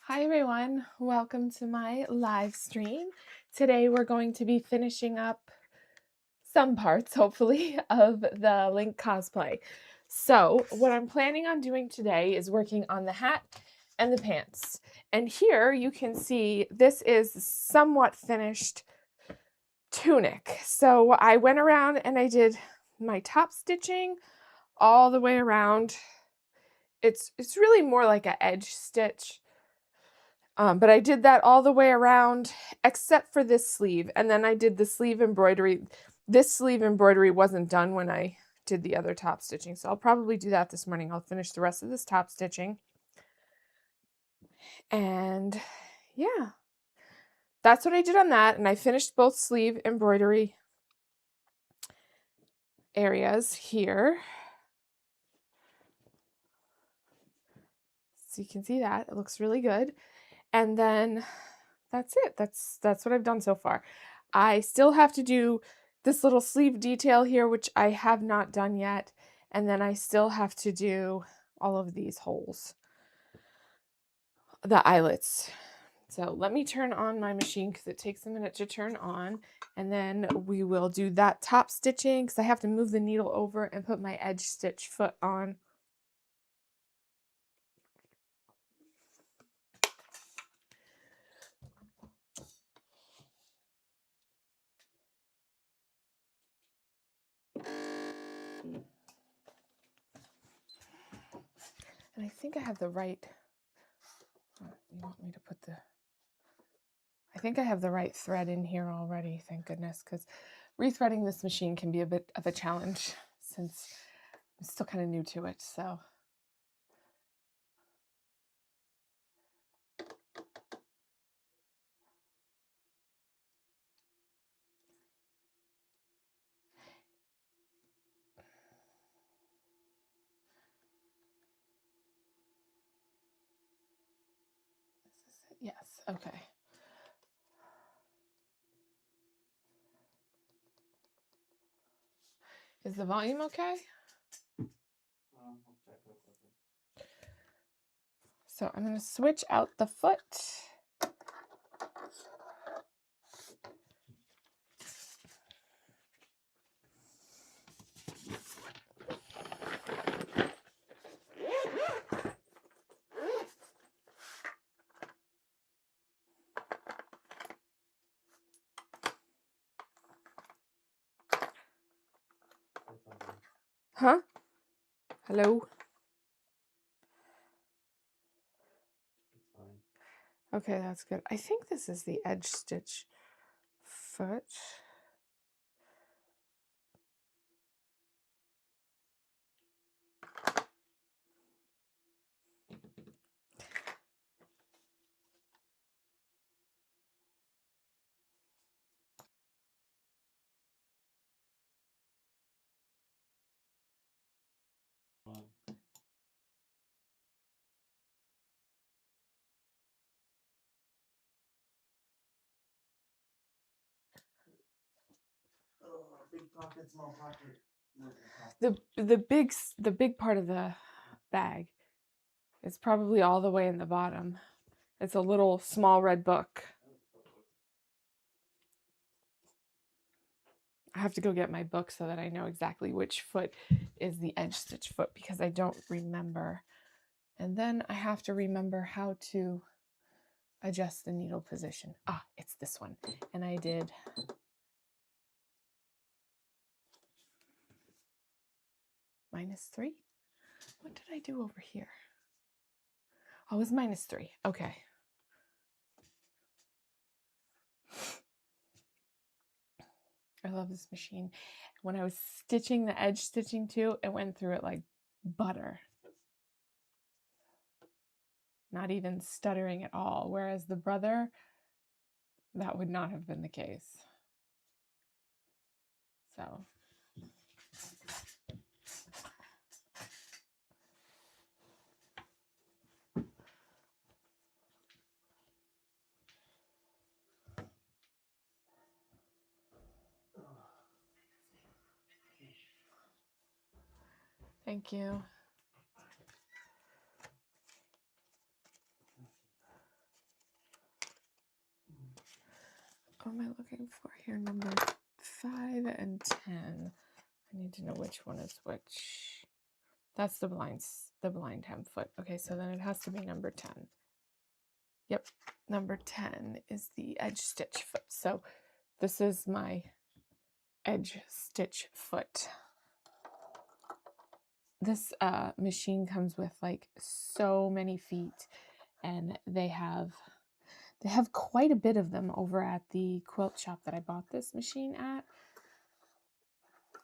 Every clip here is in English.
Hi everyone, welcome to my live stream. Today we're going to be finishing up some parts, hopefully, of the Link cosplay. So what I'm planning on doing today is working on the hat and the pants. And here you can see this is somewhat finished tunic. So I went around and I did my top stitching all the way around. It's really more like an edge stitch. But I did that all the way around except for this sleeve. And then I did the sleeve embroidery. This sleeve embroidery wasn't done when I did the other top stitching. So I'll probably do that this morning. I'll finish the rest of this top stitching. And yeah, that's what I did on that. And I finished both sleeve embroidery areas here. So you can see that. It looks really good. And then that's it. That's what I've done so far. I still have to do this little sleeve detail here, which I have not done yet. And then I still have to do all of these holes, the eyelets. So let me turn on my machine because it takes a minute to turn on. And then we will do that top stitching because I have to move the needle over and put my edge stitch foot on. And I think I have the right, you want me to put the, I think I have the right thread in here already, thank goodness, because rethreading this machine can be a bit of a challenge since I'm still kind of new to it, so. Yes, okay. Is the volume okay? So I'm going to switch out the foot. Huh? Hello? Okay, that's good. I think this is the edge stitch foot. Big pocket, small pocket. The big part of the bag is probably all the way in the bottom. It's a little small red book. I have to go get my book so that I know exactly which foot is the edge stitch foot because I don't remember. And then I have to remember how to adjust the needle position. Ah, it's this one. And I did -3. What did I do over here? Oh, it was -3. Okay. I love this machine. When I was stitching the edge stitching too, it went through it like butter. Not even stuttering at all. Whereas the brother, that would not have been the case. So. Thank you. what am I looking for here? Number 5 and 10. I need to know which one is which. That's the blind hem foot. Okay, so then it has to be number 10. Yep, number 10 is the edge stitch foot. So this is my edge stitch foot. This machine comes with like so many feet, and they have quite a bit of them over at the quilt shop that I bought this machine at,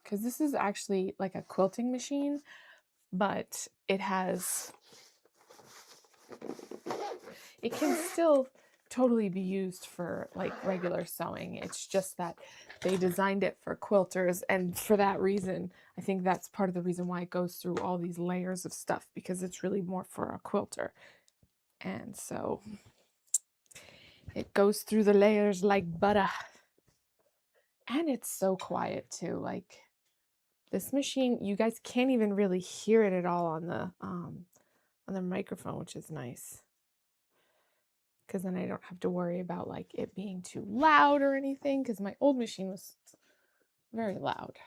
because this is actually like a quilting machine, but it can still totally be used for like regular sewing. It's just that they designed it for quilters, and for that reason, I think that's part of the reason why it goes through all these layers of stuff, because it's really more for a quilter. And so it goes through the layers like butter. And it's so quiet too. Like this machine, you guys can't even really hear it at all on the microphone, which is nice, because then I don't have to worry about like it being too loud or anything, because my old machine was very loud.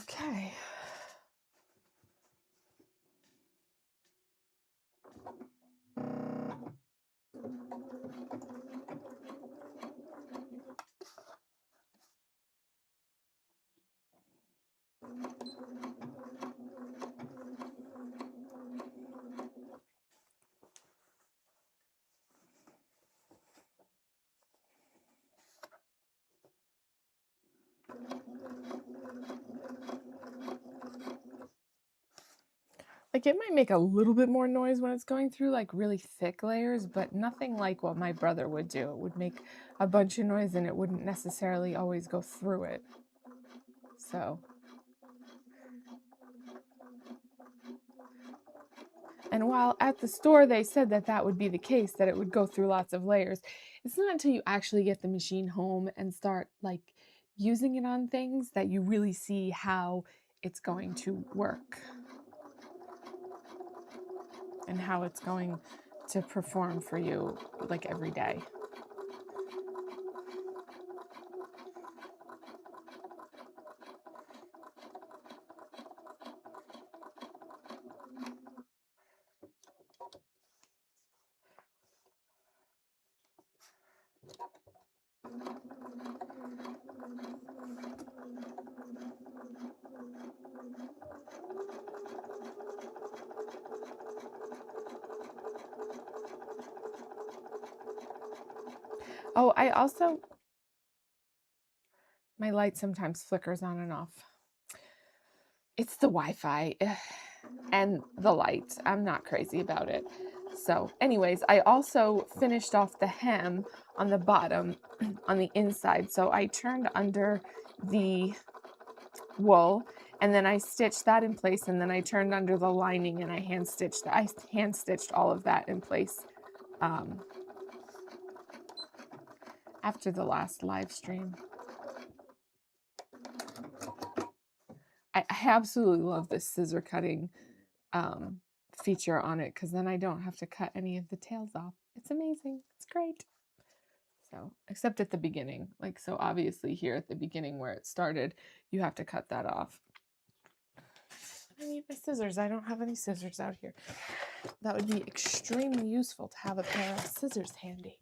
Okay. Like it might make a little bit more noise when it's going through like really thick layers, but nothing like what my brother would do. It would make a bunch of noise and it wouldn't necessarily always go through it. So, and while at the store they said that that would be the case, that it would go through lots of layers, it's not until you actually get the machine home and start like using it on things that you really see how it's going to work and how it's going to perform for you like every day. Oh, I also, my light sometimes flickers on and off. It's the Wi-Fi and the light. I'm not crazy about it. So anyways, I also finished off the hem on the bottom, on the inside. So I turned under the wool, and then I stitched that in place, and then I turned under the lining and I hand stitched all of that in place after the last live stream. I absolutely love this scissor cutting feature on it, because then I don't have to cut any of the tails off. It's amazing. It's great. So, except at the beginning, like, so obviously here at the beginning where it started, you have to cut that off. I need my scissors. I don't have any scissors out here. That would be extremely useful to have a pair of scissors handy.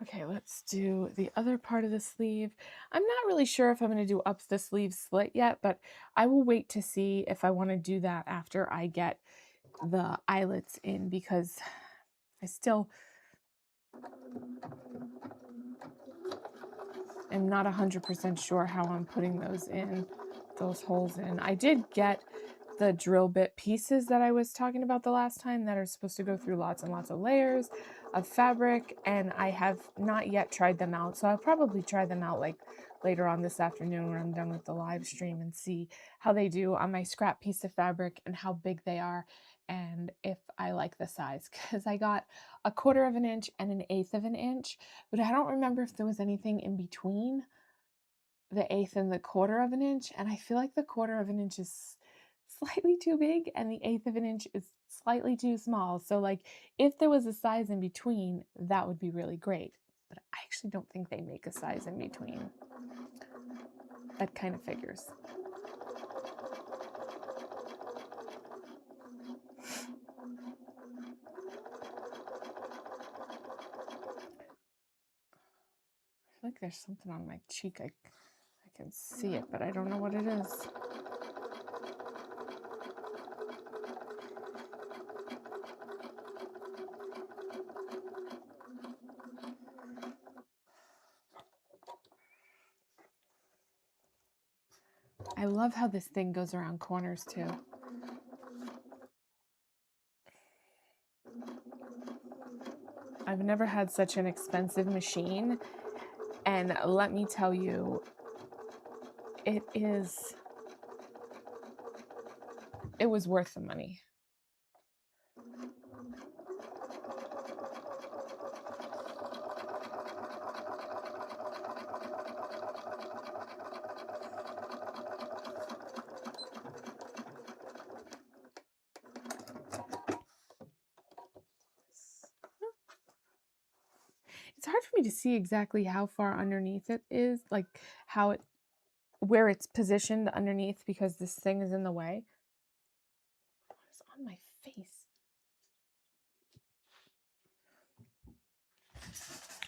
Okay, let's do the other part of the sleeve. I'm not really sure if I'm going to do up the sleeve slit yet, but I will wait to see if I want to do that after I get the eyelets in, because I still am not 100% sure how I'm putting those holes in. I did get the drill bit pieces that I was talking about the last time that are supposed to go through lots and lots of layers of fabric, and I have not yet tried them out. So I'll probably try them out like later on this afternoon when I'm done with the live stream and see how they do on my scrap piece of fabric and how big they are and if I like the size, because I got 1/4 of an inch and 1/8 of an inch, but I don't remember if there was anything in between the 1/8 and the 1/4 of an inch, and I feel like the 1/4 of an inch is slightly too big and the 1/8 of an inch is slightly too small. So like if there was a size in between, that would be really great. But I actually don't think they make a size in between. That kind of figures. I feel like there's something on my cheek. I can see it, but I don't know what it is. I love how this thing goes around corners too. I've never had such an expensive machine, and let me tell you, it was worth the money. It's hard for me to see exactly how far underneath it is, like where it's positioned underneath, because this thing is in the way. It's on my face.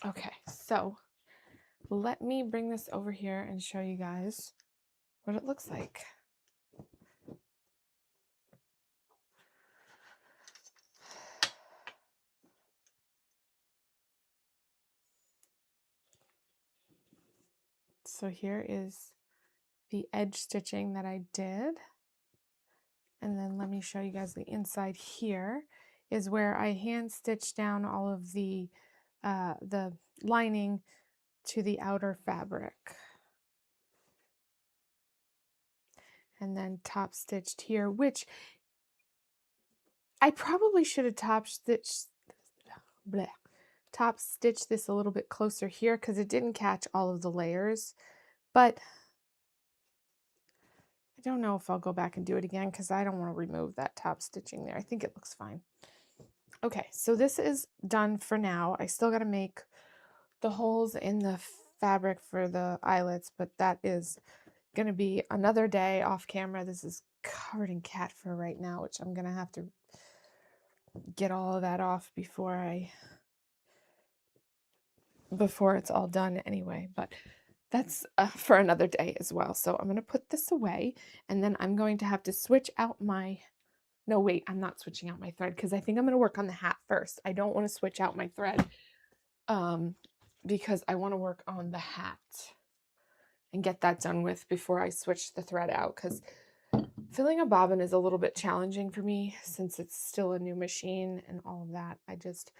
Okay, so let me bring this over here and show you guys what it looks like. So here is the edge stitching that I did. And then let me show you guys the inside. Here is where I hand stitched down all of the lining to the outer fabric. And then top stitched here, which I probably should have top stitched this a little bit closer here because it didn't catch all of the layers. But I don't know if I'll go back and do it again because I don't want to remove that top stitching there. I think it looks fine. Okay, so this is done for now. I still got to make the holes in the fabric for the eyelets, but that is going to be another day off camera. This is covered in cat fur right now, which I'm going to have to get all of that off before it's all done anyway, but that's for another day as well. So I'm going to put this away, and then I'm going to have to switch out my, no wait, I'm not switching out my thread because I think I'm going to work on the hat first. I don't want to switch out my thread because I want to work on the hat and get that done with before I switch the thread out, because filling a bobbin is a little bit challenging for me since it's still a new machine and all of that. I just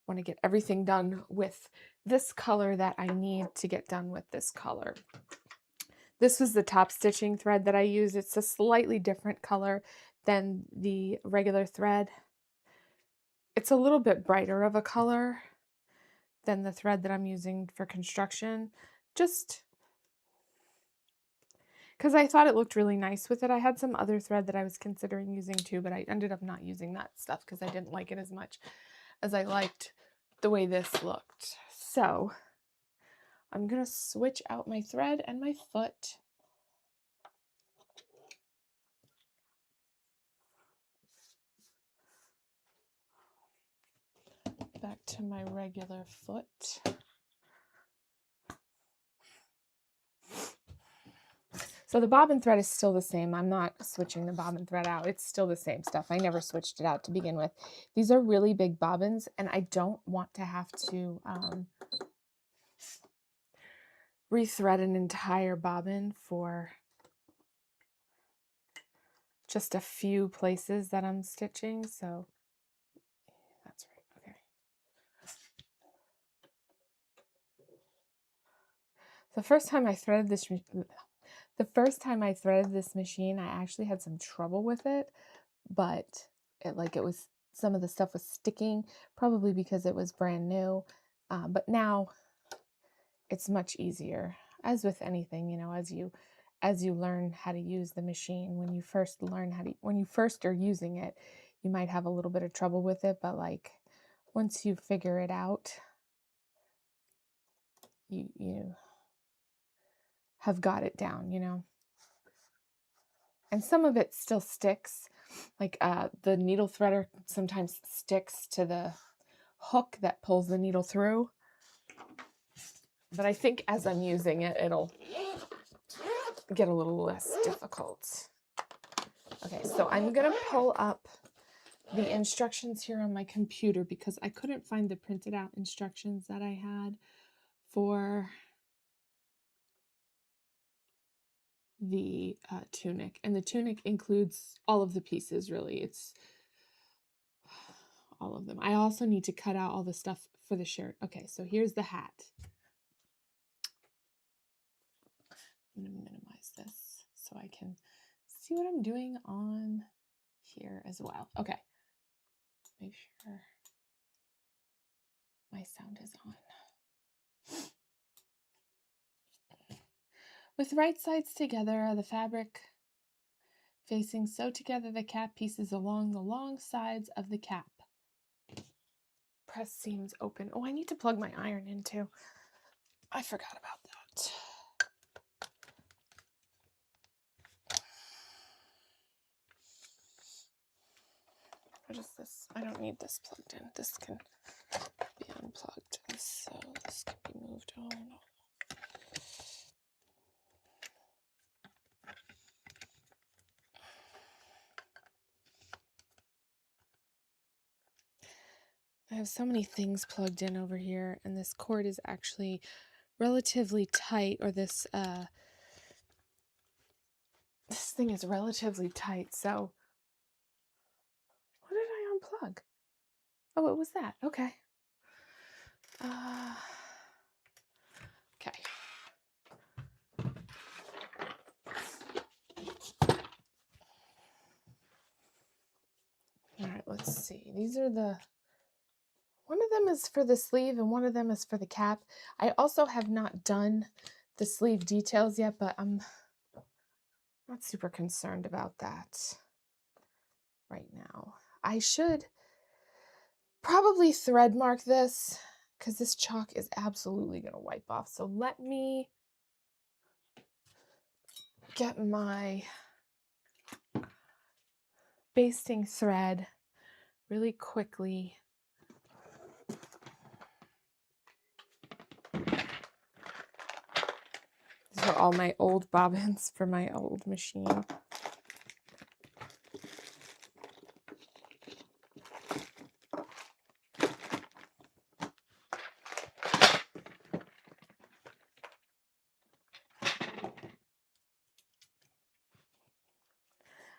want to get everything done with this color that I need to get done with this color. This was the top stitching thread that I used. It's a slightly different color than the regular thread. It's a little bit brighter of a color than the thread that I'm using for construction, just because I thought it looked really nice with it. I had some other thread that I was considering using too, but I ended up not using that stuff because I didn't like it as much as I liked the way this looked. So I'm going to switch out my thread and my foot. Back to my regular foot. So the bobbin thread is still the same. I'm not switching the bobbin thread out. It's still the same stuff. I never switched it out to begin with. These are really big bobbins, and I don't want to have to rethread an entire bobbin for just a few places that I'm stitching, so that's right. Okay. The first time I threaded this machine, I actually had some trouble with it, but it was, some of the stuff was sticking, probably because it was brand new. But now it's much easier, as with anything, as you learn how to use the machine. When you first are using it, you might have a little bit of trouble with it, but like once you figure it out, you have got it down. And some of it still sticks, like the needle threader sometimes sticks to the hook that pulls the needle through. But I think as I'm using it, it'll get a little less difficult. Okay, so I'm gonna pull up the instructions here on my computer because I couldn't find the printed out instructions that I had for the tunic. And the tunic includes all of the pieces, really. It's all of them. I also need to cut out all the stuff for the shirt. Okay, so here's the hat. I'm going to minimize this so I can see what I'm doing on here as well. Okay, make sure my sound is on. With right sides together, the fabric facing, sew together the cap pieces along the long sides of the cap. Press seams open. Oh, I need to plug my iron in too. I forgot about that. What is this? I don't need this plugged in. This can be unplugged. So this can be moved on. I have so many things plugged in over here, and this cord is actually relatively tight, or this thing is relatively tight. So what did I unplug? Oh, it was that. Okay. Okay. All right, let's see. These are one of them is for the sleeve and one of them is for the cap. I also have not done the sleeve details yet, but I'm not super concerned about that right now. I should probably thread mark this because this chalk is absolutely going to wipe off. So let me get my basting thread really quickly. These are all my old bobbins for my old machine.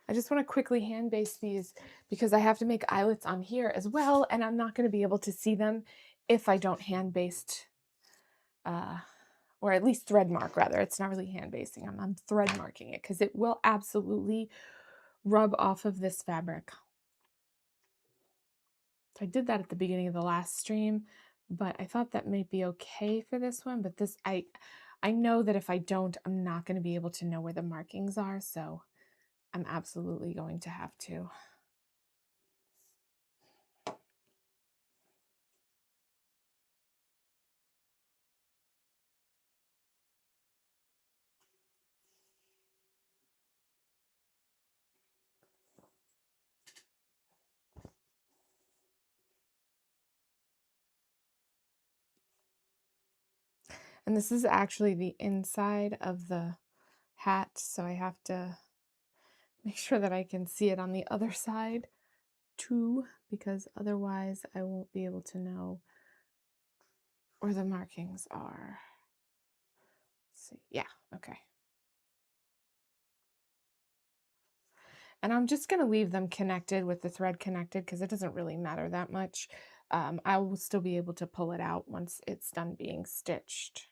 I just want to quickly hand baste these because I have to make eyelets on here as well, and I'm not going to be able to see them if I don't hand baste, or at least thread mark rather. It's not really hand basting. I'm thread marking it because it will absolutely rub off of this fabric. So I did that at the beginning of the last stream, but I thought that might be okay for this one. But this, I know that if I don't, I'm not going to be able to know where the markings are. So I'm absolutely going to have to. And this is actually the inside of the hat, so I have to make sure that I can see it on the other side too, because otherwise I won't be able to know where the markings are. see. Yeah, okay. And I'm just going to leave them connected with the thread connected because it doesn't really matter that much. I will still be able to pull it out once it's done being stitched.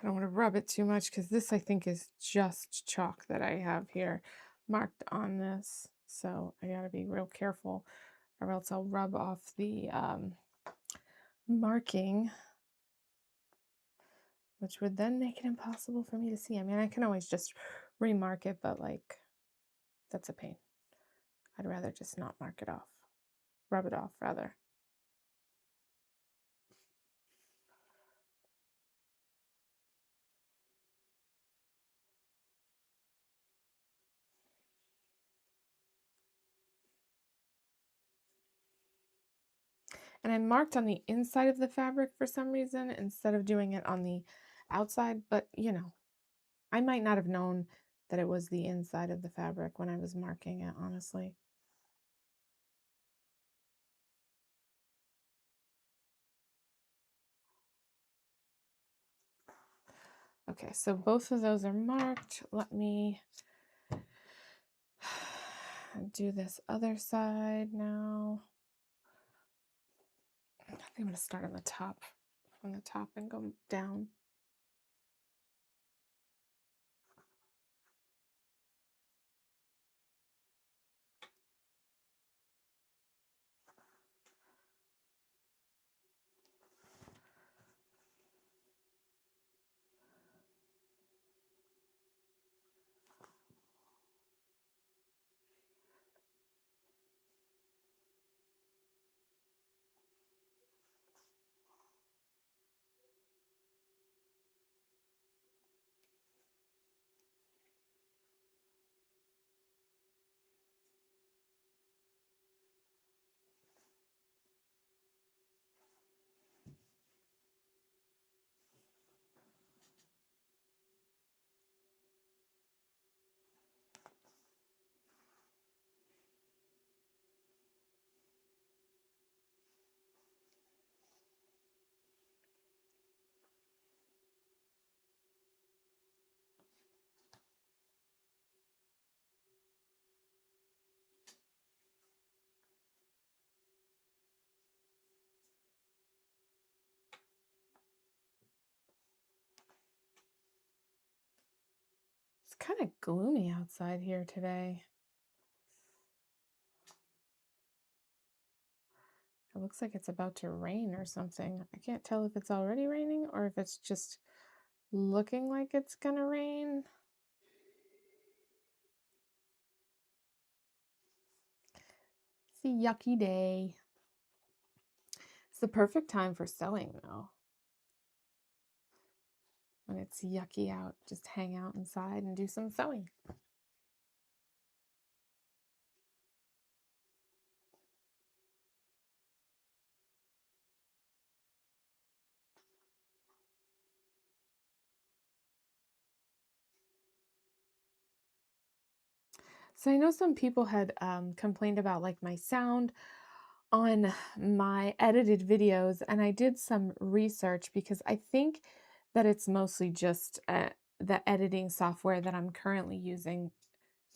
I don't want to rub it too much because this I think is just chalk that I have here marked on this. So I got to be real careful or else I'll rub off the marking, which would then make it impossible for me to see. I mean, I can always just remark it, but like that's a pain. I'd rather just not mark it off. Rub it off rather. And I marked on the inside of the fabric for some reason instead of doing it on the outside, but you know, I might not have known that it was the inside of the fabric when I was marking it, honestly. Okay, so both of those are marked. Let me do this other side now. I think I'm going to start on the top, from the top and go down. It's kind of gloomy outside here today. It looks like it's about to rain or something. I can't tell if it's already raining or if it's just looking like it's gonna rain. It's a yucky day. It's the perfect time for sewing, though. When it's yucky out, just hang out inside and do some sewing. So I know some people had complained about like my sound on my edited videos, and I did some research because I think that it's mostly just the editing software that I'm currently using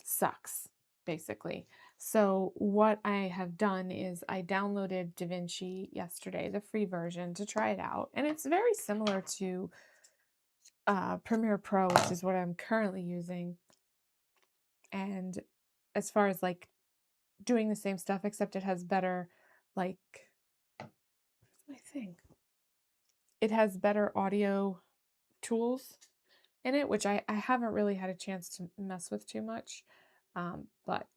sucks, basically. So what I have done is I downloaded DaVinci yesterday, the free version, to try it out, and it's very similar to Premiere Pro, which is what I'm currently using. And as far as like doing the same stuff, except it has better, like, where's my thing? It has better audio tools in it, which I haven't really had a chance to mess with too much. But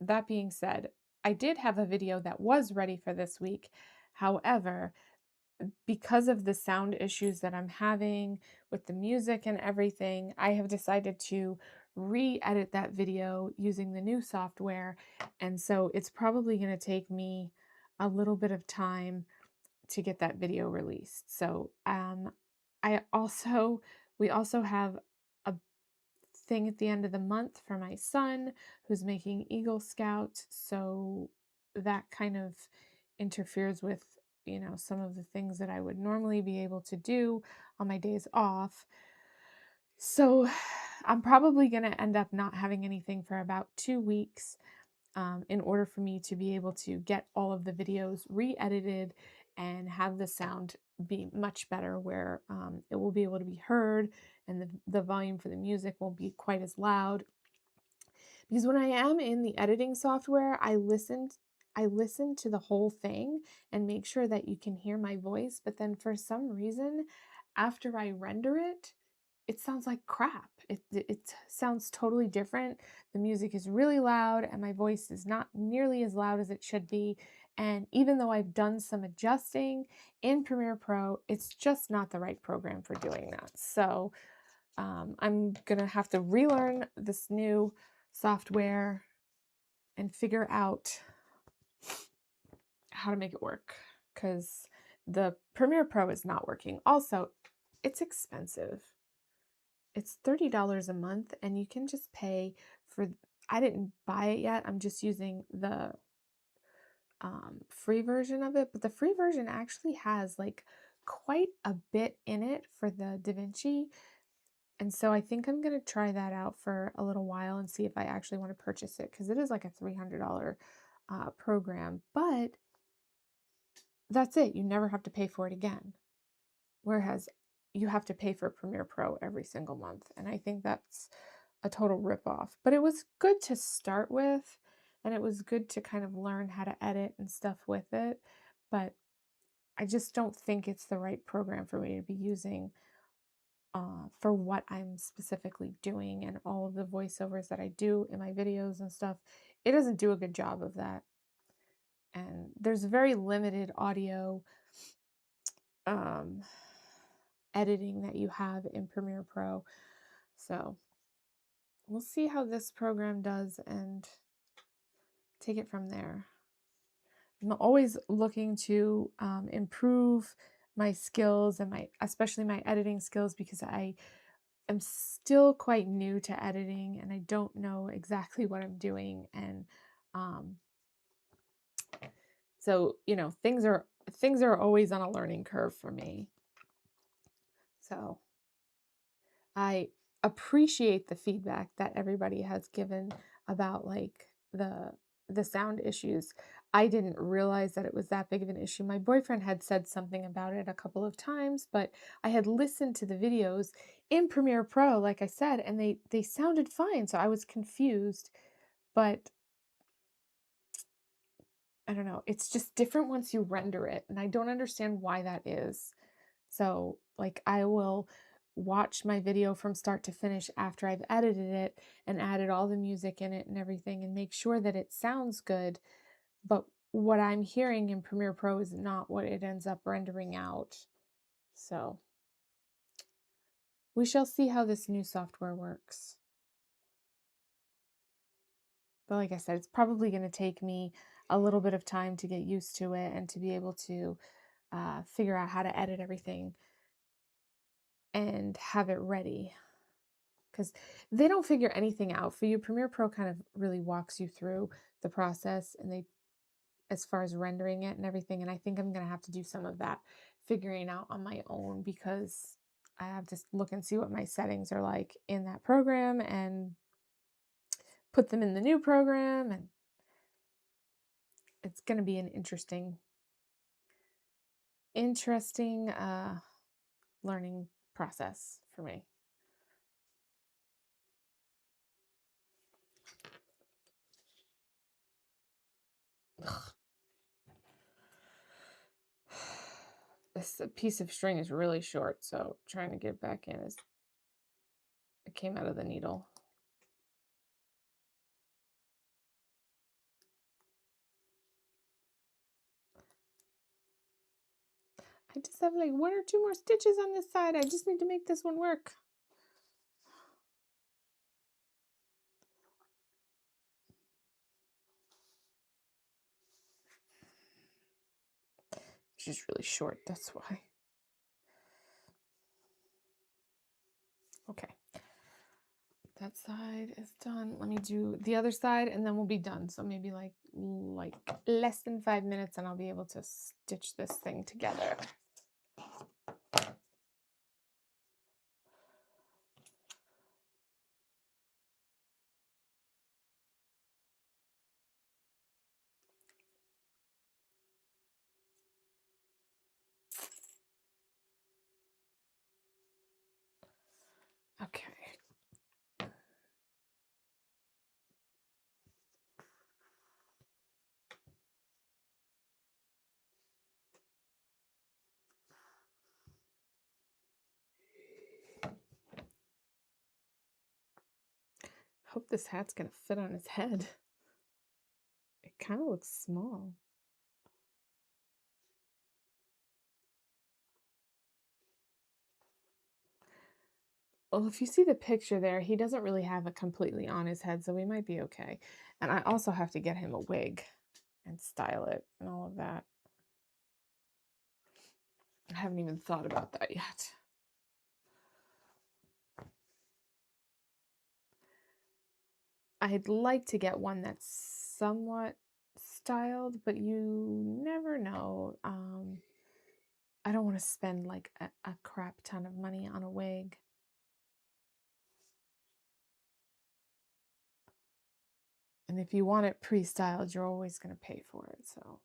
that being said, I did have a video that was ready for this week. However, because of the sound issues that I'm having with the music and everything, I have decided to re-edit that video using the new software. And so it's probably going to take me a little bit of time to get that video released. So we also have a thing at the end of the month for my son who's making Eagle Scout. So that kind of interferes with, some of the things that I would normally be able to do on my days off. So I'm probably going to end up not having anything for about 2 weeks, in order for me to be able to get all of the videos re-edited and have the sound be much better, where it will be able to be heard and the volume for the music won't be quite as loud. Because when I am in the editing software, I listen to the whole thing and make sure that you can hear my voice, but then for some reason, after I render it, it sounds like crap. It sounds totally different. The music is really loud and my voice is not nearly as loud as it should be. And even though I've done some adjusting in Premiere Pro, it's just not the right program for doing that. So I'm gonna have to relearn this new software and figure out how to make it work, because the Premiere Pro is not working. Also, it's expensive. It's $30 a month, and you can just pay for, I didn't buy it yet. I'm just using the free version of it, but the free version actually has like quite a bit in it for the DaVinci. And so I think I'm going to try that out for a little while and see if I actually want to purchase it, because it is like a $300 program, but that's it. You never have to pay for it again. Whereas you have to pay for Premiere Pro every single month. And I think that's a total ripoff. But it was good to start with, and it was good to kind of learn how to edit and stuff with it. But I just don't think it's the right program for me to be using for what I'm specifically doing, and all of the voiceovers that I do in my videos and stuff. It doesn't do a good job of that. And there's very limited audio um, editing that you have in Premiere Pro. So we'll see how this program does and take it from there. I'm always looking to improve my skills and especially my editing skills, because I am still quite new to editing and I don't know exactly what I'm doing. And um, so, things are always on a learning curve for me. So I appreciate the feedback that everybody has given about like the sound issues. I didn't realize that it was that big of an issue. My boyfriend had said something about it a couple of times, but I had listened to the videos in Premiere Pro, like I said, and they sounded fine. So I was confused, but I don't know. It's just different once you render it, and I don't understand why that is. So, like, I will watch my video from start to finish after I've edited it and added all the music in it and everything, and make sure that it sounds good. but what I'm hearing in Premiere Pro is not what it ends up rendering out. So we shall see how this new software works. But like I said, it's probably going to take me a little bit of time to get used to it and to be able to figure out how to edit everything and have it ready. Because they don't figure anything out for you. Premiere Pro kind of really walks you through the process, and they, as far as rendering it and everything. And I think I'm going to have to do some of that figuring out on my own, because I have to look and see what my settings are like in that program and put them in the new program. And it's going to be an interesting learning process for me. This piece of string is really short, so trying to get back in is, it came out of the needle. I just have like 1 or 2 more stitches on this side. I just need to make this one work. It's just really short, that's why. Okay. That side is done. Let me do the other side and then we'll be done. So maybe like less than 5 minutes and I'll be able to stitch this thing together. Okay. Hope this hat's gonna fit on his head. It kind of looks small. Well, if you see the picture there, he doesn't really have it completely on his head, so we might be okay. And I also have to get him a wig and style it and all of that. I haven't even thought about that yet. I'd like to get one that's somewhat styled, but you never know. I don't want to spend like a crap ton of money on a wig. And if you want it pre-styled, you're always going to pay for it, so.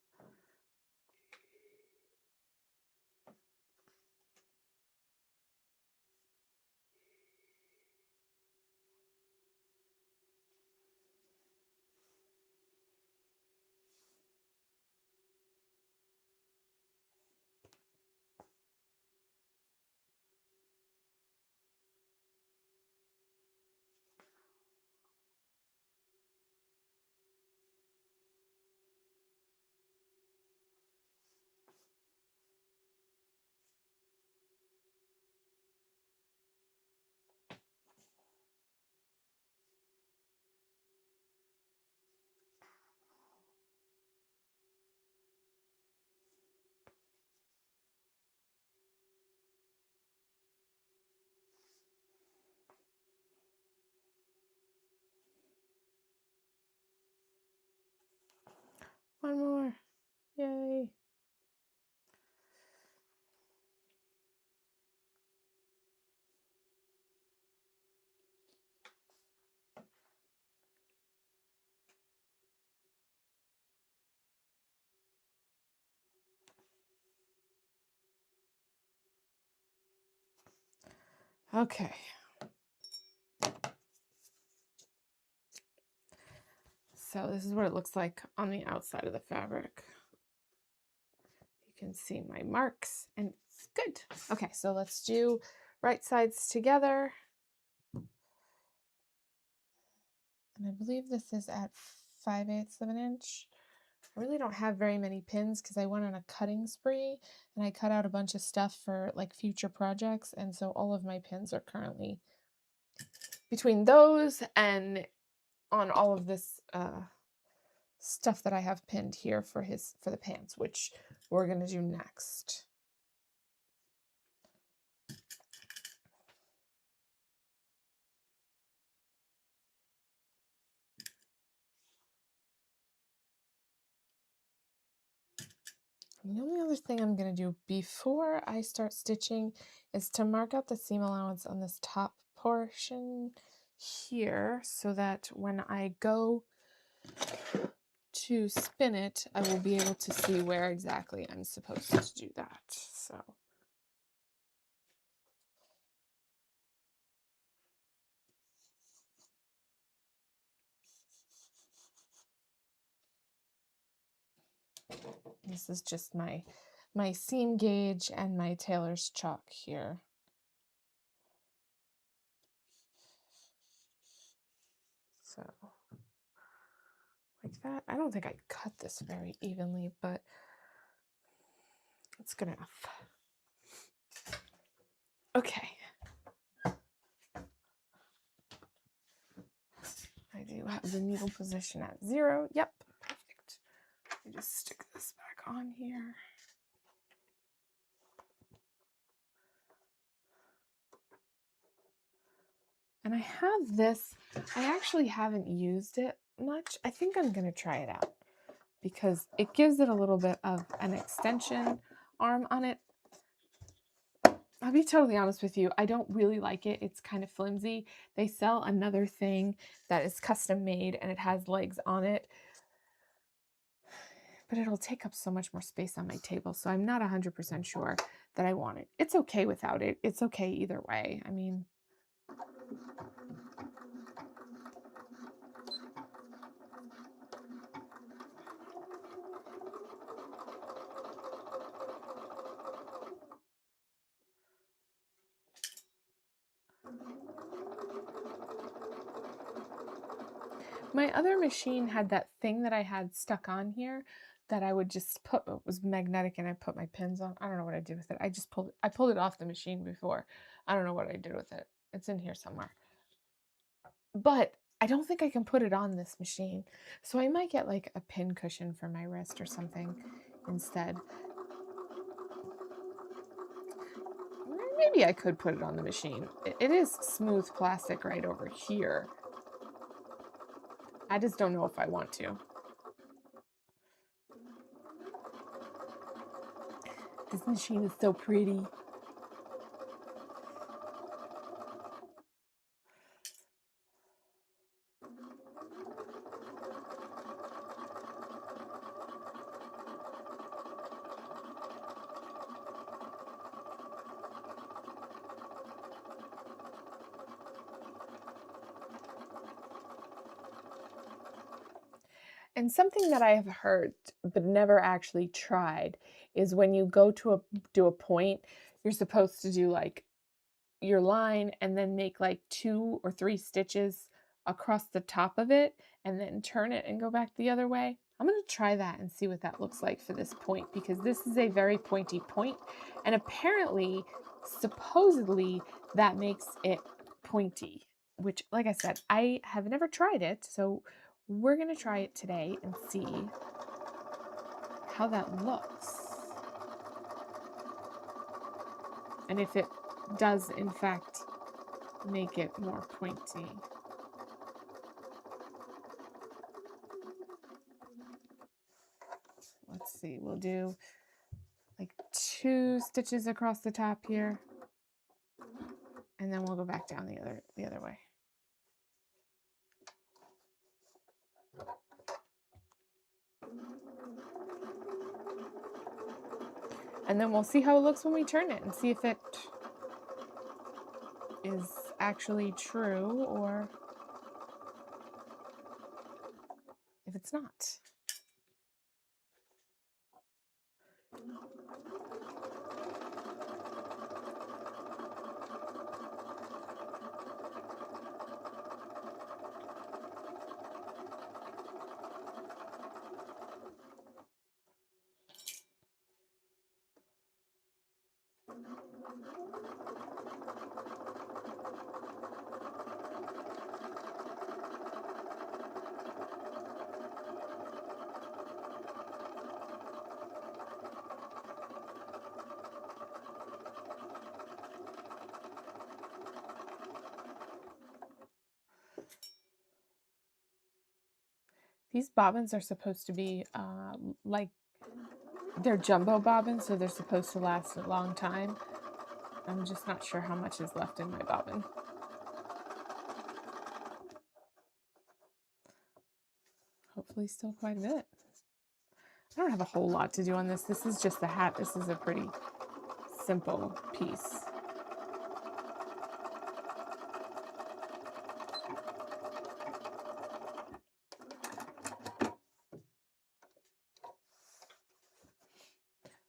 One more. Yay. Okay. So this is what it looks like on the outside of the fabric. You can see my marks and it's good. Okay, so let's do right sides together. And I believe this is at 5/8 of an inch. I really don't have very many pins because I went on a cutting spree and I cut out a bunch of stuff for like future projects. And so all of my pins are currently between those and on all of this stuff that I have pinned here for the pants, which we're gonna do next. The only other thing I'm going to do before I start stitching is to mark out the seam allowance on this top portion here so that when I go to spin it, I will be able to see where exactly I'm supposed to do that. So this is just my seam gauge and my tailor's chalk here. So like that. I don't think I cut this very evenly, but it's good enough. Okay. I do have the needle position at 0. Yep, perfect. I just stick this back on here. And I have this. I actually haven't used it much. I think I'm going to try it out because it gives it a little bit of an extension arm on it. I'll be totally honest with you. I don't really like it. It's kind of flimsy. They sell another thing that is custom made and it has legs on it, but it'll take up so much more space on my table. So I'm not 100% sure that I want it. It's okay without it. It's okay either way. I mean, my other machine had that thing that I had stuck on here that I would just put, it was magnetic and I put my pins on. I don't know what I did with it. I pulled it off the machine before. I don't know what I did with it. It's in here somewhere. But I don't think I can put it on this machine. So I might get like a pin cushion for my wrist or something instead. Maybe I could put it on the machine. It is smooth plastic right over here. I just don't know if I want to. This machine is so pretty. And something that I have heard but never actually tried is when you go to do a point, you're supposed to do like your line and then make like 2 or 3 stitches across the top of it and then turn it and go back the other way. I'm going to try that and see what that looks like for this point because this is a very pointy point and apparently, supposedly, that makes it pointy, which, like I said, I have never tried it, so we're going to try it today and see how that looks. And if it does, in fact, make it more pointy. Let's see, we'll do like 2 stitches across the top here, and then we'll go back down the other way. And then we'll see how it looks when we turn it and see if it is actually true or if it's not. These bobbins are supposed to be like, they're jumbo bobbins, so they're supposed to last a long time. I'm just not sure how much is left in my bobbin. Hopefully still quite a bit. I don't have a whole lot to do on this. This is just the hat. This is a pretty simple piece.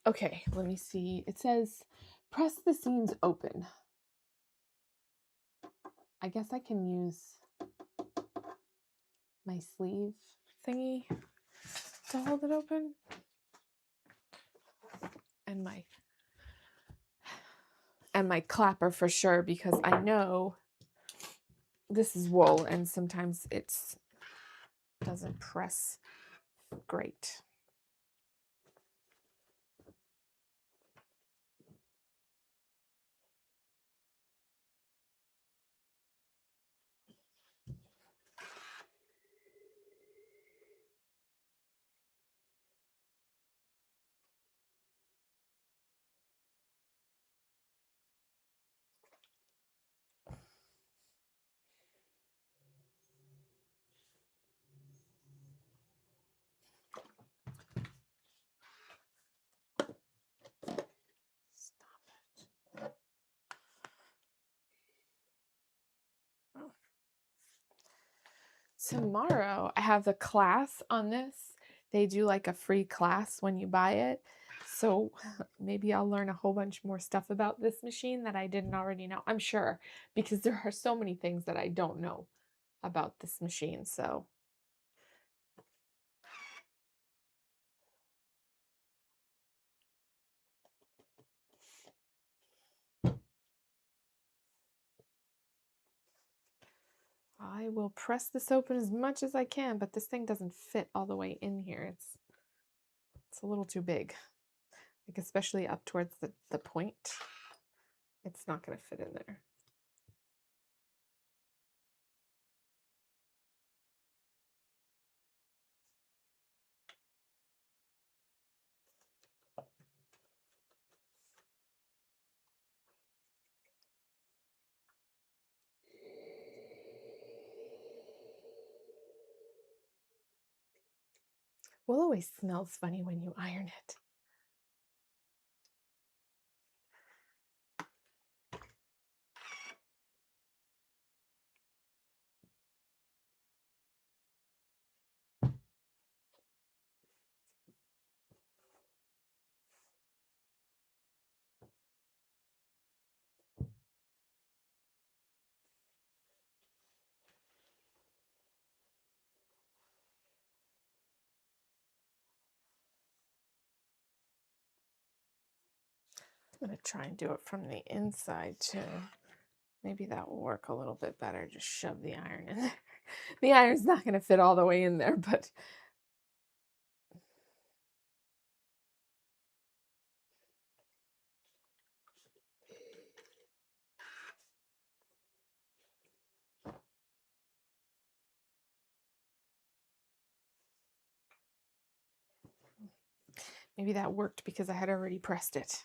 Okay, let me see. It says, press the seams open. I guess I can use my sleeve thingy to hold it open. And my clapper for sure, because I know this is wool and sometimes it doesn't press great. Tomorrow I have the class on this. They do like a free class when you buy it. So maybe I'll learn a whole bunch more stuff about this machine that I didn't already know. I'm sure, because there are so many things that I don't know about this machine. So I will press this open as much as I can, but this thing doesn't fit all the way in here. It's a little too big, like especially up towards the point. It's not going to fit in there. Wool always smells funny when you iron it. I'm going to try and do it from the inside too. Maybe that will work a little bit better. Just shove the iron in there. The iron's not going to fit all the way in there, but maybe that worked because I had already pressed it.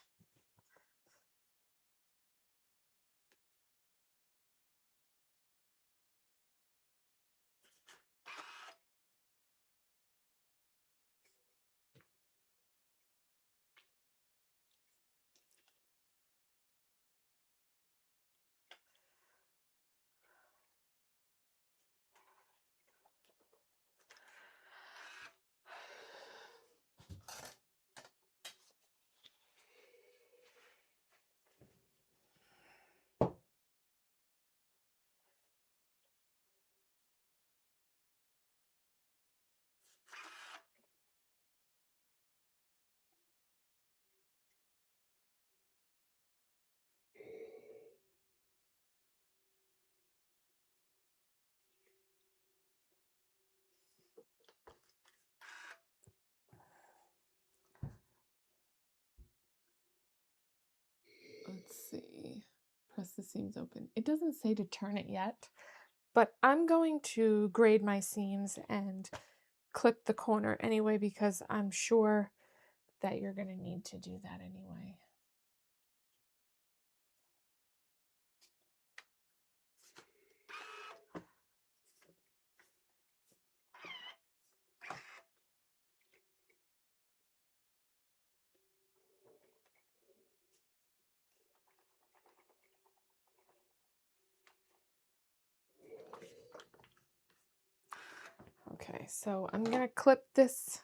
Let's see. Press the seams open. It doesn't say to turn it yet, but I'm going to grade my seams and clip the corner anyway because I'm sure that you're going to need to do that anyway. Okay, so I'm going to clip this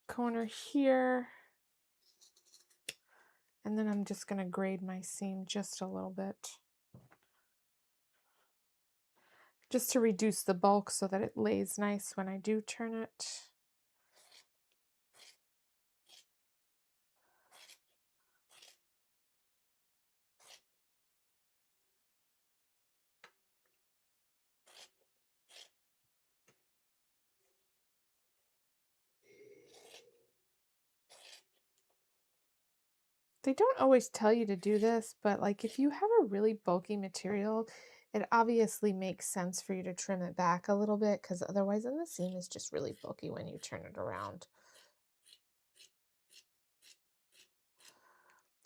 corner here, and then I'm just going to grade my seam just a little bit, just to reduce the bulk so that it lays nice when I do turn it. They don't always tell you to do this, but like if you have a really bulky material, it obviously makes sense for you to trim it back a little bit because otherwise then the seam is just really bulky when you turn it around.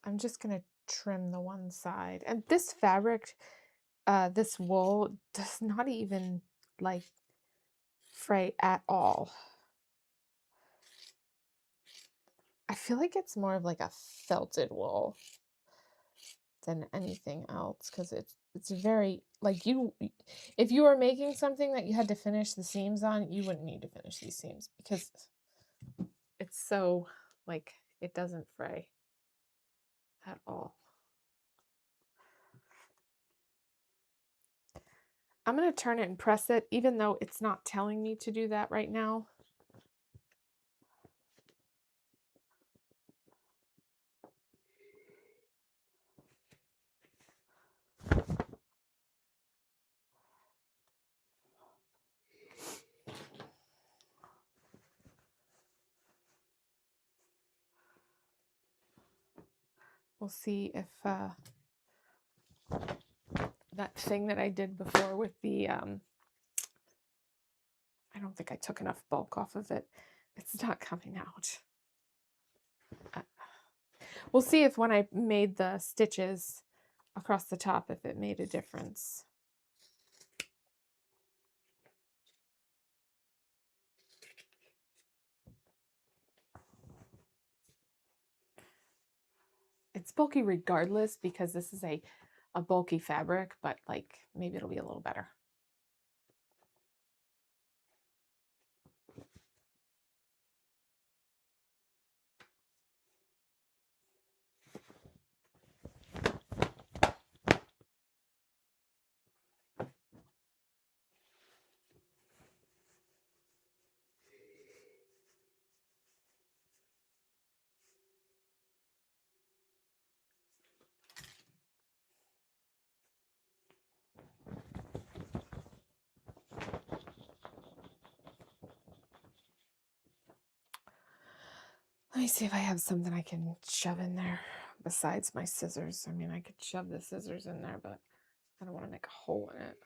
I'm just going to trim the one side. And this fabric, this wool does not even like fray at all. I feel like it's more of like a felted wool than anything else because it's very like if you were making something that you had to finish the seams on, you wouldn't need to finish these seams because it's so like it doesn't fray at all. I'm going to turn it and press it even though it's not telling me to do that right now. We'll see if that thing that I did before with the, I don't think I took enough bulk off of it. It's not coming out. We'll see if when I made the stitches across the top, if it made a difference. It's bulky regardless because this is a bulky fabric, but like maybe it'll be a little better. Let me see if I have something I can shove in there besides my scissors. I mean, I could shove the scissors in there, but I don't want to make a hole in it.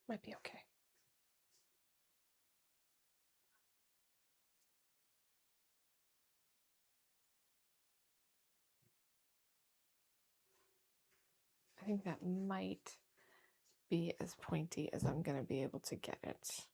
Might be okay. I think that might be as pointy as I'm going to be able to get it.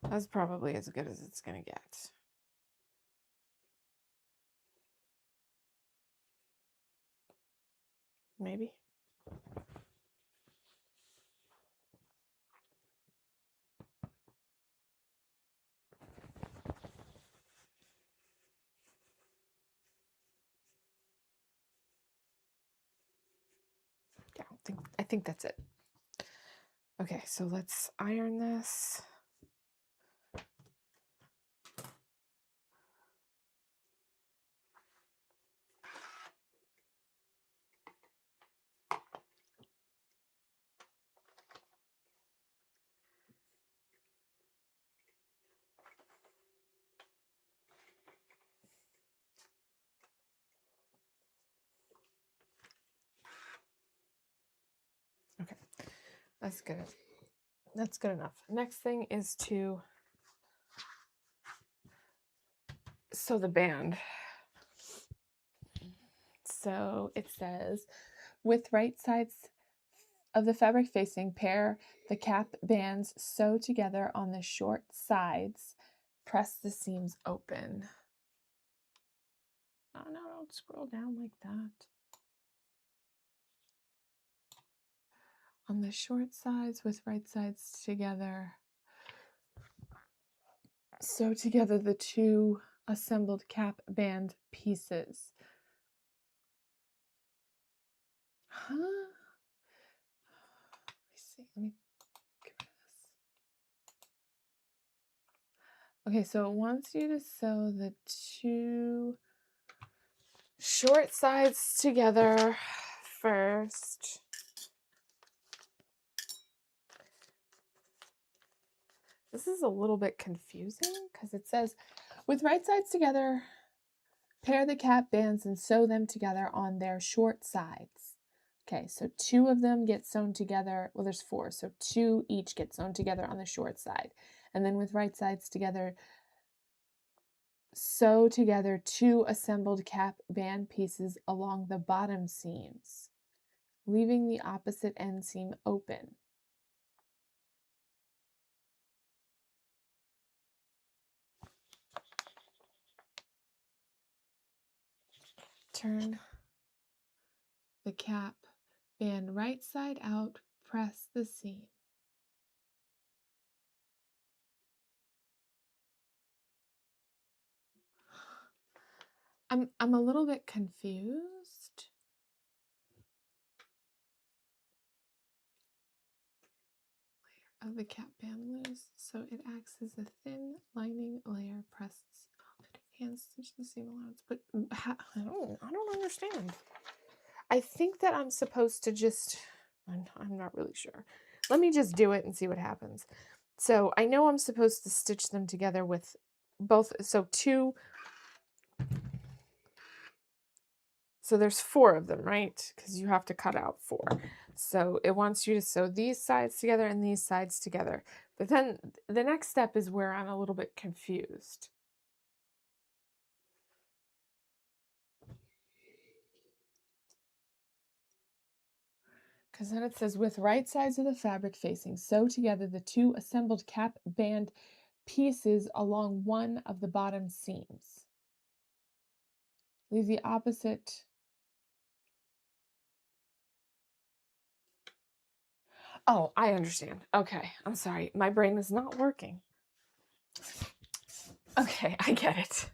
That's probably as good as it's going to get. Maybe. Yeah, I think that's it. Okay, so let's iron this. Okay, that's good. That's good enough. Next thing is to sew the band. So it says, with right sides of the fabric facing, pair the cap bands, sew together on the short sides, press the seams open. Oh no, don't scroll down like that. On the short sides with right sides together, sew together the two assembled cap band pieces. Huh? Let me see. Let me get rid of this. Okay, so it wants you to sew the two short sides together first. This is a little bit confusing because it says, with right sides together, pair the cap bands and sew them together on their short sides. Okay, so two of them get sewn together. Well, there's four, so two each get sewn together on the short side. And then with right sides together, sew together two assembled cap band pieces along the bottom seams, leaving the opposite end seam open. Turn the cap band right side out, press the seam. I'm a little bit confused. Layer of the cap band loose, so it acts as a thin lining layer. Press hand stitch the seam allowance. But I don't understand. I think that I'm supposed to just, I'm not really sure. Let me just do it and see what happens. So I know I'm supposed to stitch them together with both, so there's four of them, right? Because you have to cut out four. So it wants you to sew these sides together and these sides together. But then the next step is where I'm a little bit confused. Because then it says, with right sides of the fabric facing, sew together the two assembled cap band pieces along one of the bottom seams. Leave the opposite. Oh, I understand. Okay, I'm sorry. My brain is not working. Okay, I get it.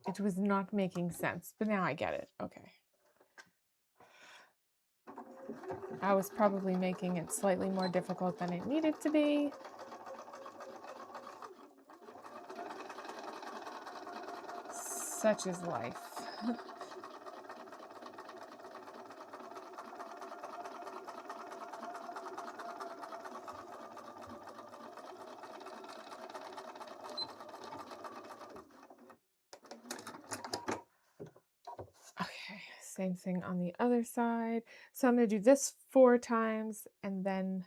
It was not making sense, but now I get it. Okay. I was probably making it slightly more difficult than it needed to be. Such is life. Okay, same thing on the other side. So I'm going to do this 4 times and then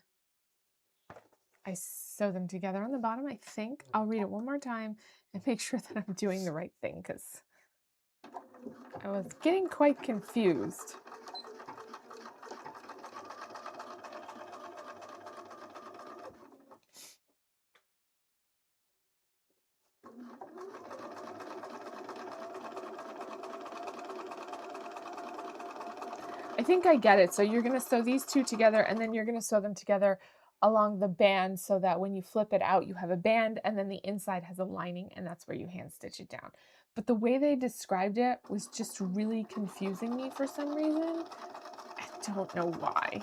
I sew them together on the bottom, I think. I'll read it one more time and make sure that I'm doing the right thing because I was getting quite confused. I think I get it. So you're going to sew these two together and then you're going to sew them together along the band so that when you flip it out, you have a band and then the inside has a lining and that's where you hand stitch it down. But the way they described it was just really confusing me for some reason. I don't know why.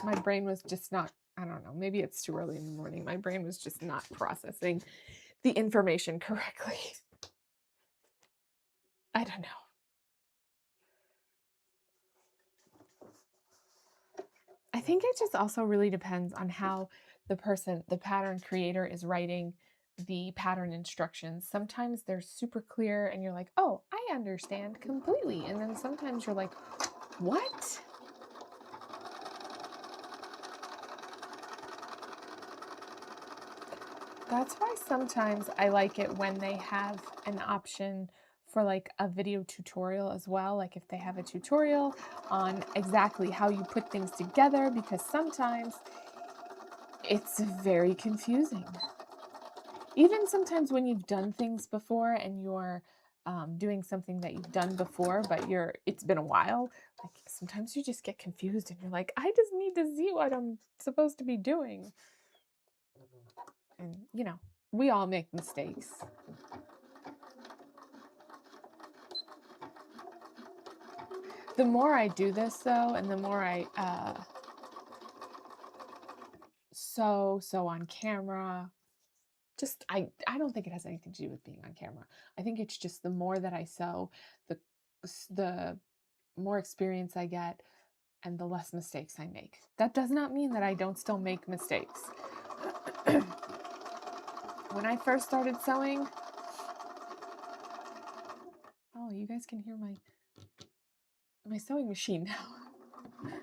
My brain was just not, I don't know, maybe it's too early in the morning. My brain was just not processing the information correctly. I don't know. I think it just also really depends on how the person, the pattern creator, is writing the pattern instructions. Sometimes they're super clear and you're like, oh, I understand completely. And then sometimes you're like, what? That's why sometimes I like it when they have an option for like a video tutorial as well. Like if they have a tutorial on exactly how you put things together, because sometimes it's very confusing. Even sometimes when you've done things before and you're doing something that you've done before, but it's been a while, like sometimes you just get confused and you're like, I just need to see what I'm supposed to be doing. And you know, we all make mistakes. The more I do this though, and the more I sew on camera, just I don't think it has anything to do with being on camera. I think it's just the more that I sew, the more experience I get and the less mistakes I make. That does not mean that I don't still make mistakes. When I first started sewing, oh, you guys can hear my sewing machine now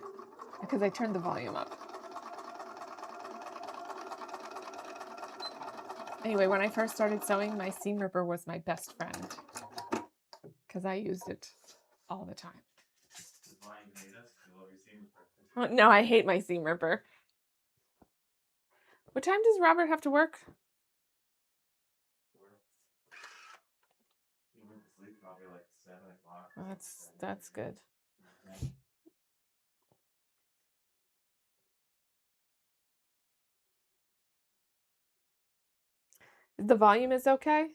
because I turned the volume up. Anyway, when I first started sewing, my seam ripper was my best friend because I used it all the time. No, I hate my seam ripper. What time does Robert have to work? He went to sleep probably like 7 o'clock. Well, that's good. The volume is okay?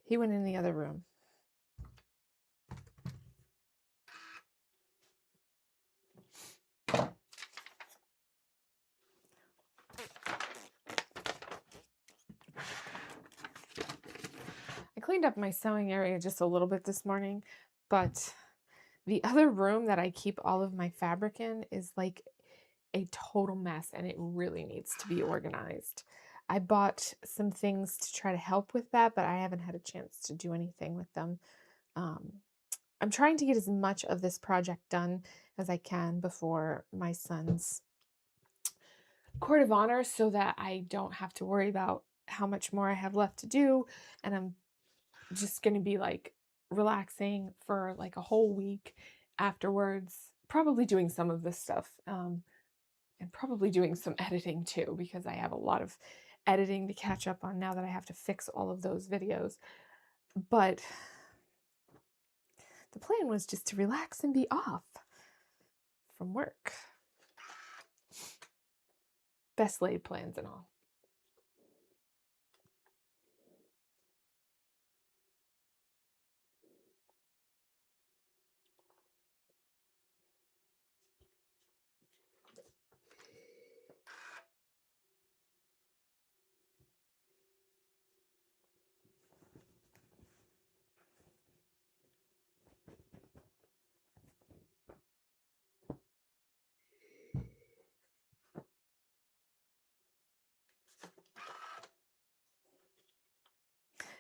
He went in the other room. I cleaned up my sewing area just a little bit this morning, but the other room that I keep all of my fabric in is like a total mess and it really needs to be organized. I bought some things to try to help with that, but I haven't had a chance to do anything with them. I'm trying to get as much of this project done as I can before my son's court of honor so that I don't have to worry about how much more I have left to do. And I'm just going to be like relaxing for like a whole week afterwards, probably doing some of this stuff and probably doing some editing too, because I have a lot of editing to catch up on now that I have to fix all of those videos. But the plan was just to relax and be off from work. Best laid plans and all.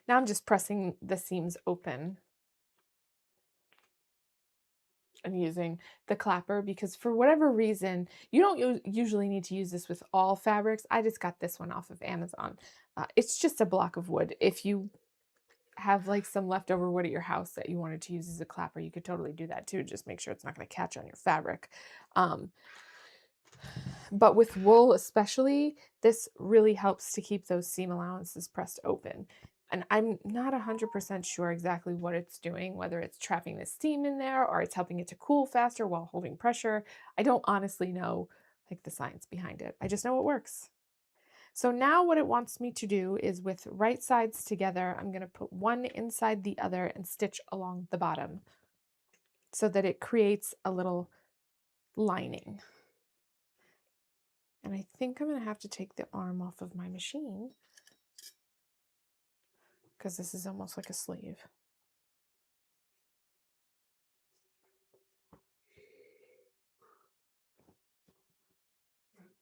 Now I'm just pressing the seams open and using the clapper because for whatever reason, you don't usually need to use this with all fabrics. I just got this one off of Amazon. It's just a block of wood. If you have like some leftover wood at your house that you wanted to use as a clapper, you could totally do that too. Just make sure it's not going to catch on your fabric. But with wool especially, this really helps to keep those seam allowances pressed open. And I'm not 100% sure exactly what it's doing, whether it's trapping the steam in there or it's helping it to cool faster while holding pressure. I don't honestly know like the science behind it. I just know it works. So now what it wants me to do is with right sides together, I'm going to put one inside the other and stitch along the bottom so that it creates a little lining. And I think I'm going to have to take the arm off of my machine because this is almost like a sleeve.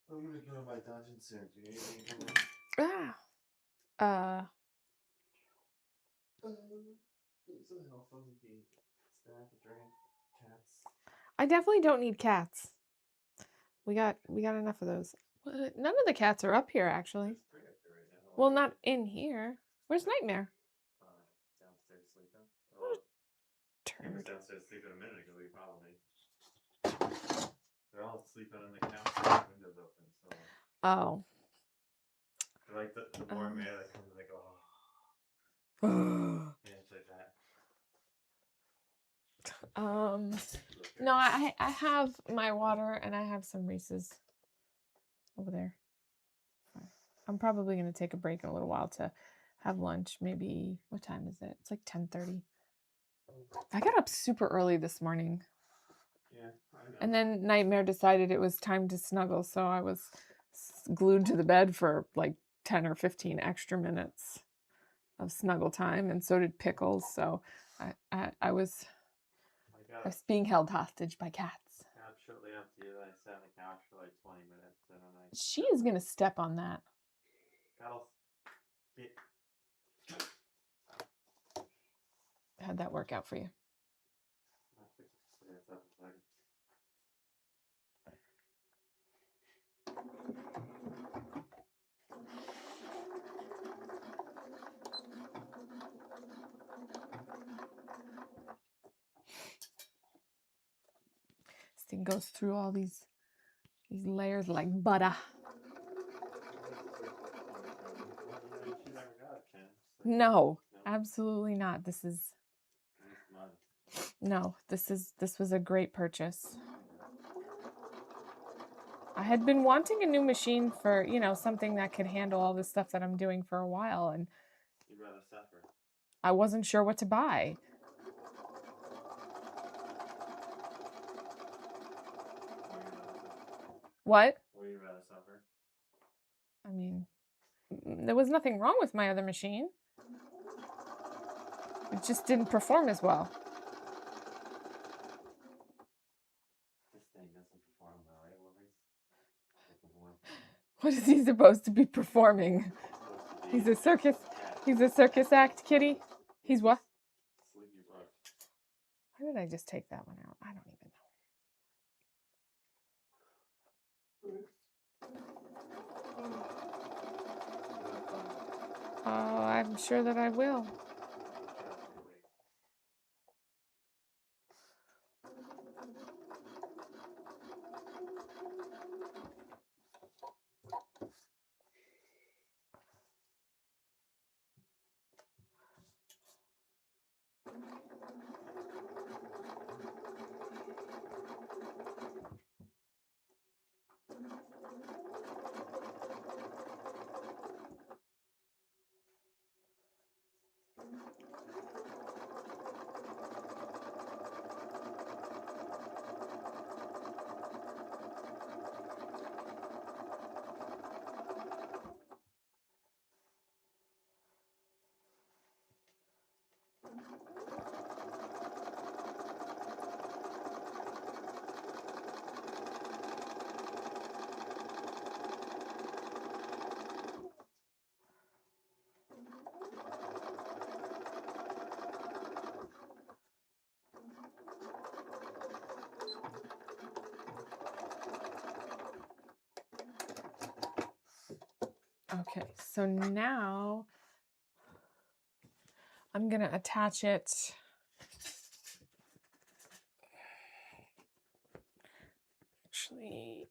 I'm gonna go to my dungeon soon. Do you need anything from me? So helpful to be staff, drink, cats. I definitely don't need cats. We got enough of those. None of the cats are up here actually. There's three up there right now. Well, not in here. Where's Nightmare? Downstairs sleeping. What a He was turd. downstairs sleeping a minute ago. He followed me. They're all sleeping on the couch with the windows open. So Oh. they're like the warm air that comes and they go, oh. Yeah, it's like that. No, I have my water and I have some Reese's over there. I'm probably going to take a break in a little while to have lunch. Maybe, what time is it? It's like 10:30. I got up super early this morning. Yeah, I know. And then Nightmare decided it was time to snuggle, so I was glued to the bed for like 10 or 15 extra minutes of snuggle time, and so did Pickles. So I was being held hostage by cats. Shortly after you, I sat on the couch for like 20 minutes, and then I. She is gonna step on that. How'd that work out for you? This thing goes through all these layers like butter. No, absolutely not. This was a great purchase. I had been wanting a new machine for, something that could handle all this stuff that I'm doing for a while, and you'd rather suffer. I wasn't sure what to buy. What? Or you'd rather suffer? I mean, there was nothing wrong with my other machine. It just didn't perform as well. This thing doesn't perform well, right, Maurice? What is he supposed to be performing? He's a circus act, kitty. He's what? Sleepy bug. Why did I just take that one out? I don't even know. Oh, I'm sure that I will. Okay, so now I'm going to attach it. Actually,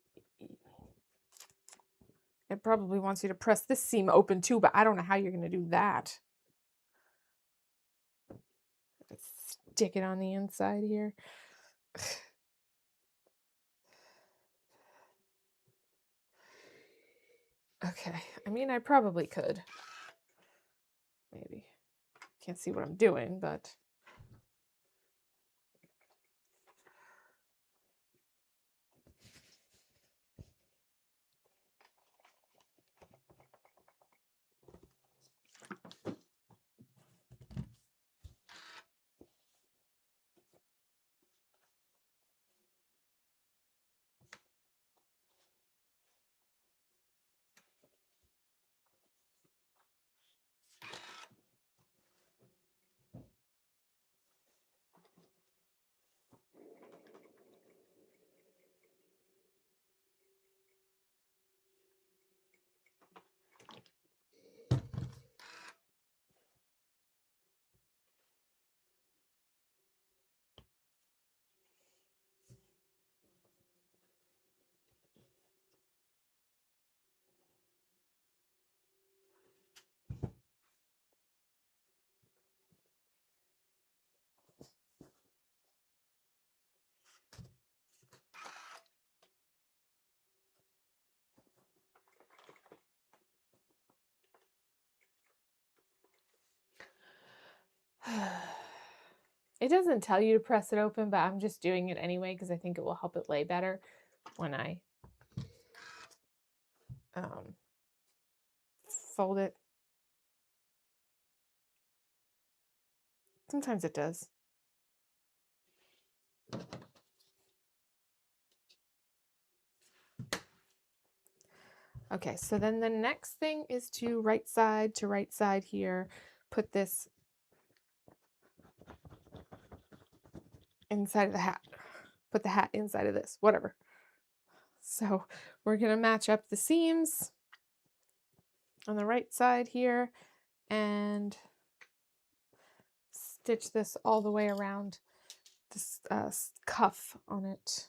it probably wants you to press this seam open too, but I don't know how you're going to do that. stick it on the inside here. Okay, I mean, I probably could. Maybe. Can't see what I'm doing, but... It doesn't tell you to press it open, but I'm just doing it anyway because I think it will help it lay better when I fold it. Sometimes it does. Okay, so then the next thing is to right side here, put this inside of the hat. Put the hat inside of this, whatever. So we're gonna match up the seams on the right side here and stitch this all the way around this cuff on it.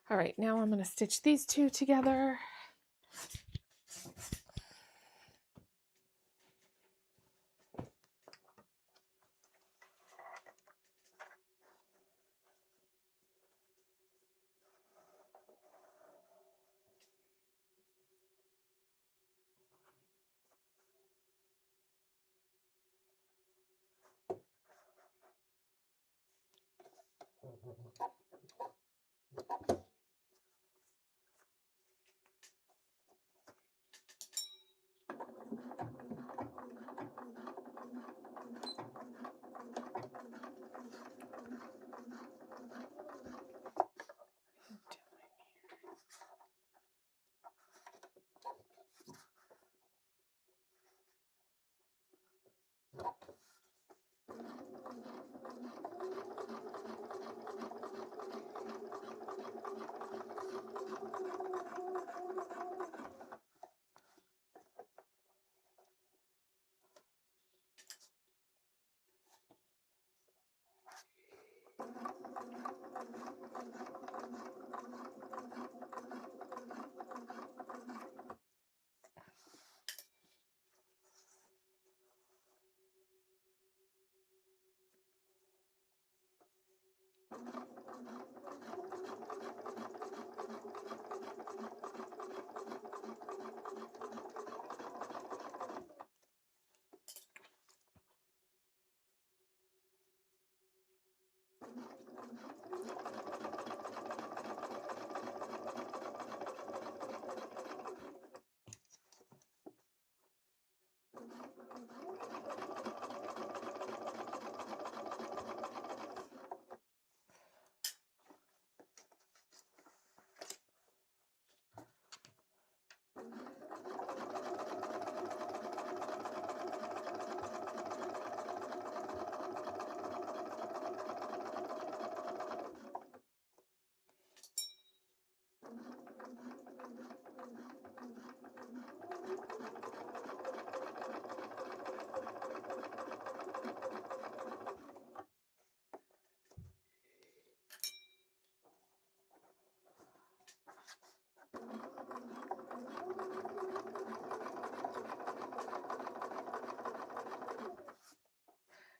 All right, now I'm going to stitch these two together.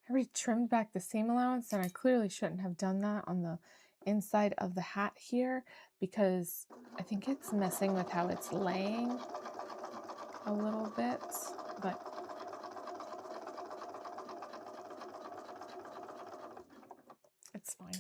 I already trimmed back the seam allowance, and I clearly shouldn't have done that on the inside of the hat here because I think it's messing with how it's laying a little bit, but it's fine.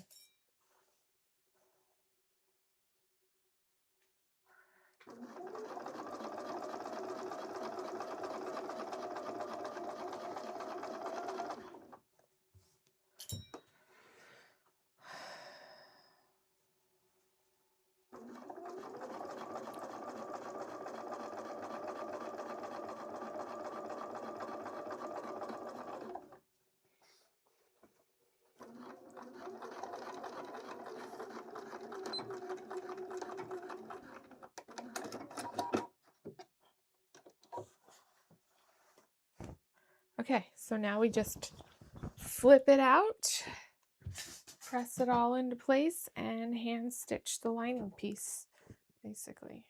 Okay, so now we just flip it out, press it all into place, and hand stitch the lining piece, basically.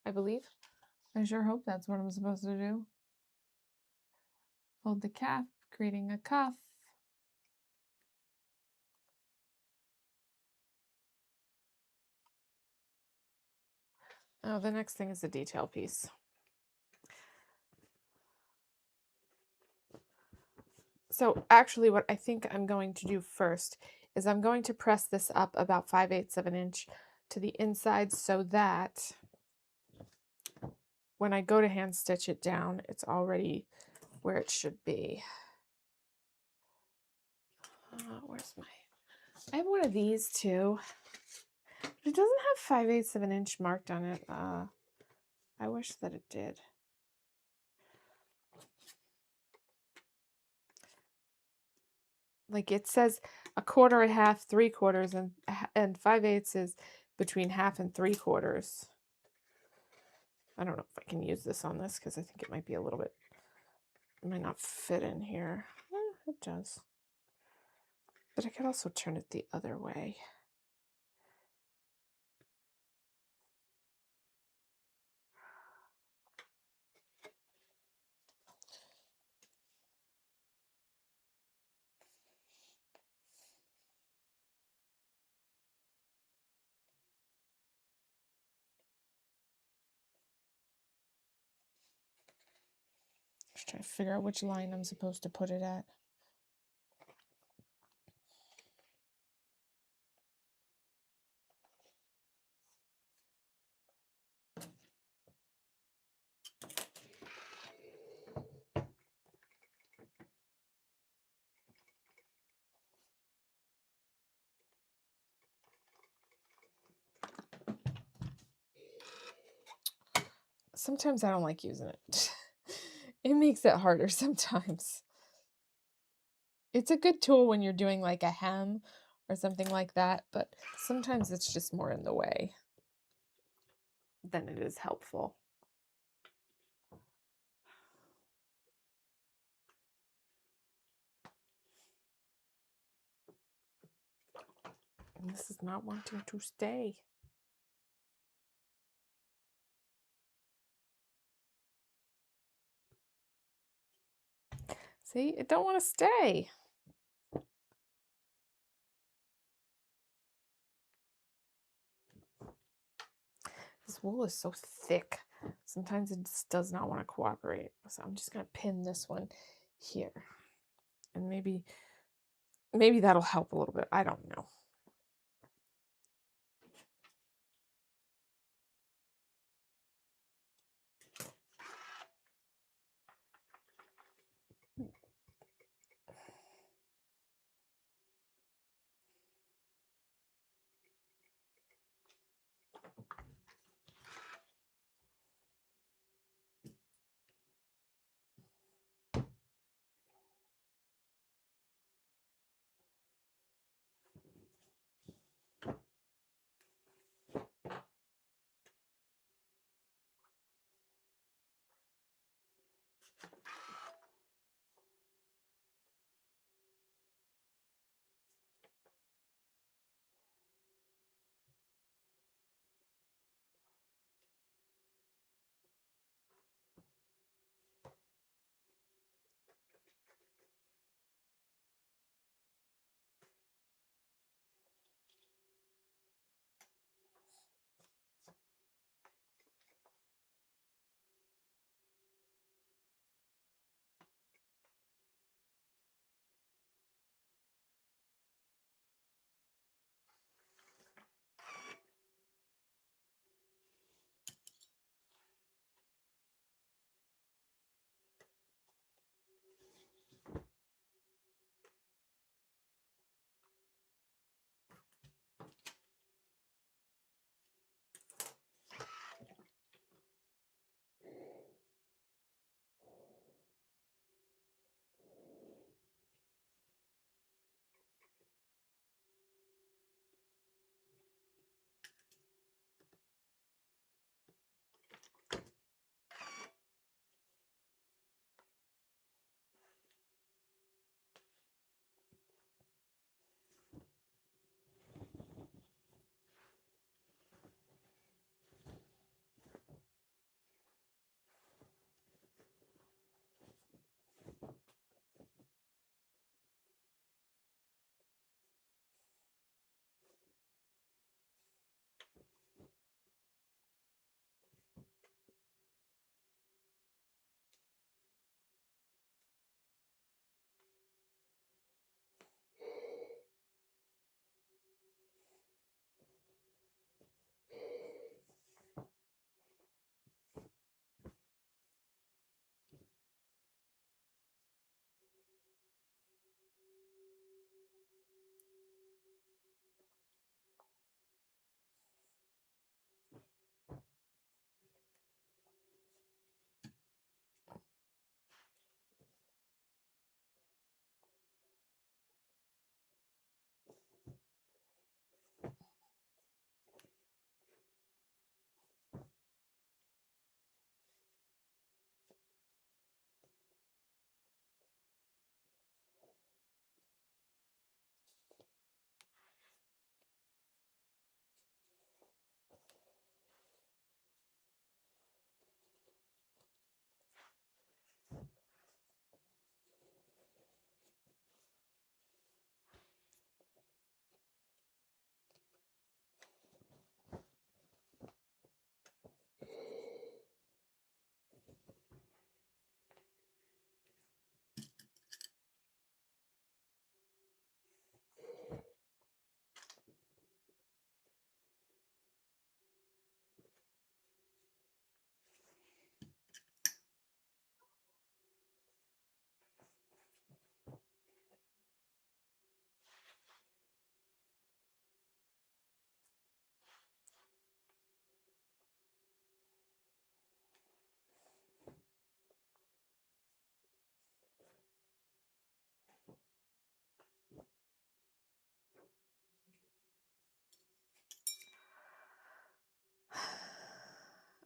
I believe. I sure hope that's what I'm supposed to do. Fold the calf, creating a cuff. Oh, the next thing is the detail piece. So actually what I think I'm going to do first is I'm going to press this up about 5/8 of an inch to the inside so that when I go to hand stitch it down, it's already where it should be. Where's my... I have one of these too. But it doesn't have 5/8 of an inch marked on it. I wish that it did. Like it says 1/4, a half, 3/4, and 5/8 is between half and 3/4. I don't know if I can use this on this because I think it might be a little bit, it might not fit in here. It does. But I could also turn it the other way. Just trying to figure out which line I'm supposed to put it at. Sometimes I don't like using it. It makes it harder sometimes. It's a good tool when you're doing like a hem or something like that, but sometimes it's just more in the way than it is helpful. And this is not wanting to stay. See, it don't want to stay. This wool is so thick. Sometimes it just does not want to cooperate. So I'm just going to pin this one here. And maybe that'll help a little bit. I don't know.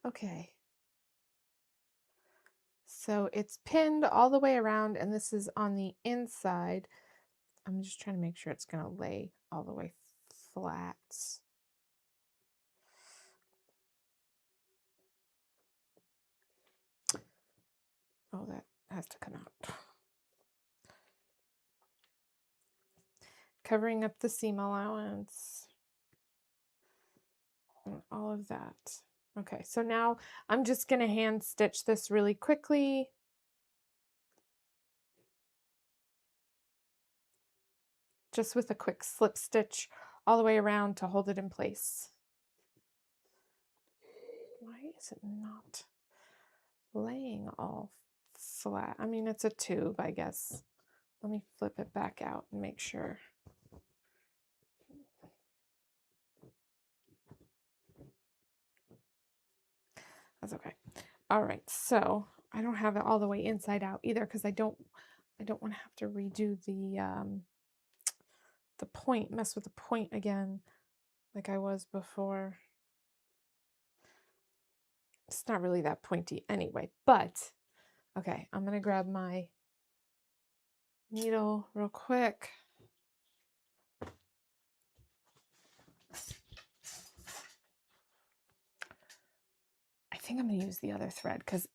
Okay. So it's pinned all the way around, and this is on the inside. I'm just trying to make sure it's going to lay all the way flat. Oh, that has to come out. covering up the seam allowance, and all of that. Okay, so now I'm just going to hand stitch this really quickly. Just with a quick slip stitch all the way around to hold it in place. Why is it not laying all flat? I mean, it's a tube, I guess. Let me flip it back out and make sure. That's okay. All right, so I don't have it all the way inside out either because I don't want to have to redo the point, mess with the point again like I was before. It's not really that pointy anyway, but okay, I'm gonna grab my needle real quick. I think I'm gonna use the other thread because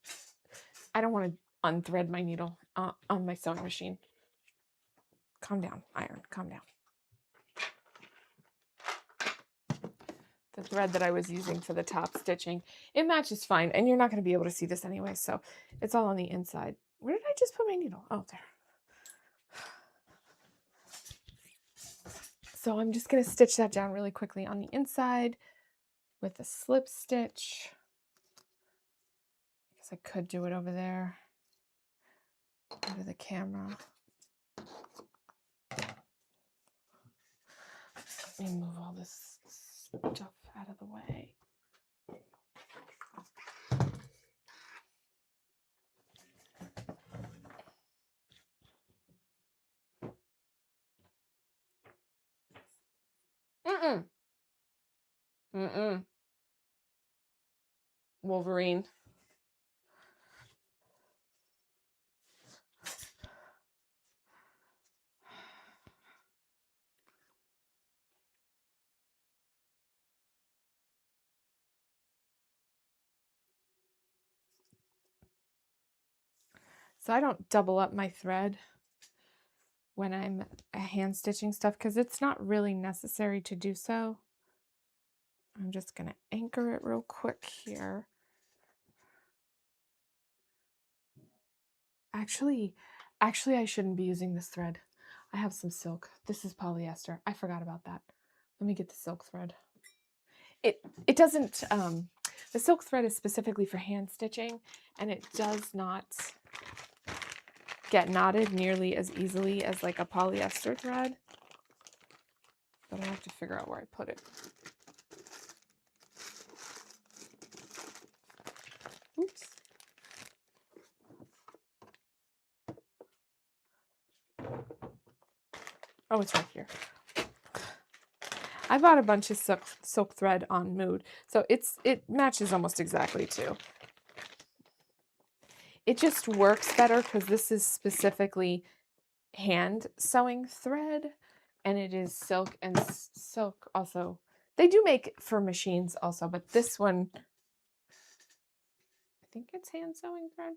I don't want to unthread my needle on my sewing machine. Calm down, iron, calm down. The thread that I was using for the top stitching, it matches fine, and you're not going to be able to see this anyway, so it's all on the inside. Where did I just put my needle? Oh, there. So I'm just going to stitch that down really quickly on the inside with a slip stitch. I guess I could do it over there, under the camera. Let me move all this stuff out of the way. Wolverine. So I don't double up my thread when I'm hand stitching stuff because it's not really necessary to do so. I'm just going to anchor it real quick here. Actually, I shouldn't be using this thread. I have some silk. This is polyester. I forgot about that. Let me get the silk thread. It doesn't, the silk thread is specifically for hand stitching, and it does not get knotted nearly as easily as like a polyester thread. But I have to figure out where I put it. Oops. Oh, it's right here. I bought a bunch of silk thread on Mood, so it matches almost exactly too. It just works better because this is specifically hand sewing thread, and it is silk, and silk also. They do make for machines also, but this one, I think it's hand sewing thread.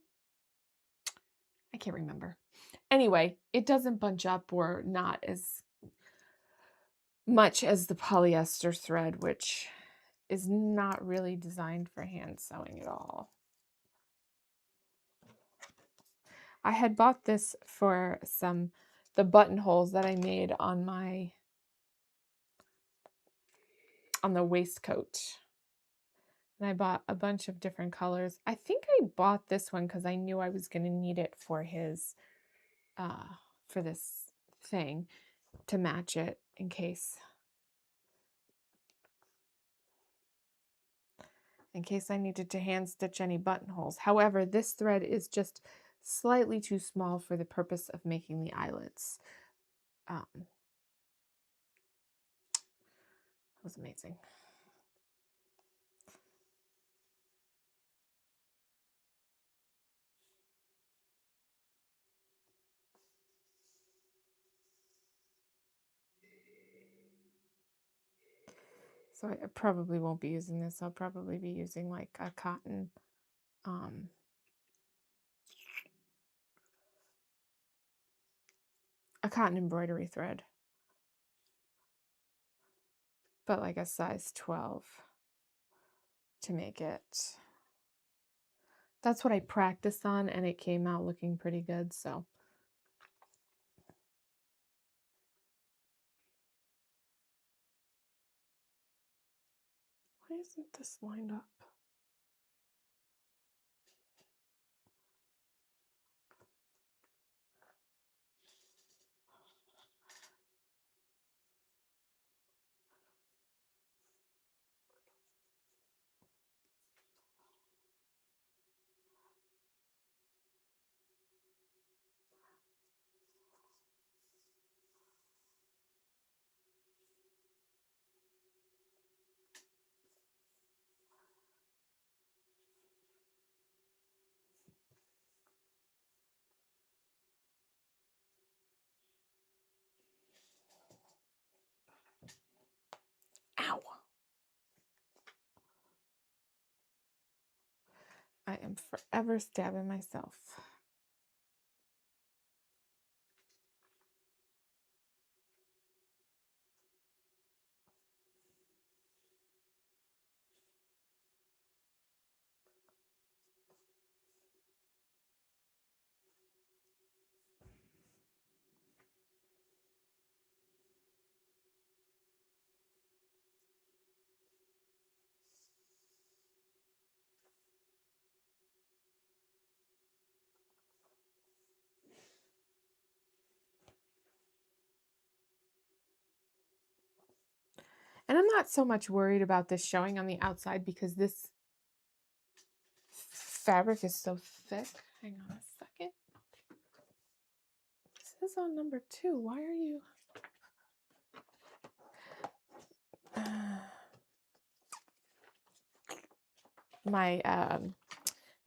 I can't remember. Anyway, it doesn't bunch up or not as much as the polyester thread, which is not really designed for hand sewing at all. I had bought this for the buttonholes that I made on the waistcoat. And I bought a bunch of different colors. I think I bought this one because I knew I was going to need it for for this thing to match it in case I needed to hand stitch any buttonholes. However, this thread is just slightly too small for the purpose of making the eyelets. It was amazing. So I probably won't be using this. I'll probably be using like a cotton embroidery thread. but like a size 12 to make it. That's what I practiced on, and it came out looking pretty good, so. Why isn't this lined up? Ow. I am forever stabbing myself. And I'm not so much worried about this showing on the outside because this fabric is so thick. Hang on a second. This is on number 2. Why are you? My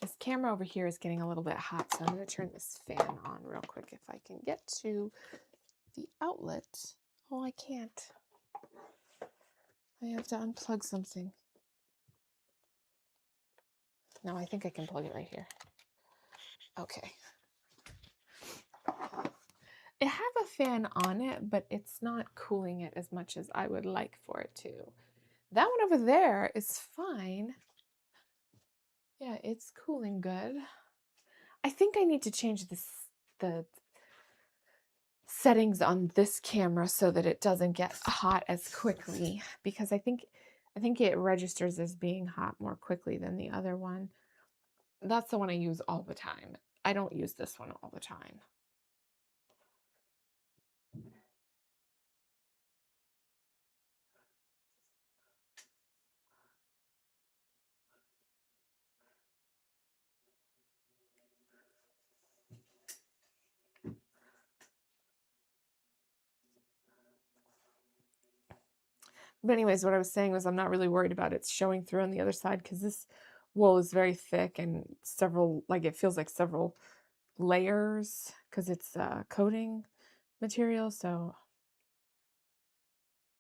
this camera over here is getting a little bit hot, so I'm going to turn this fan on real quick if I can get to the outlet. Oh, I can't. I have to unplug something. No, I think I can plug it right here. Okay. It have a fan on it, but it's not cooling it as much as I would like for it to. That one over there is fine. Yeah, it's cooling good. I think I need to change the settings on this camera so that it doesn't get hot as quickly, because I think it registers as being hot more quickly than the other one. That's the one I use all the time. I don't use this one all the time. But anyways, what I was saying was I'm not really worried about it showing through on the other side because this wool is very thick and it feels like several layers because it's coating material. So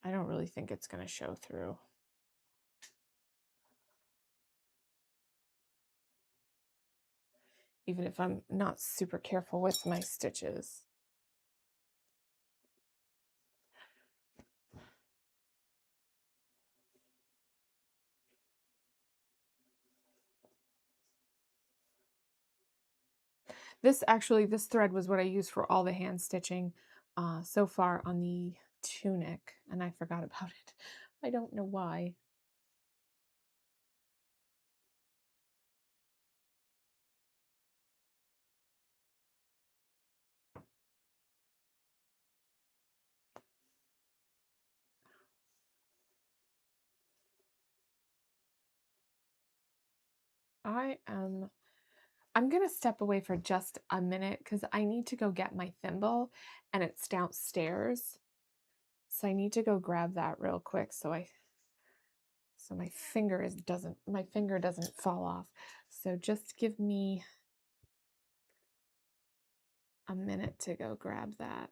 I don't really think it's going to show through. Even if I'm not super careful with my stitches. This thread was what I used for all the hand stitching so far on the tunic, and I forgot about it. I don't know why. I'm going to step away for just a minute because I need to go get my thimble and it's downstairs. So I need to go grab that real quick so my finger doesn't fall off. So just give me a minute to go grab that.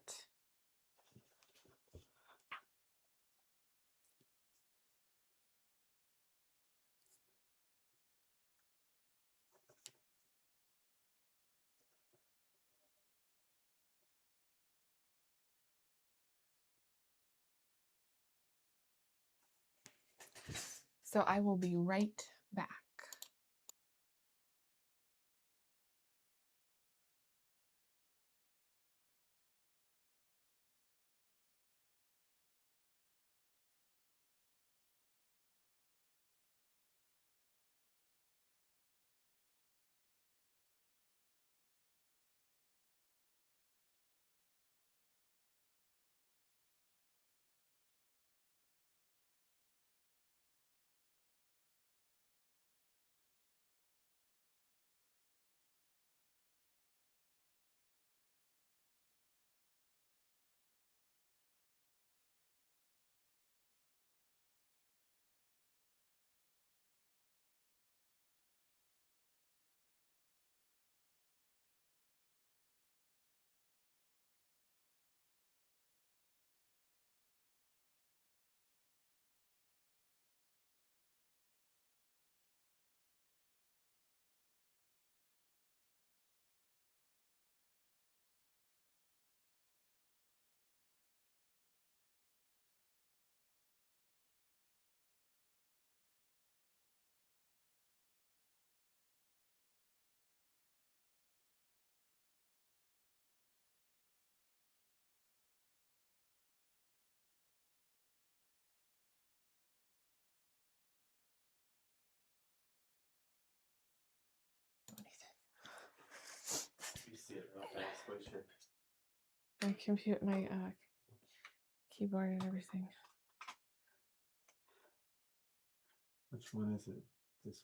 So I will be right back. You see it real fast, spaceship. My computer, my keyboard and everything. Which one is it? This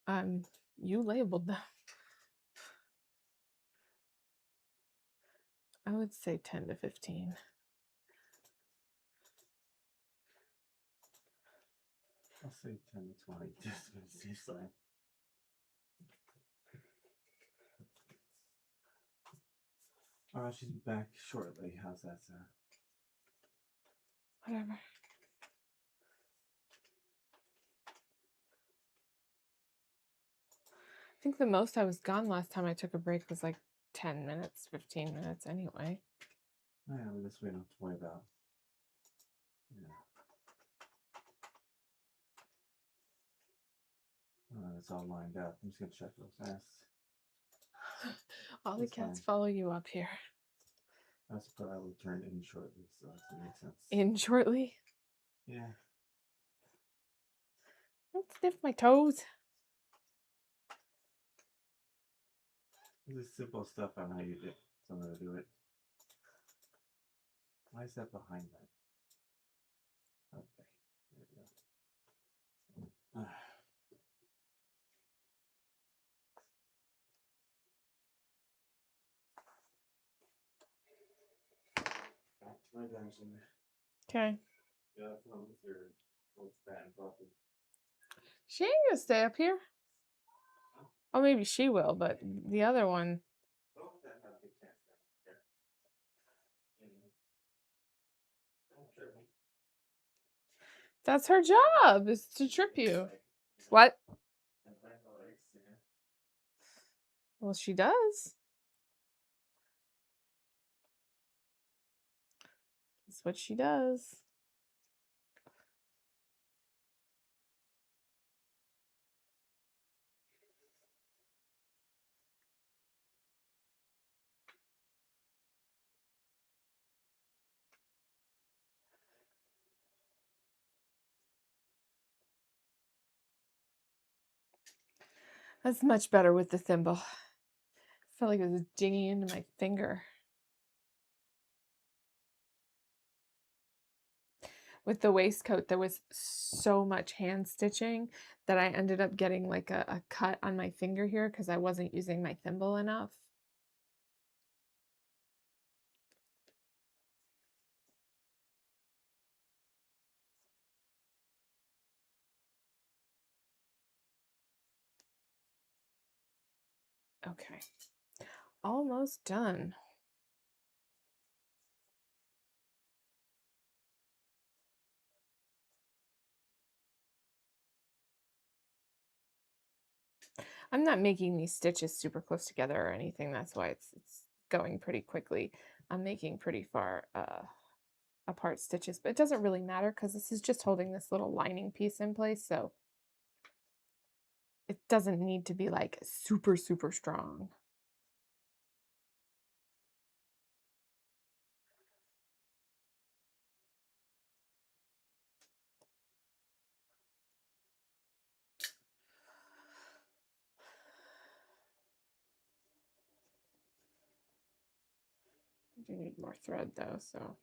one. You labeled them. I would say 10 to 15. I'll say 10 to 20. Just to be safe side. Alright, she's back shortly. How's that sound? Whatever. I think the most I was gone last time I took a break was like 10 minutes, 15 minutes anyway. Yeah, this we don't have to worry about. Yeah. It's all lined up. I'm just gonna check real fast. All the That's cats fine. follow you up here. I was put I will turn in shortly, so that makes sense. In shortly. Yeah. Don't sniff my toes. This is simple stuff on how you do it. So I'm gonna do it. Why is that behind that? Okay. There we go. Back to my dungeon. Okay. Yeah, that's one with your old fat and fluffy. She ain't gonna stay up here. Oh, maybe she will, but the other one. Both of them have a big chance there. Don't trip me. That's her job, is to trip you. What? Well, she does. That's what she does. That's much better with the thimble. I felt like it was digging into my finger. With the waistcoat, there was so much hand stitching that I ended up getting like a cut on my finger here because I wasn't using my thimble enough. Okay. Almost done. I'm not making these stitches super close together or anything. That's why it's going pretty quickly. I'm making pretty far apart stitches, but it doesn't really matter because this is just holding this little lining piece in place, so it doesn't need to be like super, super strong. I do need more thread though, so.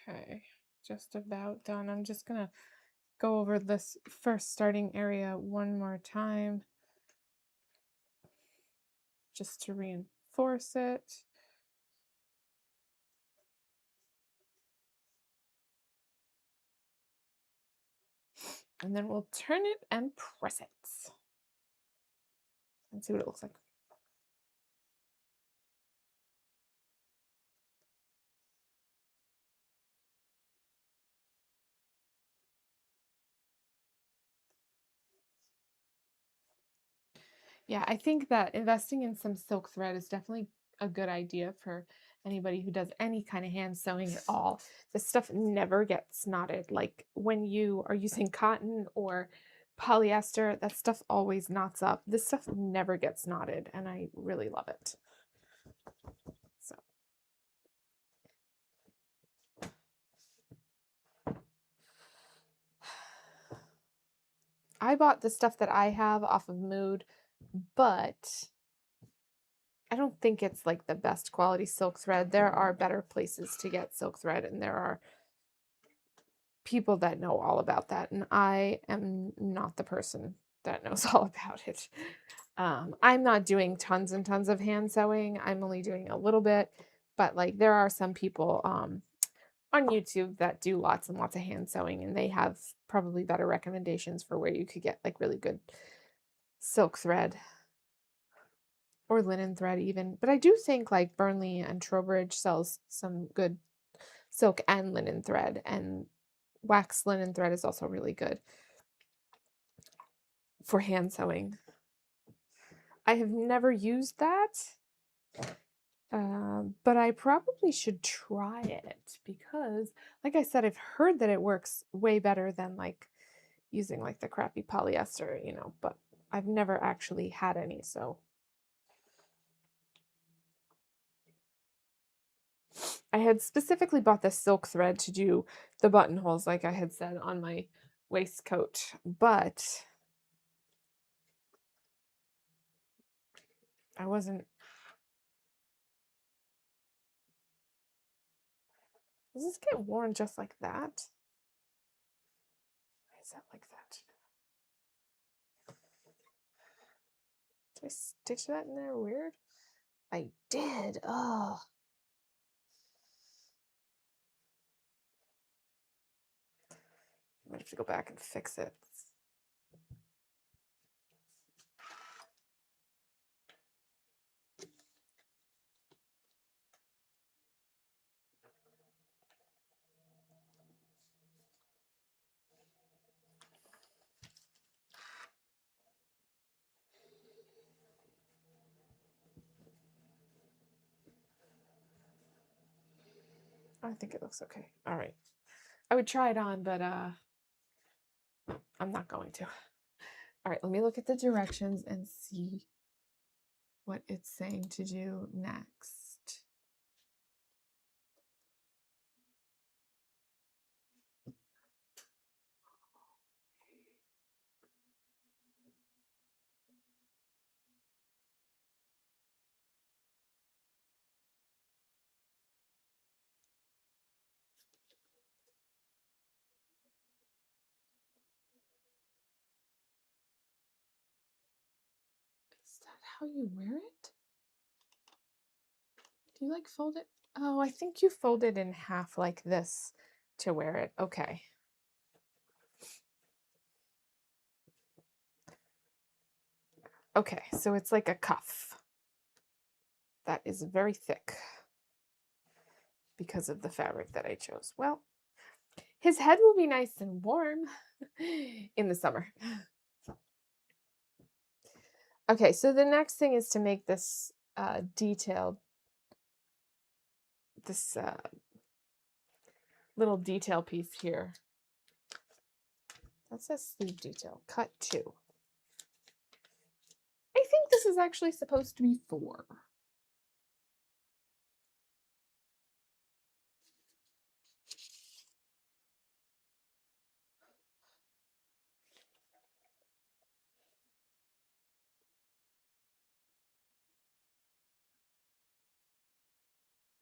Okay, just about done. I'm just gonna go over this first starting area one more time just to reinforce it. And then we'll turn it and press it and see what it looks like. Yeah, I think that investing in some silk thread is definitely a good idea for anybody who does any kind of hand sewing at all. This stuff never gets knotted. Like when you are using cotton or polyester, that stuff always knots up. This stuff never gets knotted, and I really love it. So I bought the stuff that I have off of Mood, but I don't think it's like the best quality silk thread. There are better places to get silk thread, and there are people that know all about that. And I am not the person that knows all about it. I'm not doing tons and tons of hand sewing. I'm only doing a little bit, but like there are some people on YouTube that do lots and lots of hand sewing, and they have probably better recommendations for where you could get like really good silk thread. or linen thread even. But I do think like Burnley and Trowbridge sells some good silk and linen thread, and wax linen thread is also really good for hand sewing. I have never used that, but I probably should try it because, like I said, I've heard that it works way better than like using like the crappy polyester, but I've never actually had any, so. I had specifically bought the silk thread to do the buttonholes, like I had said on my waistcoat, but I wasn't. Does this get worn just like that? Why is that like that? Did I stitch that in there weird? I did. Oh. I'm gonna have to go back and fix it. I think it looks okay. All right. I would try it on, but I'm not going to. All right, let me look at the directions and see what it's saying to do next. Is that how you wear it? Do you like fold it? Oh, I think you fold it in half like this to wear it. Okay. Okay, so it's like a cuff. That is very thick because of the fabric that I chose. Well, his head will be nice and warm in the summer. Okay, so the next thing is to make this detailed, this little detail piece here. That says sleeve detail, cut 2. I think this is actually supposed to be 4.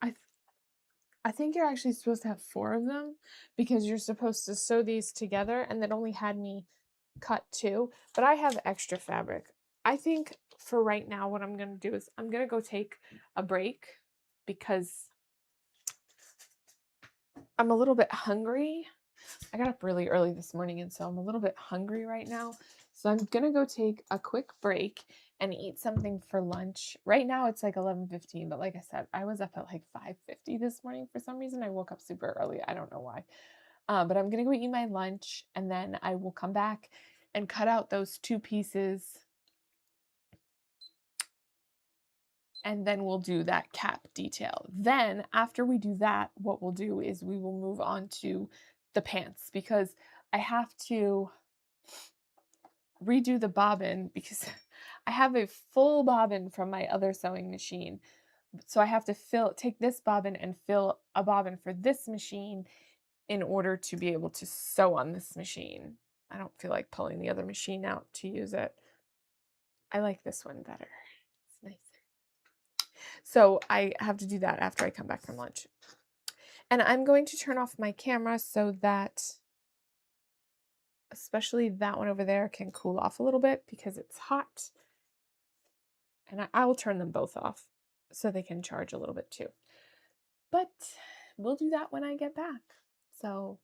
I I think you're actually supposed to have 4 of them because you're supposed to sew these together, and that only had me cut 2, but I have extra fabric. I think for right now, what I'm going to do is I'm going to go take a break because I'm a little bit hungry. I got up really early this morning, and so I'm a little bit hungry right now. So I'm going to go take a quick break and eat something for lunch. Right now it's like 11:15, but like I said, I was up at like 5:50 this morning for some reason. I woke up super early. I don't know why. But I'm going to go eat my lunch, and then I will come back and cut out those 2 pieces, and then we'll do that cap detail. Then after we do that, what we'll do is we will move on to the pants because I have to redo the bobbin because I have a full bobbin from my other sewing machine. So I have to take this bobbin and fill a bobbin for this machine in order to be able to sew on this machine. I don't feel like pulling the other machine out to use it. I like this one better. It's nicer. So I have to do that after I come back from lunch. And I'm going to turn off my camera so that especially that one over there can cool off a little bit because it's hot. And I will turn them both off so they can charge a little bit too. But we'll do that when I get back. So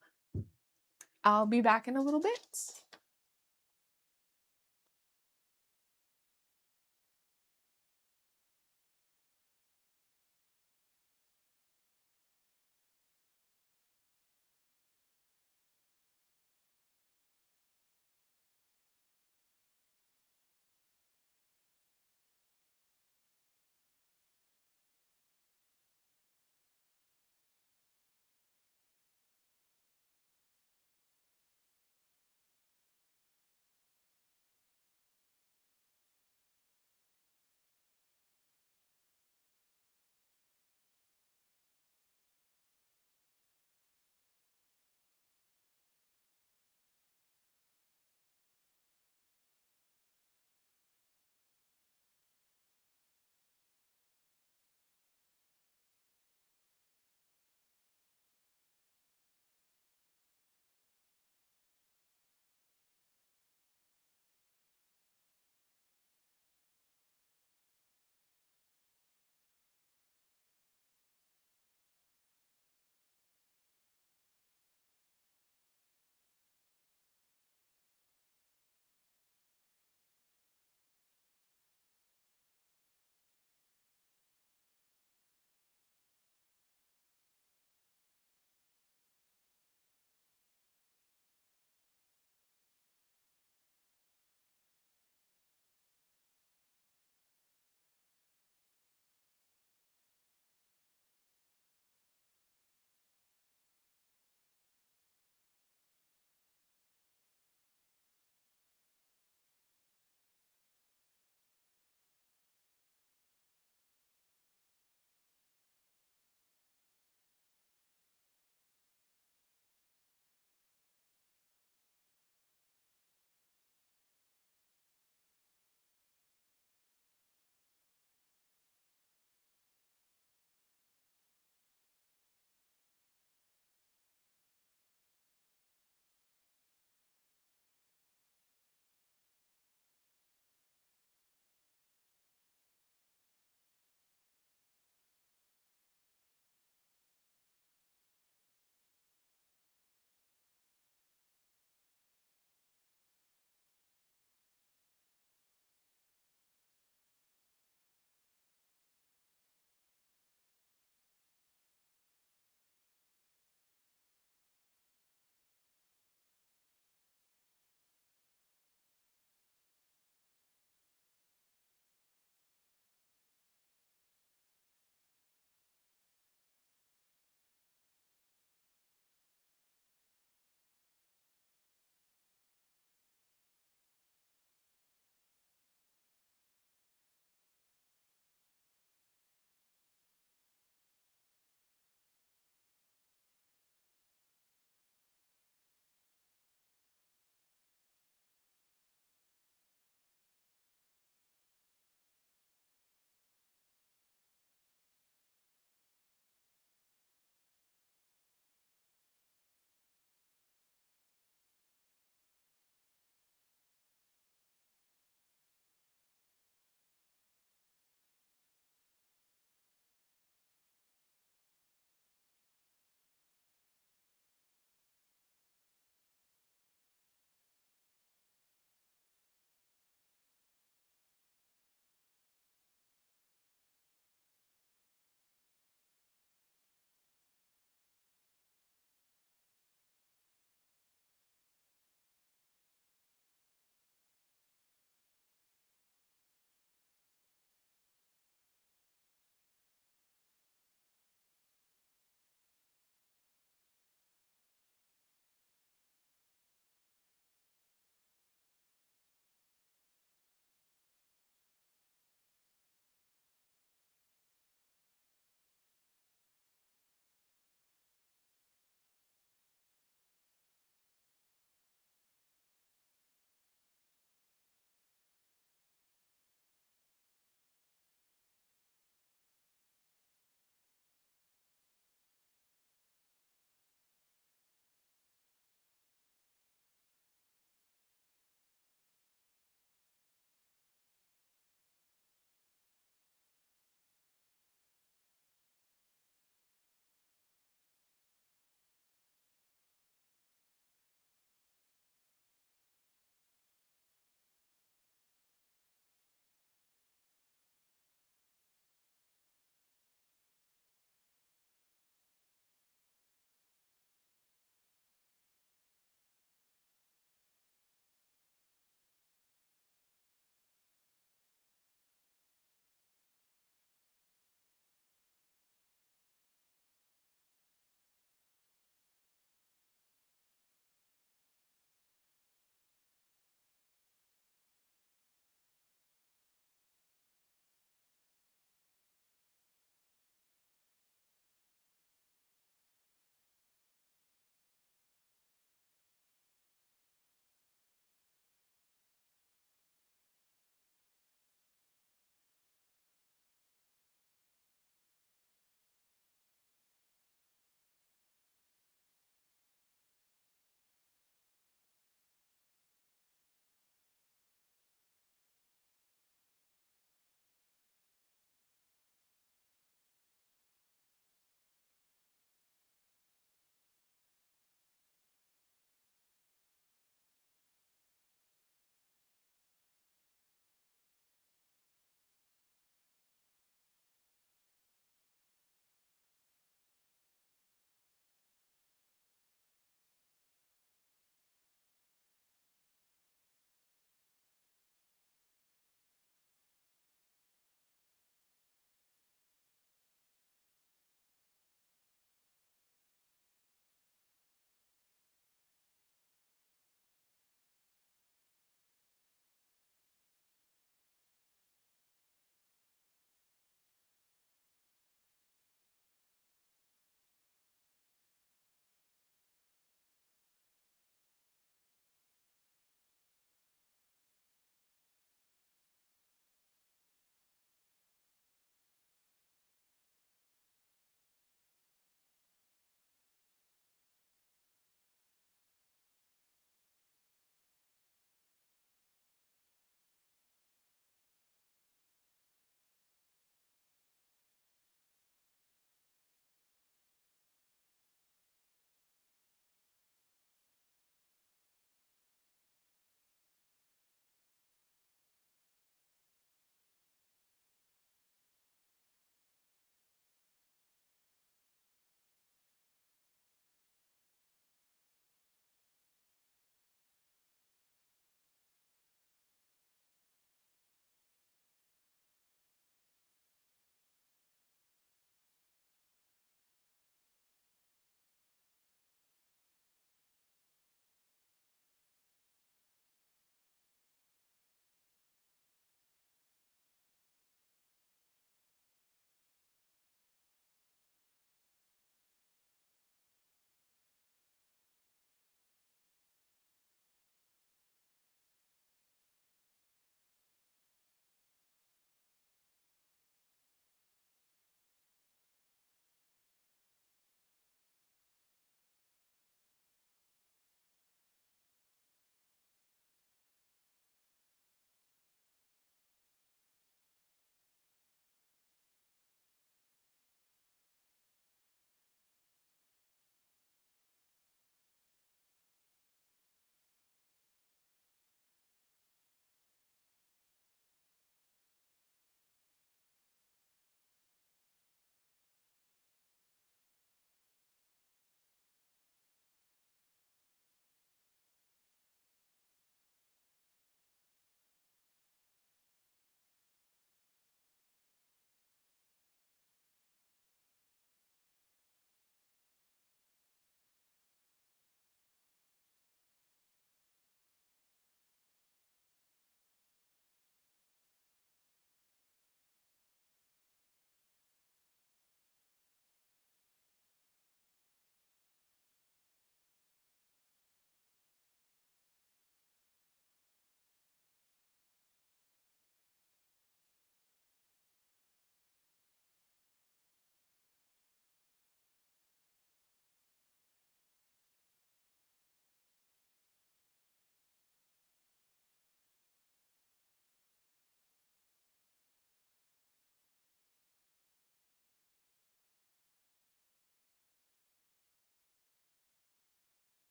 I'll be back in a little bit.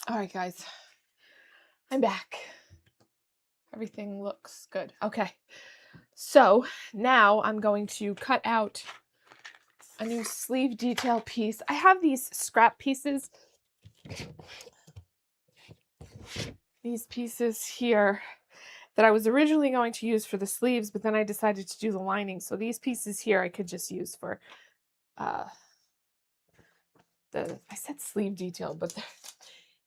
All right, guys, I'm back. Everything looks good. Okay, so now I'm going to cut out a new sleeve detail piece. I have these scrap pieces. These pieces here that I was originally going to use for the sleeves, but then I decided to do the lining. So these pieces here I could just use for I said sleeve detail, but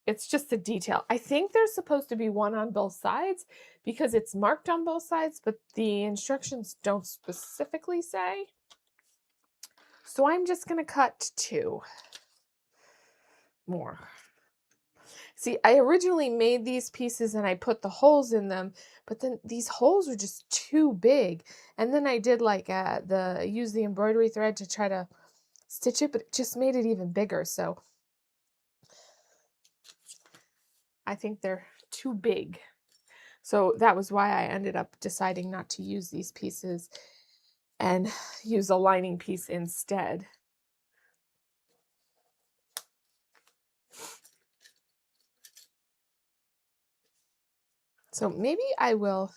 it's just a detail. I think there's supposed to be one on both sides because it's marked on both sides, but the instructions don't specifically say. So I'm just going to cut 2 more. See, I originally made these pieces and I put the holes in them, but then these holes were just too big. And then I did like use the embroidery thread to try to stitch it, but it just made it even bigger. So I think they're too big. So that was why I ended up deciding not to use these pieces and use a lining piece instead. So maybe I will,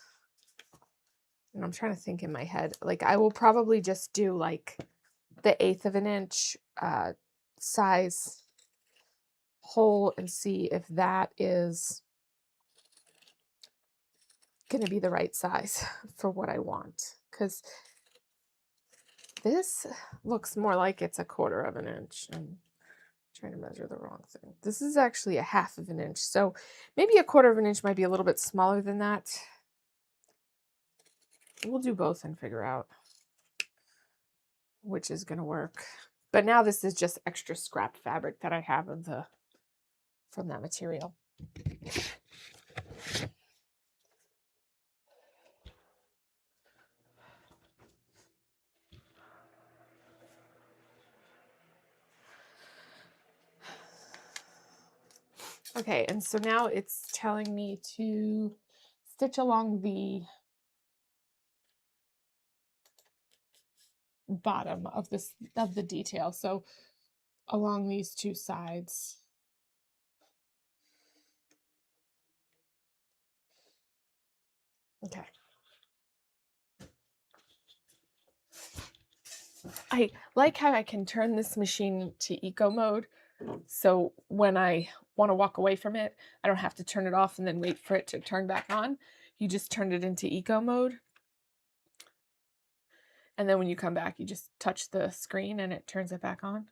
and I'm trying to think in my head, like I will probably just do like the 1/8 of an inch size hole and see if that is going to be the right size for what I want. Because this looks more like it's 1/4 of an inch. I'm trying to measure the wrong thing. This is actually 1/2 of an inch. So maybe 1/4 of an inch might be a little bit smaller than that. We'll do both and figure out which is going to work. But now this is just extra scrap fabric that I have from that material. Okay, and so now it's telling me to stitch along the bottom of the detail. So along these 2 sides. Okay. I like how I can turn this machine to eco mode. So when I want to walk away from it, I don't have to turn it off and then wait for it to turn back on. You just turn it into eco mode. And then when you come back, you just touch the screen and it turns it back on.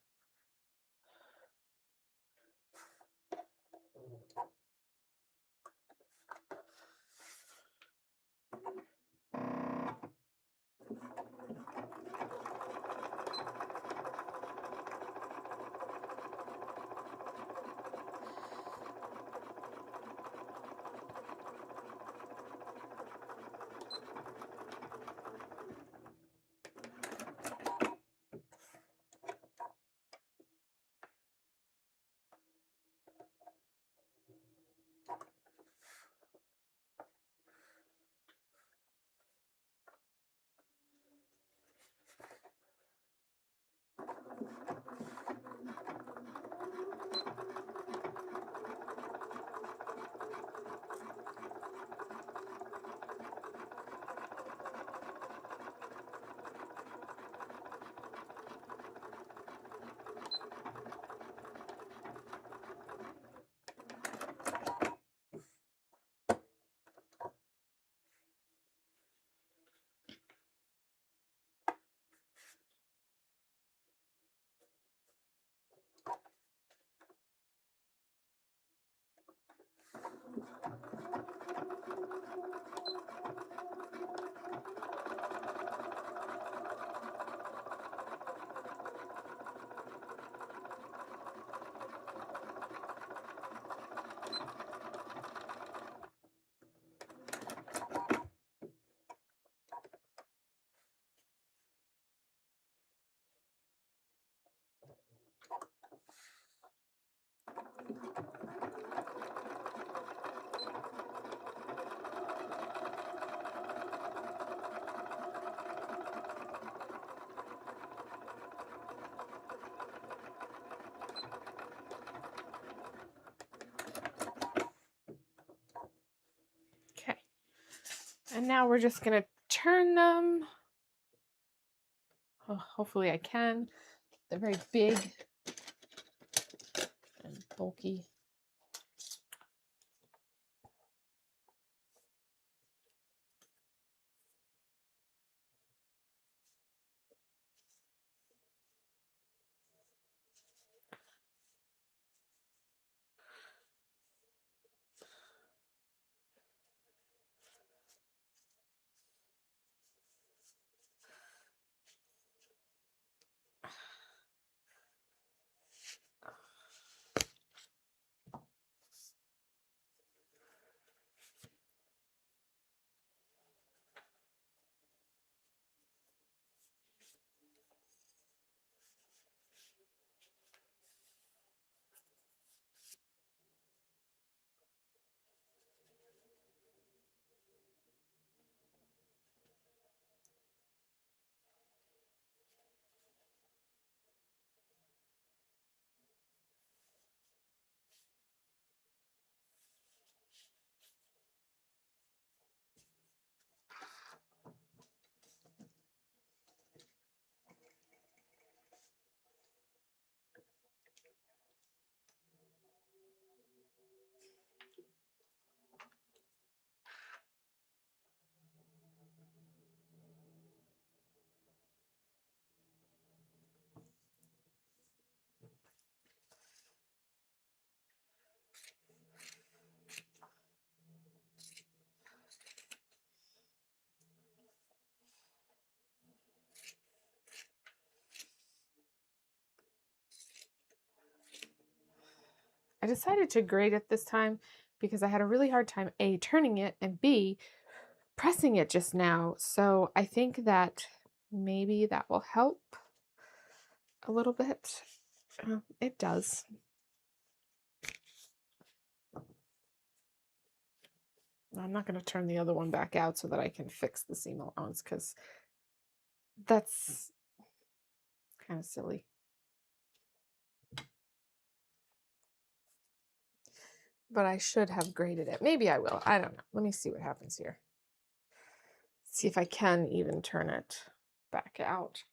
And now we're just going to turn them. Oh, hopefully I can. They're very big and bulky. I decided to grade it this time because I had a really hard time A, turning it, and B, pressing it just now. So I think that maybe that will help a little bit. It does. I'm not going to turn the other one back out so that I can fix the seam allowance because that's kind of silly. But I should have graded it. Maybe I will. I don't know. Let me see what happens here. See if I can even turn it back out.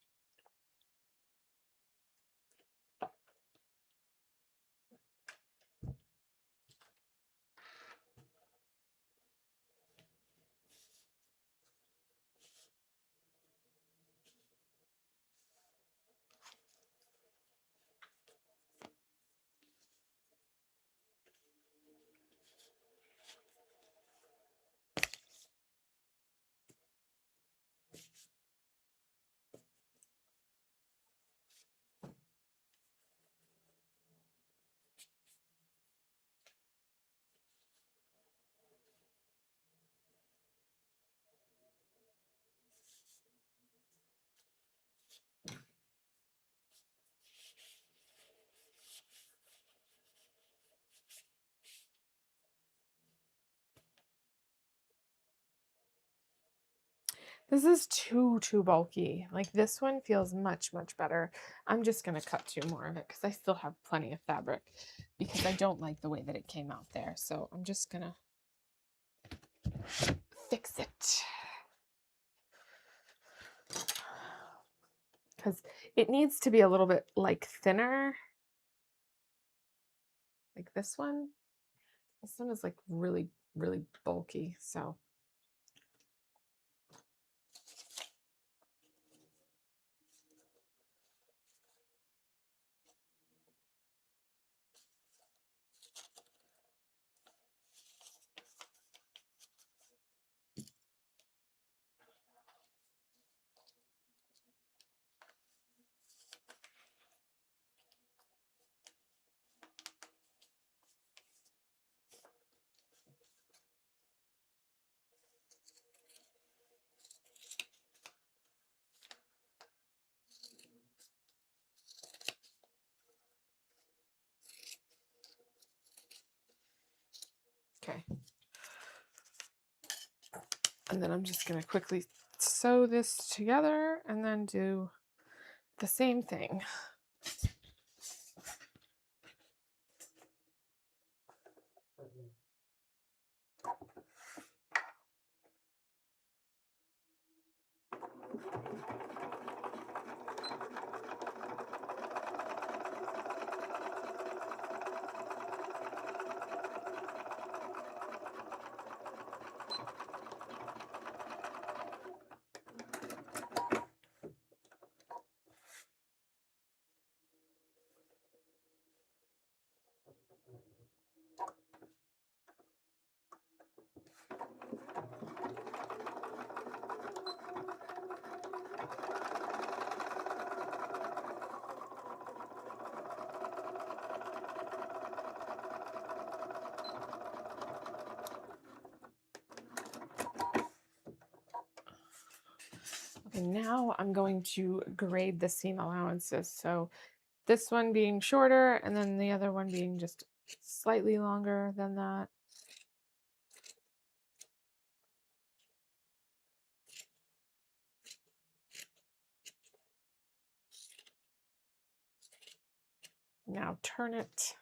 This is too bulky. Like this one feels much better. I'm just going to cut 2 more of it because I still have plenty of fabric because I don't like the way that it came out there. So I'm just going to fix it. Because it needs to be a little bit like thinner. Like this one. This one is like really bulky. So okay. And then I'm just going to quickly sew this together and then do the same thing. Okay, now I'm going to grade the seam allowances. So this one being shorter and then the other one being just slightly longer than that. Now turn it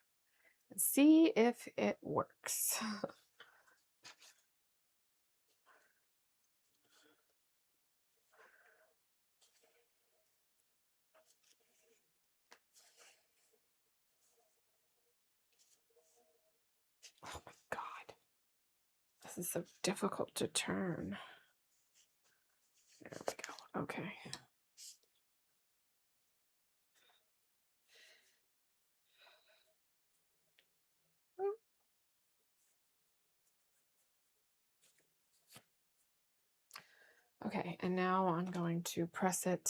and see if it works. Oh my God. This is so difficult to turn. There we go. Okay. Okay, and now I'm going to press it.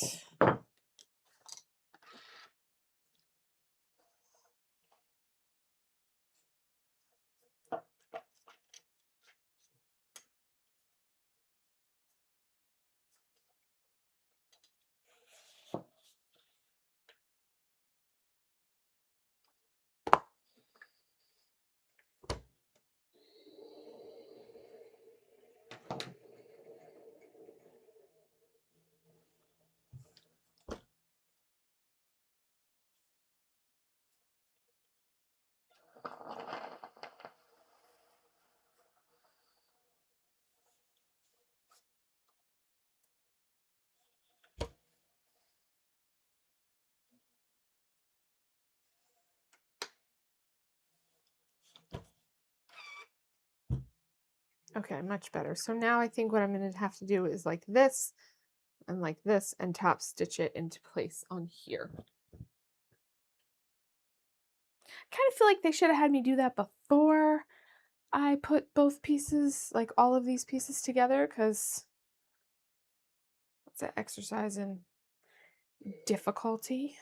Okay, much better. So now I think what I'm going to have to do is like this and top stitch it into place on here. I kind of feel like they should have had me do that before I put both pieces, like all of these pieces together, because it's an exercise in difficulty.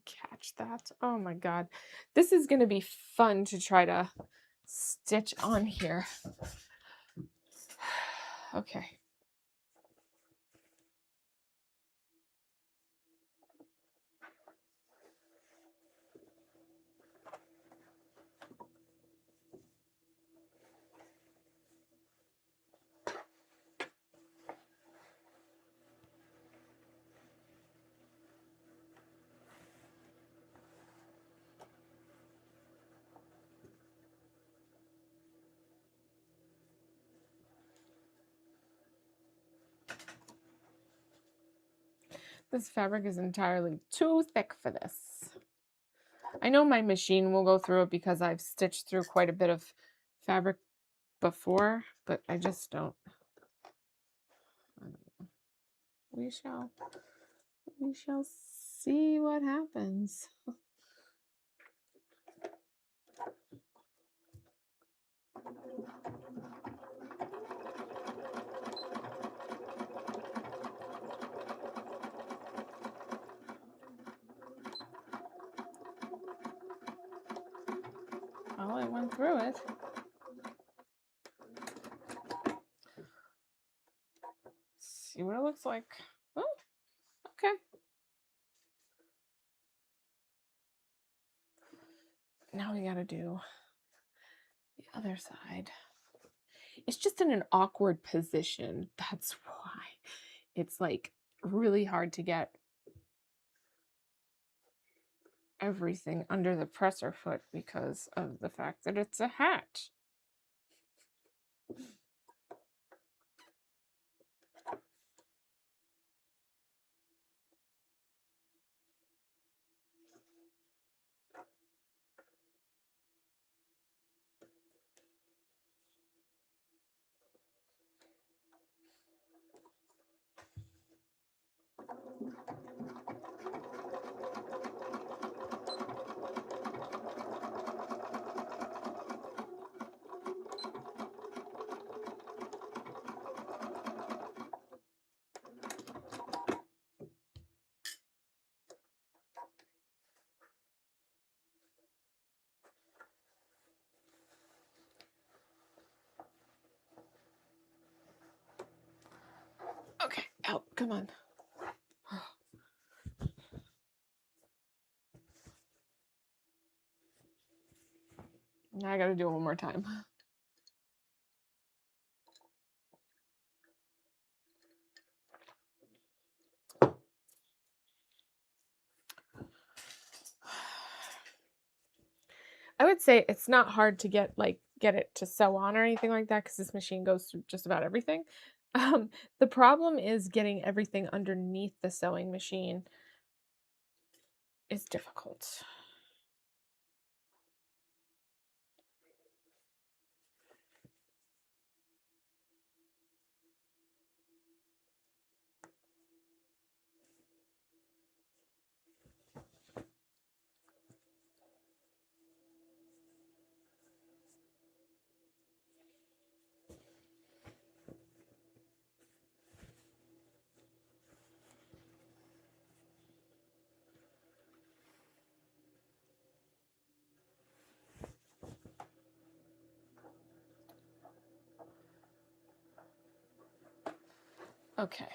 Catch that. Oh my God. This is going to be fun to try to stitch on here. Okay. This fabric is entirely too thick for this. I know my machine will go through it because I've stitched through quite a bit of fabric before, but I just don't. we shall see what happens. Well, it went through it. See what it looks like. Oh, okay. Now we gotta do the other side. It's just in an awkward position. That's why it's like really hard to get everything under the presser foot because of the fact that it's a hat. Okay, out, come on. Now I gotta do it one more time. I would say it's not hard to get it to sew on or anything like that because this machine goes through just about everything. The problem is getting everything underneath the sewing machine is difficult. Okay.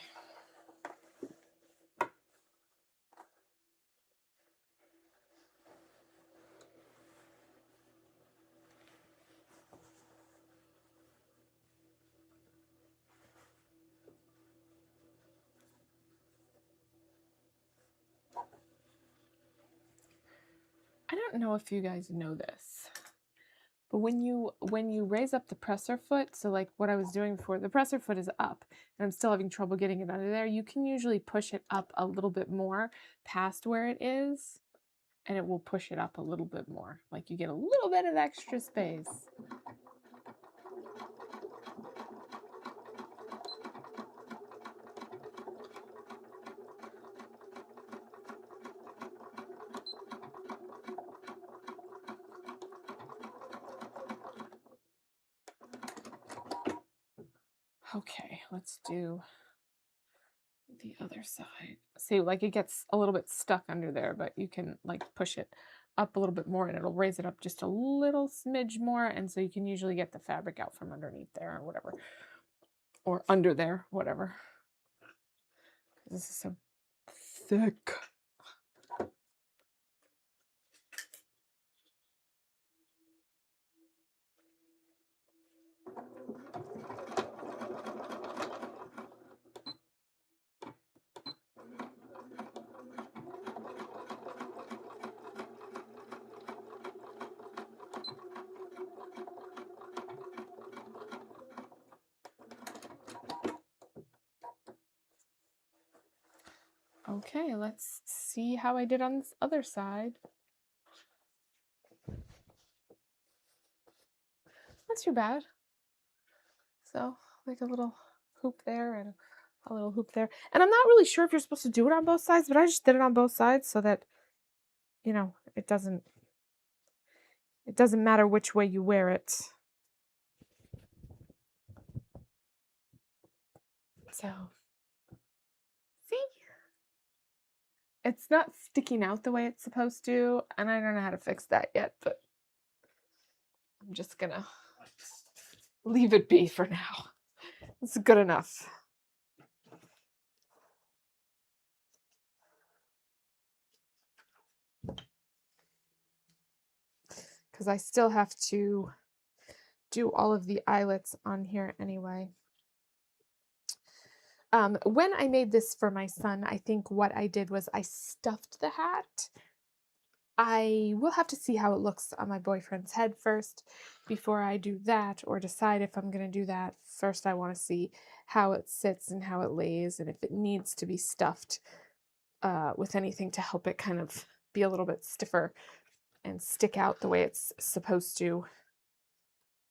I don't know if you guys know this, but when you raise up the presser foot, so like what I was doing before, the presser foot is up and I'm still having trouble getting it under there, you can usually push it up a little bit more past where it is, and it will push it up a little bit more. Like you get a little bit of extra space. Okay, let's do the other side. See, like it gets a little bit stuck under there, but you can like push it up a little bit more and it'll raise it up just a little smidge more. And so you can usually get the fabric out from underneath there or whatever, or under there, whatever. This is so thick. Okay, let's see how I did on this other side. Not too bad. So, like a little hoop there and a little hoop there. And I'm not really sure if you're supposed to do it on both sides, but I just did it on both sides so that, you know, it doesn't matter which way you wear it. So, see? It's not sticking out the way it's supposed to, and I don't know how to fix that yet, but I'm just gonna leave it be for now. It's good enough. Because I still have to do all of the eyelets on here anyway. When I made this for my son, I think what I did was I stuffed the hat. I will have to see how it looks on my boyfriend's head first before I do that or decide if I'm going to do that. First, I want to see how it sits and how it lays and if it needs to be stuffed with anything to help it kind of be a little bit stiffer and stick out the way it's supposed to.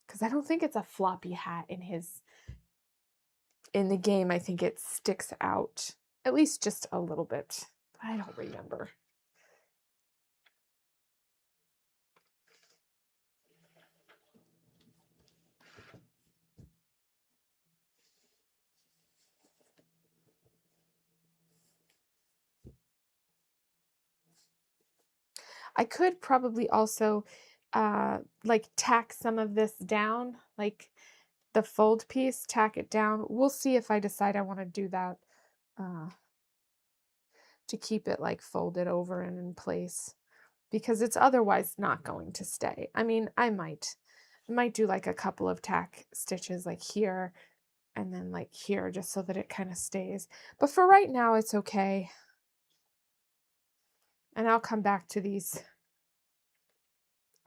Because I don't think it's a floppy hat in the game. I think it sticks out at least just a little bit. I don't remember. I could probably also like tack some of this down, like the fold piece, tack it down. We'll see if I decide I want to do that to keep it like folded over and in place, because it's otherwise not going to stay. I mean, I might do like a couple of tack stitches like here and then like here just so that it kind of stays. But for right now, it's okay. And I'll come back to these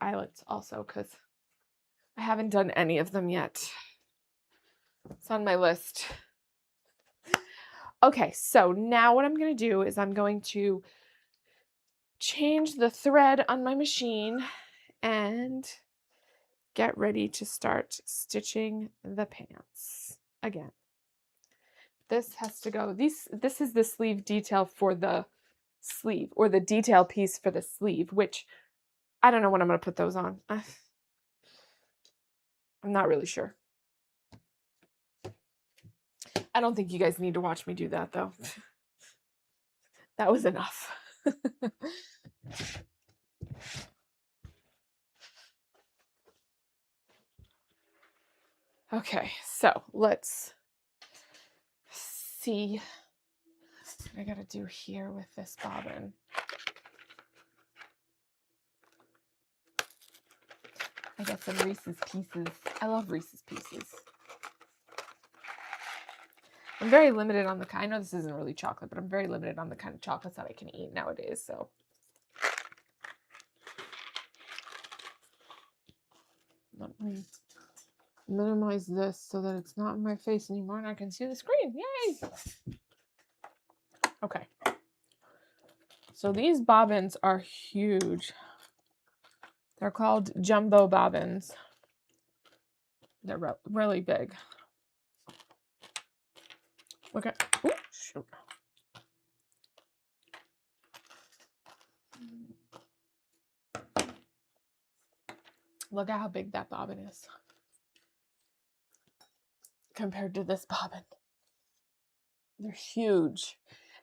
eyelets also because I haven't done any of them yet. It's on my list. Okay, so now what I'm going to do is I'm going to change the thread on my machine and get ready to start stitching the pants again. This has to go. This is the sleeve detail for the sleeve, or the detail piece for the sleeve, which I don't know when I'm going to put those on. I'm not really sure. I don't think you guys need to watch me do that, though. That was enough. Okay, so let's see what I gotta do here with this bobbin. I got some Reese's Pieces. I love Reese's Pieces. I'm very limited on the kind. I know this isn't really chocolate, but I'm very limited on the kind of chocolates that I can eat nowadays, so. Let me minimize this so that it's not in my face anymore and I can see the screen. Yay! Okay. So these bobbins are huge. They're called jumbo bobbins. They're really big. Look at, ooh, shoot. Look at how big that bobbin is compared to this bobbin. They're huge.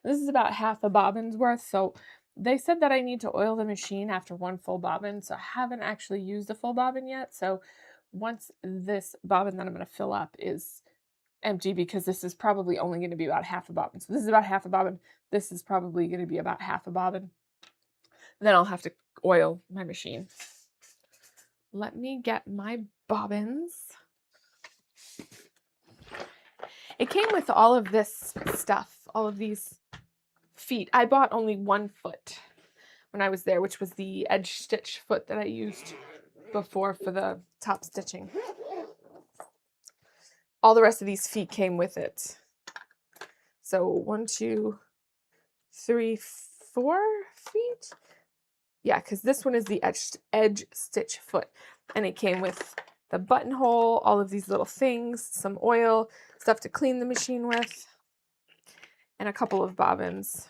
This is about half a bobbin's worth, so they said that I need to oil the machine after one full bobbin, so I haven't actually used a full bobbin yet. So once this bobbin that I'm going to fill up is empty, because this is probably only going to be about half a bobbin. So this is about half a bobbin. This is probably going to be about half a bobbin. Then I'll have to oil my machine. Let me get my bobbins. It came with all of this stuff, all of these feet. I bought only one foot when I was there, which was the edge stitch foot that I used before for the top stitching. All the rest of these feet came with it. So 1, 2, 3, 4 feet. Yeah, because this one is the edge stitch foot. And it came with the buttonhole, all of these little things, some oil, stuff to clean the machine with. and a couple of bobbins.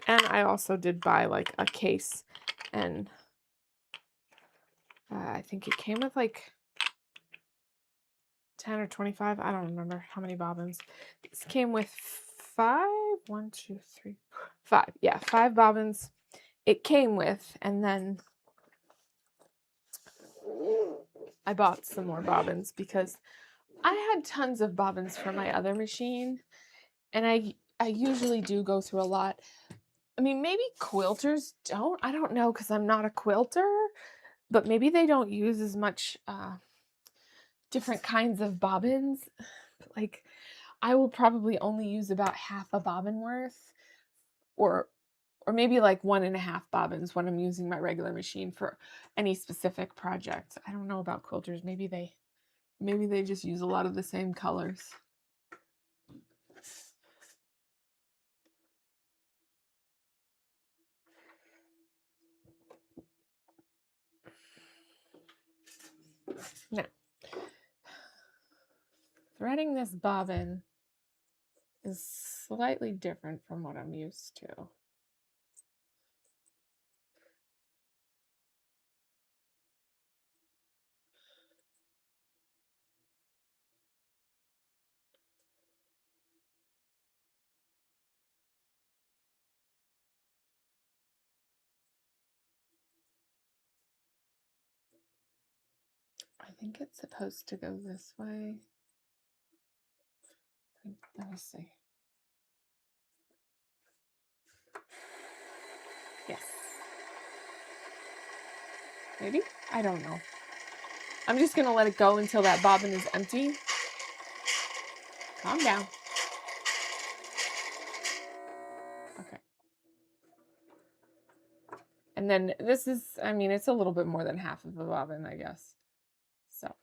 And I also did buy like a case, and I think it came with like 10 or 25. I don't remember how many bobbins. This came with 5. 1, 2, 3, 5. Yeah, 5 bobbins it came with, and then I bought some more bobbins because I had tons of bobbins for my other machine, and I usually do go through a lot. I mean, maybe quilters don't. I don't know because I'm not a quilter, but maybe they don't use as much different kinds of bobbins. Like, I will probably only use about half a bobbin worth, or maybe like 1.5 bobbins when I'm using my regular machine for any specific project. I don't know about quilters. Maybe they just use a lot of the same colors. Now, threading this bobbin is slightly different from what I'm used to. I think it's supposed to go this way. Let me see. Yes. Maybe? I don't know. I'm just going to let it go until that bobbin is empty. Calm down. Okay. And then this is, I mean, it's a little bit more than half of a bobbin, I guess. So.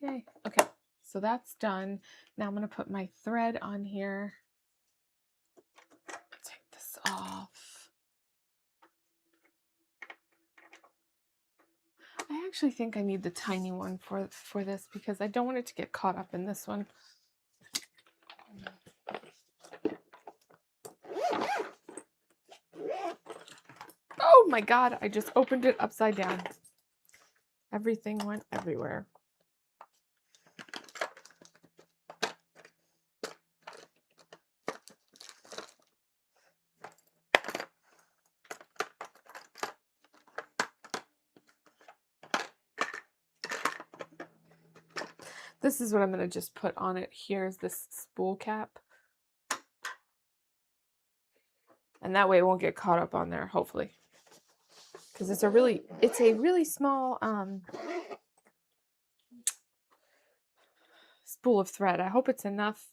Yay. Okay, so that's done. Now I'm going to put my thread on here. Take this off. I actually think I need the tiny one for this because I don't want it to get caught up in this one. Oh my God, I just opened it upside down. Everything went everywhere. This is what I'm going to just put on it. Here's this spool cap. And that way it won't get caught up on there, hopefully. Because it's a really small spool of thread. I hope it's enough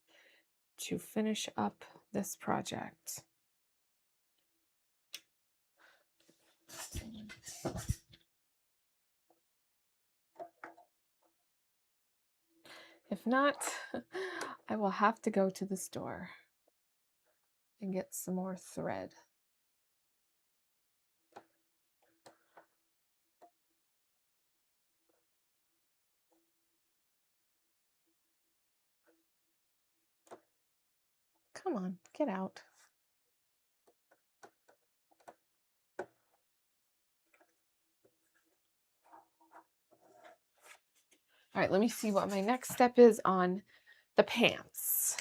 to finish up this project. If not, I will have to go to the store and get some more thread. Come on, get out. All right, let me see what my next step is on the pants.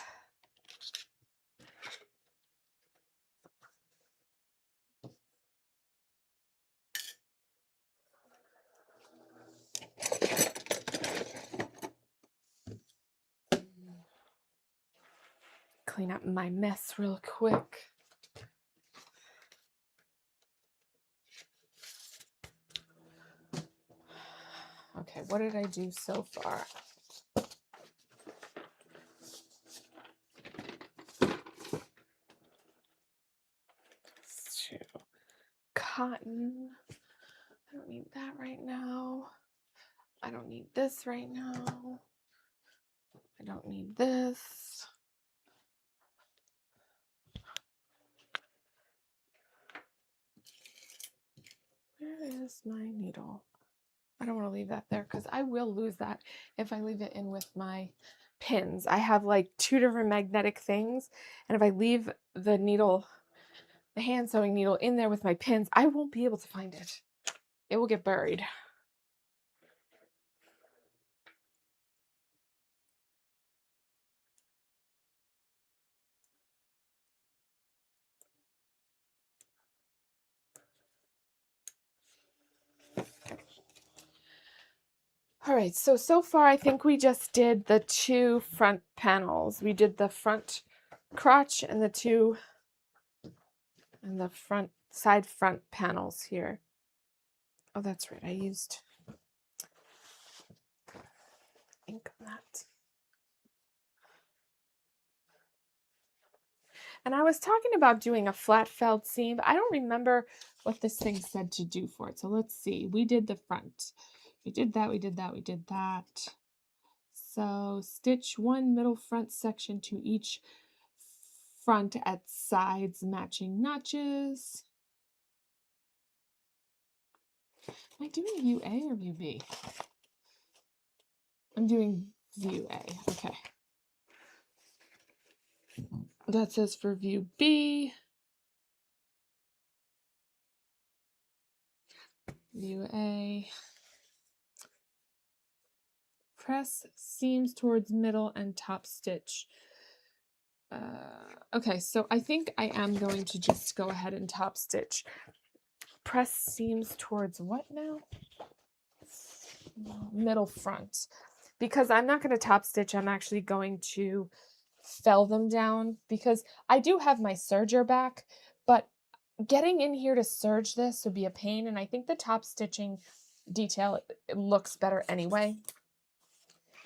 Clean up my mess real quick. what did I do so far? Cotton. I don't need that right now. I don't need this right now. I don't need this. Where is my needle? I don't want to leave that there because I will lose that if I leave it in with my pins. I have like 2 different magnetic things, and if I leave the needle, the hand sewing needle in there with my pins, I won't be able to find it. It will get buried. All right, so far I think we just did the 2 front panels. We did the front crotch and the 2 and the side front panels here. Oh, that's right. I used ink on that. And I was talking about doing a flat felled seam, but I don't remember what this thing said to do for it. So let's see. We did the front. We did that, we did that, we did that. So stitch 1 middle front section to each front at sides matching notches. Am I doing view A or view B? I'm doing view A. Okay. That says for view B. View A. Press seams towards middle and top stitch. Okay, so I think I am going to just go ahead and top stitch. Press seams towards what now? Middle front. Because I'm not going to top stitch, I'm actually going to fell them down because I do have my serger back, but getting in here to serge this would be a pain, and I think the top stitching detail, it looks better anyway.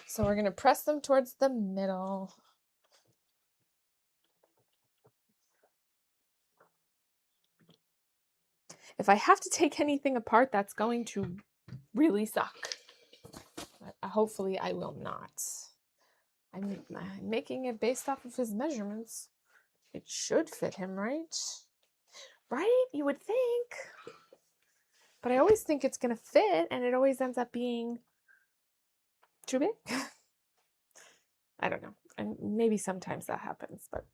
So we're going to press them towards the middle. If I have to take anything apart, that's going to really suck. But hopefully I will not. I'm making it based off of his measurements. It should fit him, right? Right? You would think. But I always think it's going to fit, and it always ends up being too big. I don't know. And maybe sometimes that happens, but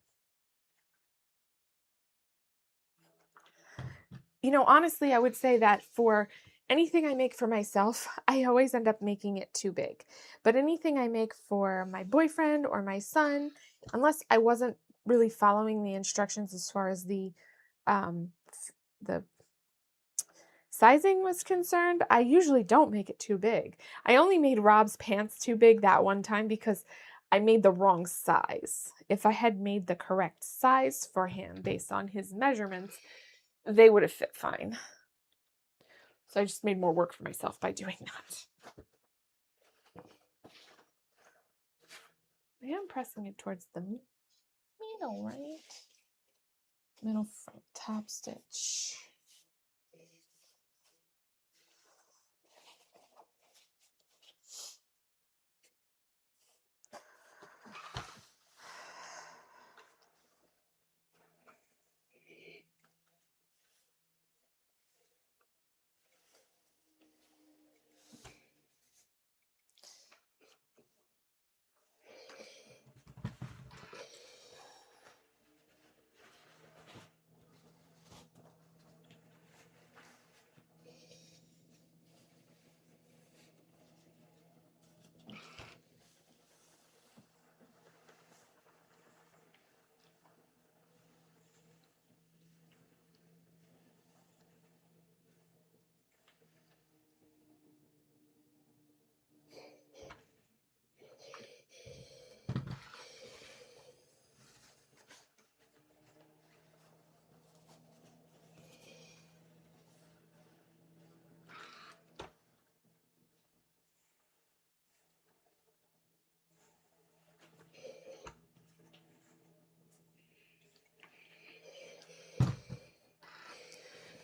you know, honestly, I would say that for anything I make for myself, I always end up making it too big. But anything I make for my boyfriend or my son, unless I wasn't really following the instructions as far as the sizing was concerned, I usually don't make it too big. I only made Rob's pants too big that one time because I made the wrong size. If I had made the correct size for him based on his measurements, they would have fit fine. So I just made more work for myself by doing that. I am pressing it towards the middle, right? Middle front top stitch.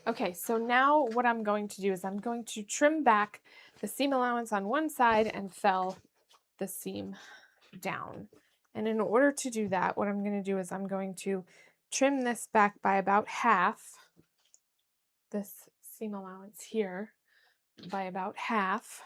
Okay, so now what I'm going to do is I'm going to trim back the seam allowance on one side and fell the seam down. And in order to do that, what I'm going to do is I'm going to trim this back by about half, this seam allowance here by about half.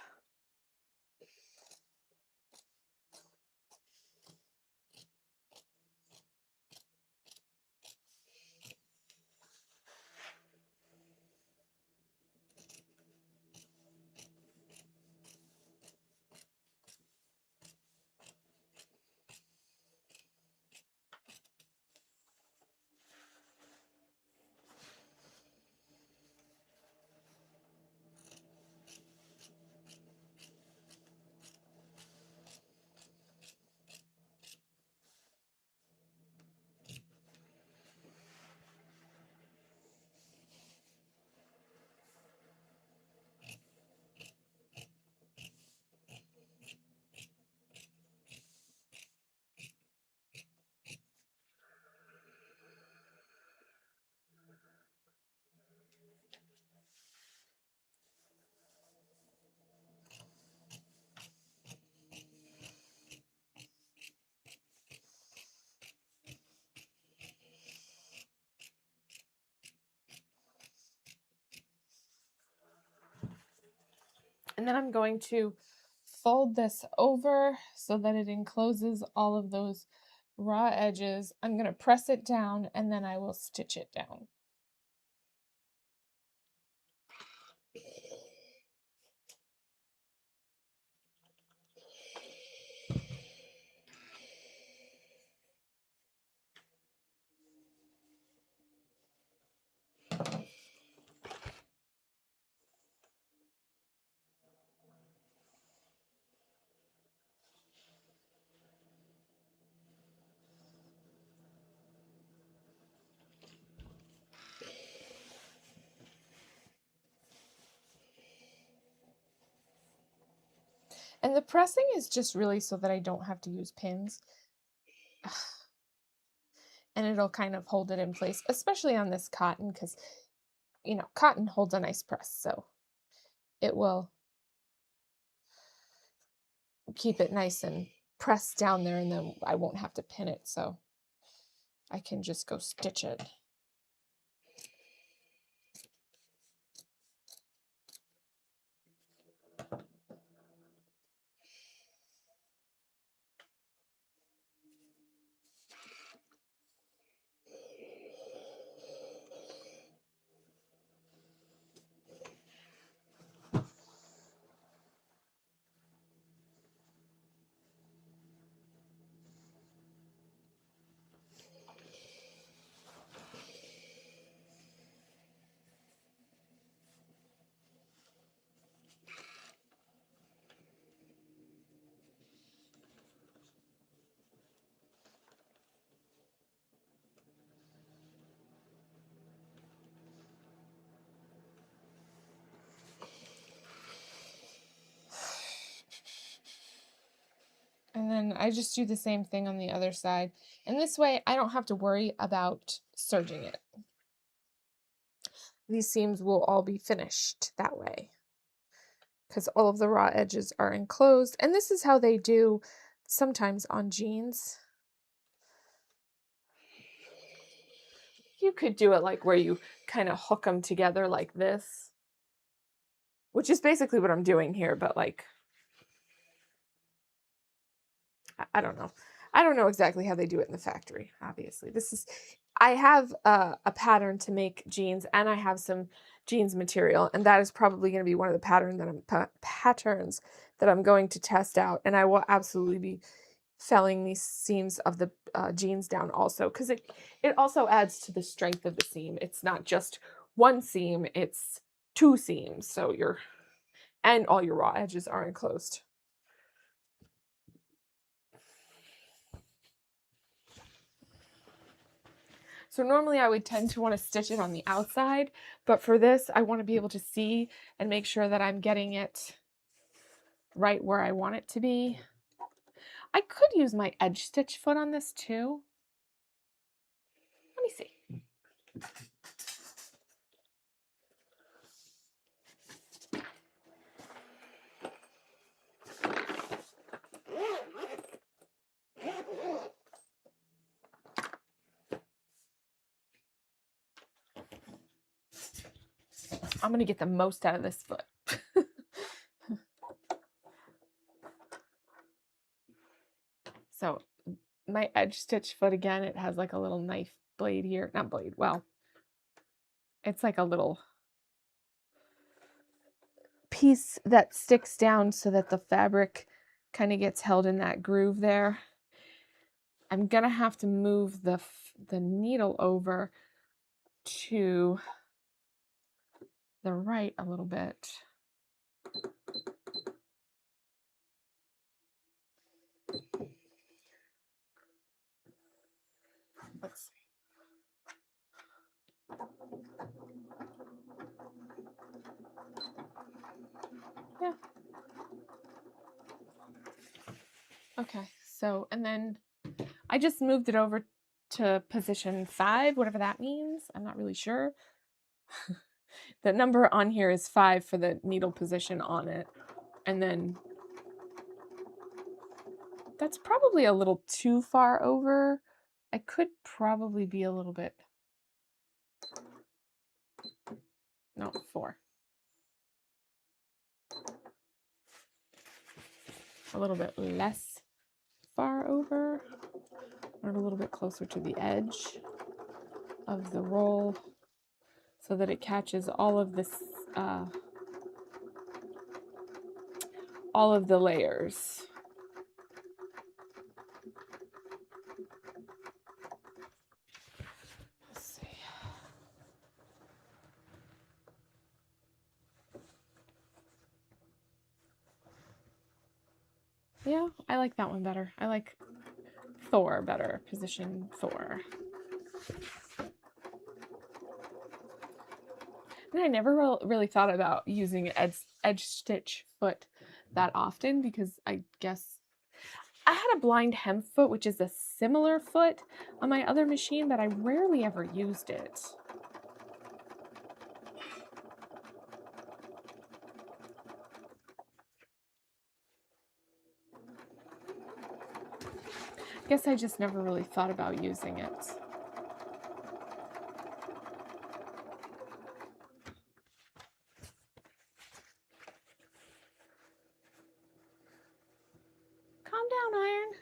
And then I'm going to fold this over so that it encloses all of those raw edges. I'm going to press it down and then I will stitch it down. And the pressing is just really so that I don't have to use pins. And it'll kind of hold it in place, especially on this cotton, because, you know, cotton holds a nice press, so it will keep it nice and pressed down there, and then I won't have to pin it, so I can just go stitch it. And then I just do the same thing on the other side. And this way I don't have to worry about serging it. These seams will all be finished that way because all of the raw edges are enclosed. And this is how they do sometimes on jeans. You could do it like where you kind of hook them together like this, which is basically what I'm doing here, but like, I don't know. I don't know exactly how they do it in the factory, obviously. I have a pattern to make jeans, and I have some jeans material, and that is probably going to be one of the patterns that I'm going to test out, and I will absolutely be felling these seams of the jeans down also, because it also adds to the strength of the seam. It's not just one seam, it's two seams, so and all your raw edges are enclosed. So normally I would tend to want to stitch it on the outside, but for this, I want to be able to see and make sure that I'm getting it right where I want it to be. I could use my edge stitch foot on this too. Let me see. I'm going to get the most out of this foot. So my edge stitch foot again, it has like a little knife blade here. Not blade, well, it's like a little piece that sticks down so that the fabric kind of gets held in that groove there. I'm gonna have to move the needle over to the right a little bit. Let's see. Yeah. Okay, so, and then I just moved it over to position 5, whatever that means. I'm not really sure. The number on here is 5 for the needle position on it. And then that's probably a little too far over. I could probably be a little bit, no, 4. A little bit less far over, or a little bit closer to the edge of the roll so that it catches all of this, all of the layers. Let's see. Yeah, I like that one better. I like Thor better, position 4. And I never really thought about using edge stitch foot that often because I guess I had a blind hem foot, which is a similar foot on my other machine, but I rarely ever used it. I guess I just never really thought about using it. Calm down, iron.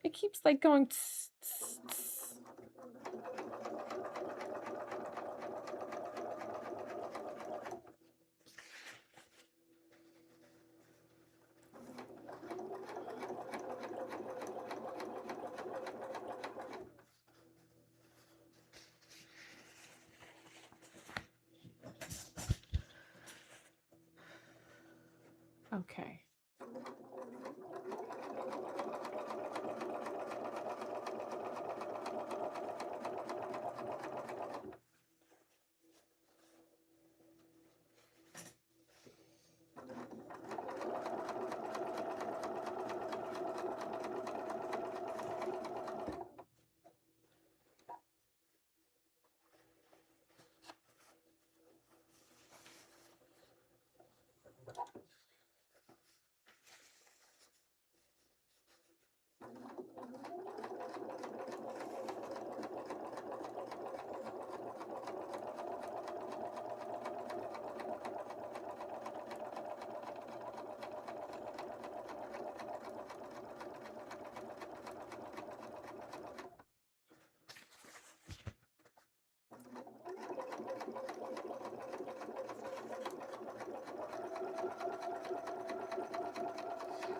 It keeps like going tss, tss, tss. Okay.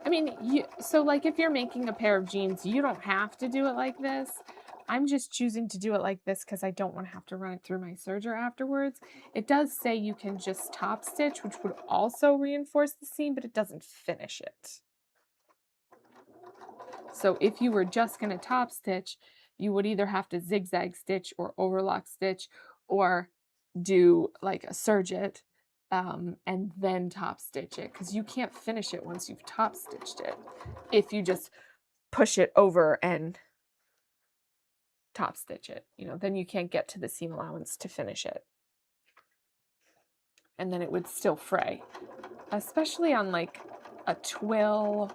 I mean, so like if you're making a pair of jeans, you don't have to do it like this. I'm just choosing to do it like this because I don't want to have to run it through my serger afterwards. It does say you can just top stitch, which would also reinforce the seam, but it doesn't finish it. So if you were just going to top stitch, you would either have to zigzag stitch or overlock stitch or do like a serge it and then top stitch it, because you can't finish it once you've top stitched it if you just push it over and top stitch it, you know, then you can't get to the seam allowance to finish it, and then it would still fray, especially on like a twill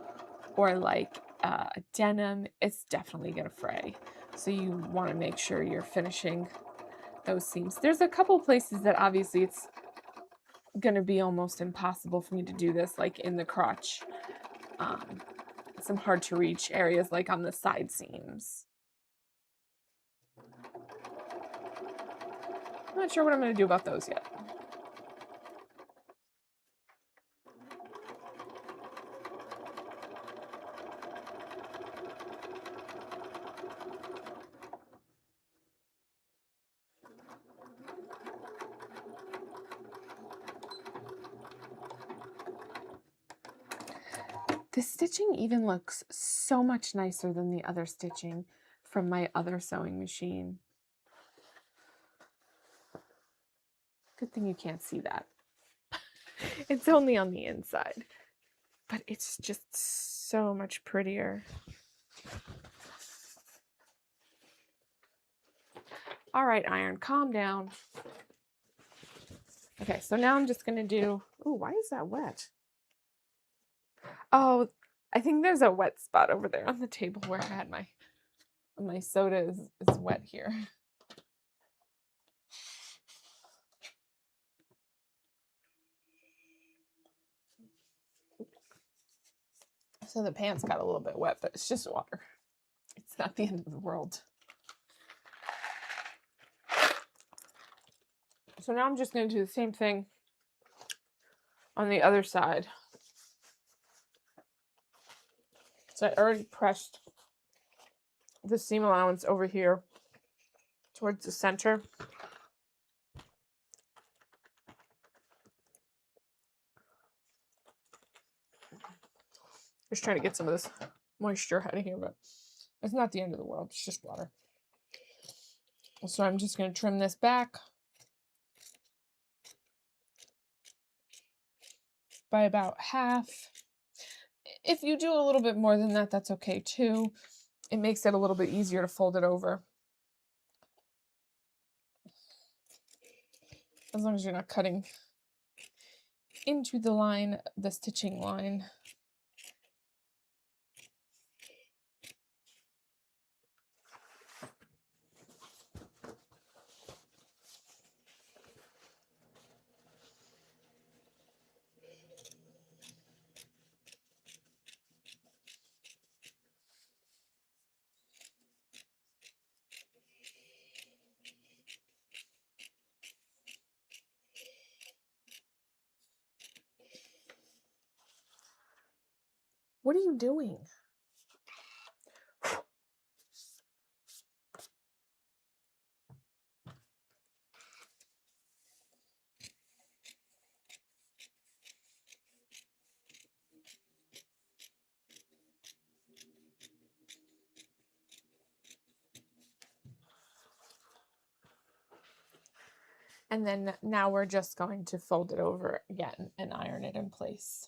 or like a denim. It's definitely gonna fray, so you want to make sure you're finishing those seams. There's a couple places that obviously it's going to be almost impossible for me to do this like in the crotch. Some hard to reach areas like on the side seams. I'm not sure what I'm going to do about those yet. The stitching even looks so much nicer than the other stitching from my other sewing machine. Good thing you can't see that. It's only on the inside, but it's just so much prettier. All right, iron, calm down. Okay, so now I'm just gonna do, oh, why is that wet? Oh, I think there's a wet spot over there on the table where I had my soda is wet here. So the pants got a little bit wet, but it's just water. It's not the end of the world. So now I'm just going to do the same thing on the other side. So I already pressed the seam allowance over here towards the center. Just trying to get some of this moisture out of here, but it's not the end of the world. It's just water. So I'm just going to trim this back by about half. If you do a little bit more than that, that's okay too. It makes it a little bit easier to fold it over. As long as you're not cutting into the line, the stitching line. What are you doing? And then now we're just going to fold it over again and iron it in place.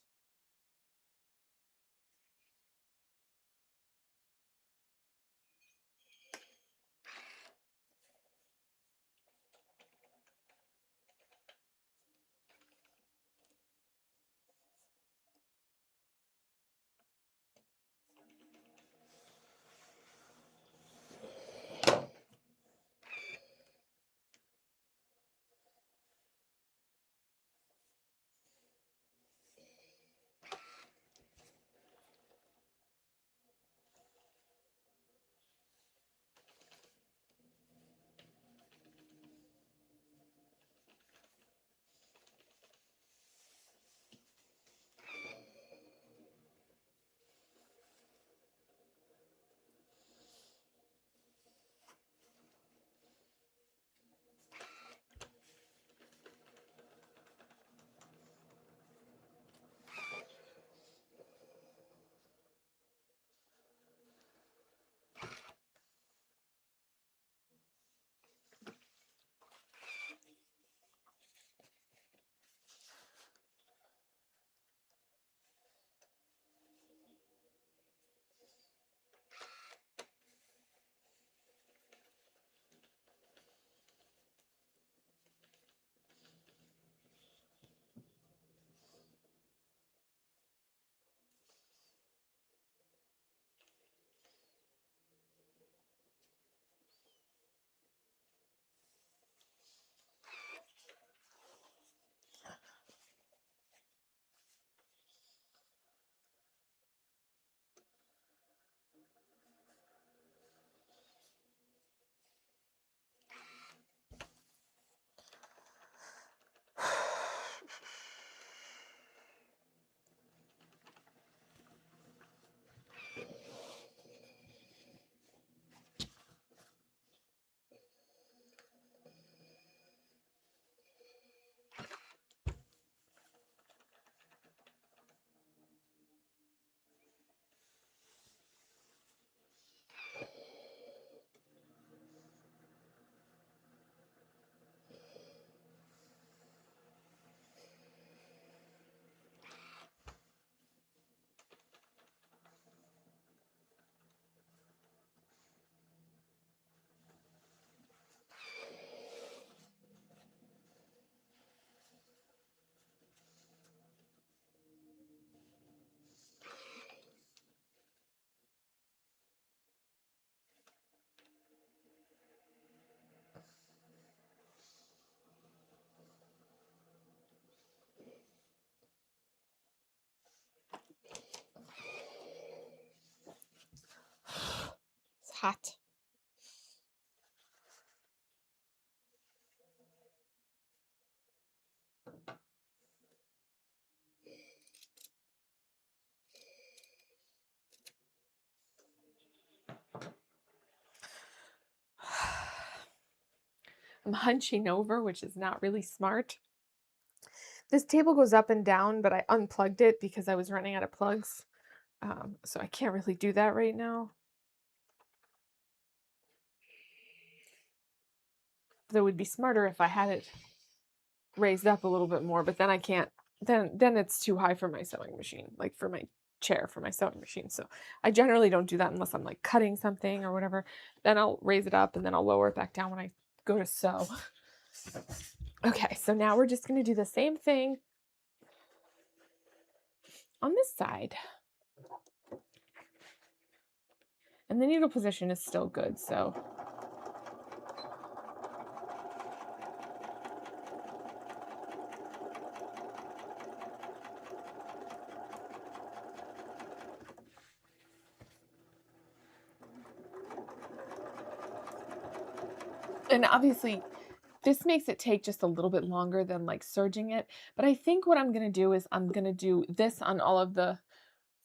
hot. I'm hunching over, which is not really smart. This table goes up and down, but I unplugged it because I was running out of plugs. So I can't really do that right now. It would be smarter if I had it raised up a little bit more, but then I can't. Then it's too high for my sewing machine, like for my chair for my sewing machine. So I generally don't do that unless I'm like cutting something or whatever. Then I'll raise it up and then I'll lower it back down when I go to sew. Okay, so now we're just going to do the same thing on this side. And the needle position is still good, so and obviously this makes it take just a little bit longer than like serging it, but I think what I'm going to do is I'm going to do this on all of the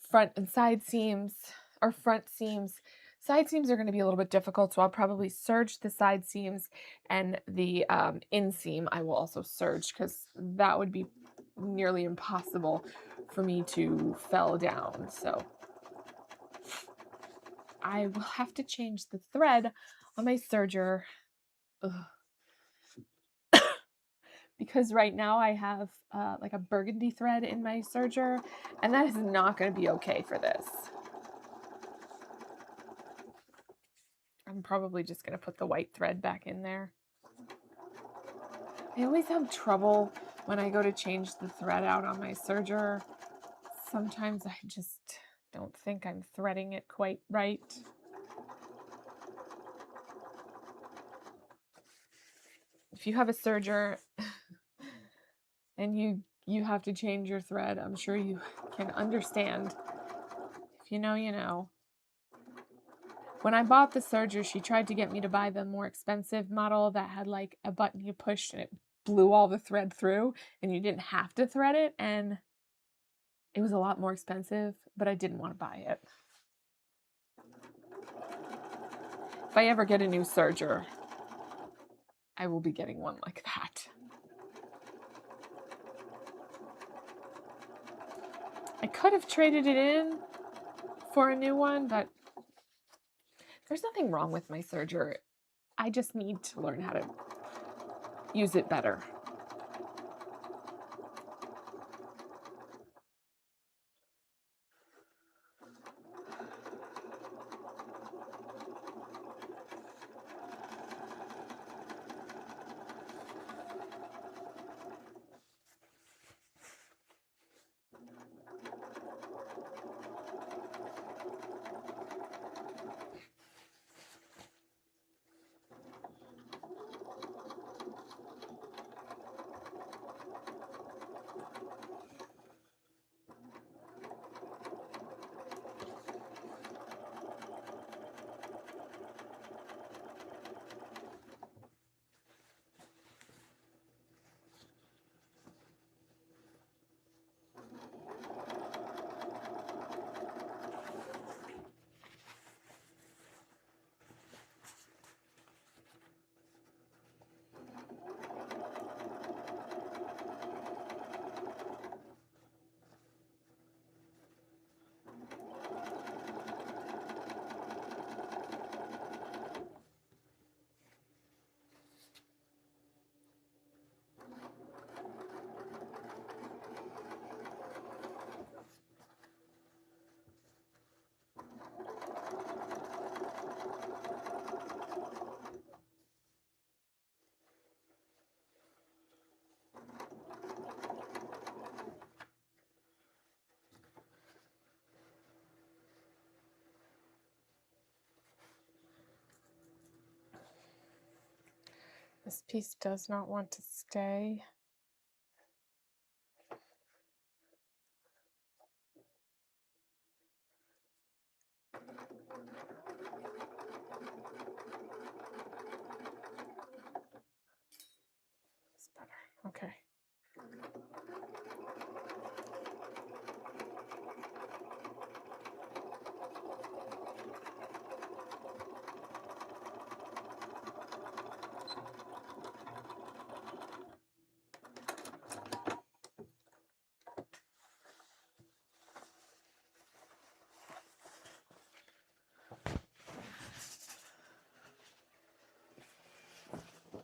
front and side seams or front seams. Side seams are going to be a little bit difficult, so I'll probably serge the side seams, and the inseam I will also serge because that would be nearly impossible for me to fell down. So I will have to change the thread on my serger. Ugh. Because right now I have like a burgundy thread in my serger, and that is not going to be okay for this. I'm probably just going to put the white thread back in there. I always have trouble when I go to change the thread out on my serger. Sometimes I just don't think I'm threading it quite right. If you have a serger and you have to change your thread, I'm sure you can understand. If you know, you know. When I bought the serger, she tried to get me to buy the more expensive model that had like a button you pushed and it blew all the thread through and you didn't have to thread it, and it was a lot more expensive, but I didn't want to buy it. If I ever get a new serger, I will be getting one like that. I could have traded it in for a new one, but there's nothing wrong with my serger. I just need to learn how to use it better. This piece does not want to stay. Okay.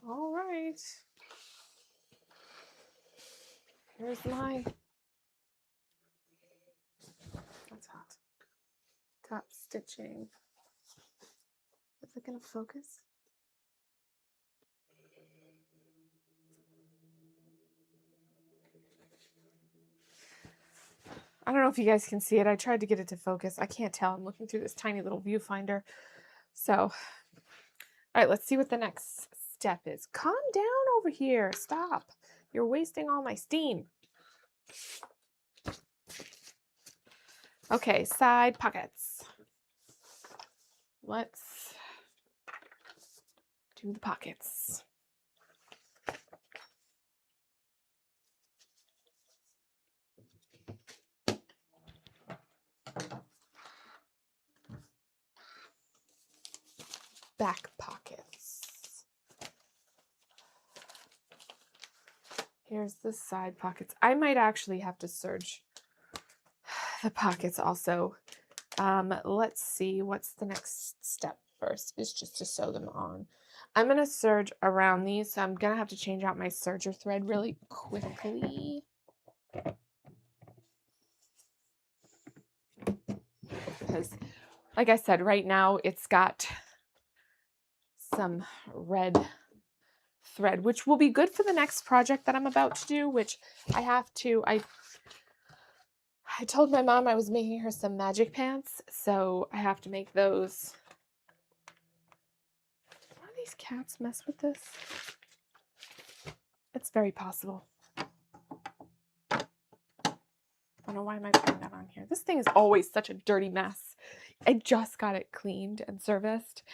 All right. Here's my, that's hot, top stitching. Is it going to focus? I don't know if you guys can see it. I tried to get it to focus. I can't tell. I'm looking through this tiny little viewfinder. So, all right, let's see what the next step is. Calm down over here. Stop. You're wasting all my steam. Okay, side pockets. Let's do the pockets. Back pockets. Here's the side pockets. I might actually have to serge the pockets also. Let's see, what's the next step first is just to sew them on. I'm going to serge around these, so I'm going to have to change out my serger thread really quickly. Because, like I said, right now it's got some red thread, which will be good for the next project that I'm about to do, which I told my mom I was making her some magic pants, so I have to make those. Why do these cats mess with this? It's very possible. I don't know why am I putting that on here. This thing is always such a dirty mess. I just got it cleaned and serviced,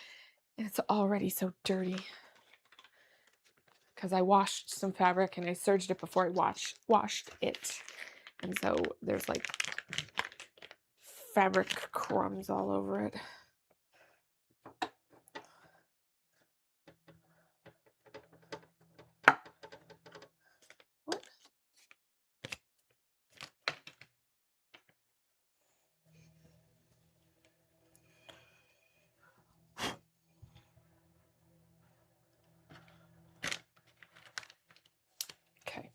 and it's already so dirty. Because I washed some fabric and I serged it before I washed it. And so there's like fabric crumbs all over it. What? Okay.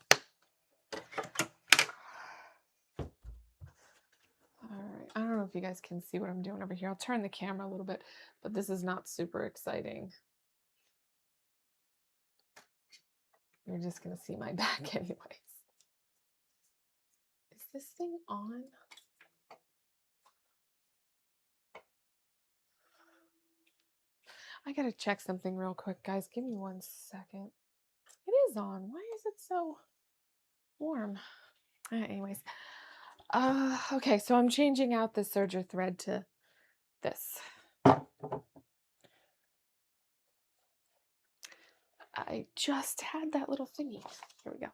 All right. I don't know if you guys can see what I'm doing over here. I'll turn the camera a little bit, but this is not super exciting. You're just going to see my back anyways. Is this thing on? I got to check something real quick, guys. Give me 1 second. It is on. Why is it so warm? Anyways. Okay, so I'm changing out the serger thread to this. I just had that little thingy. Here we go.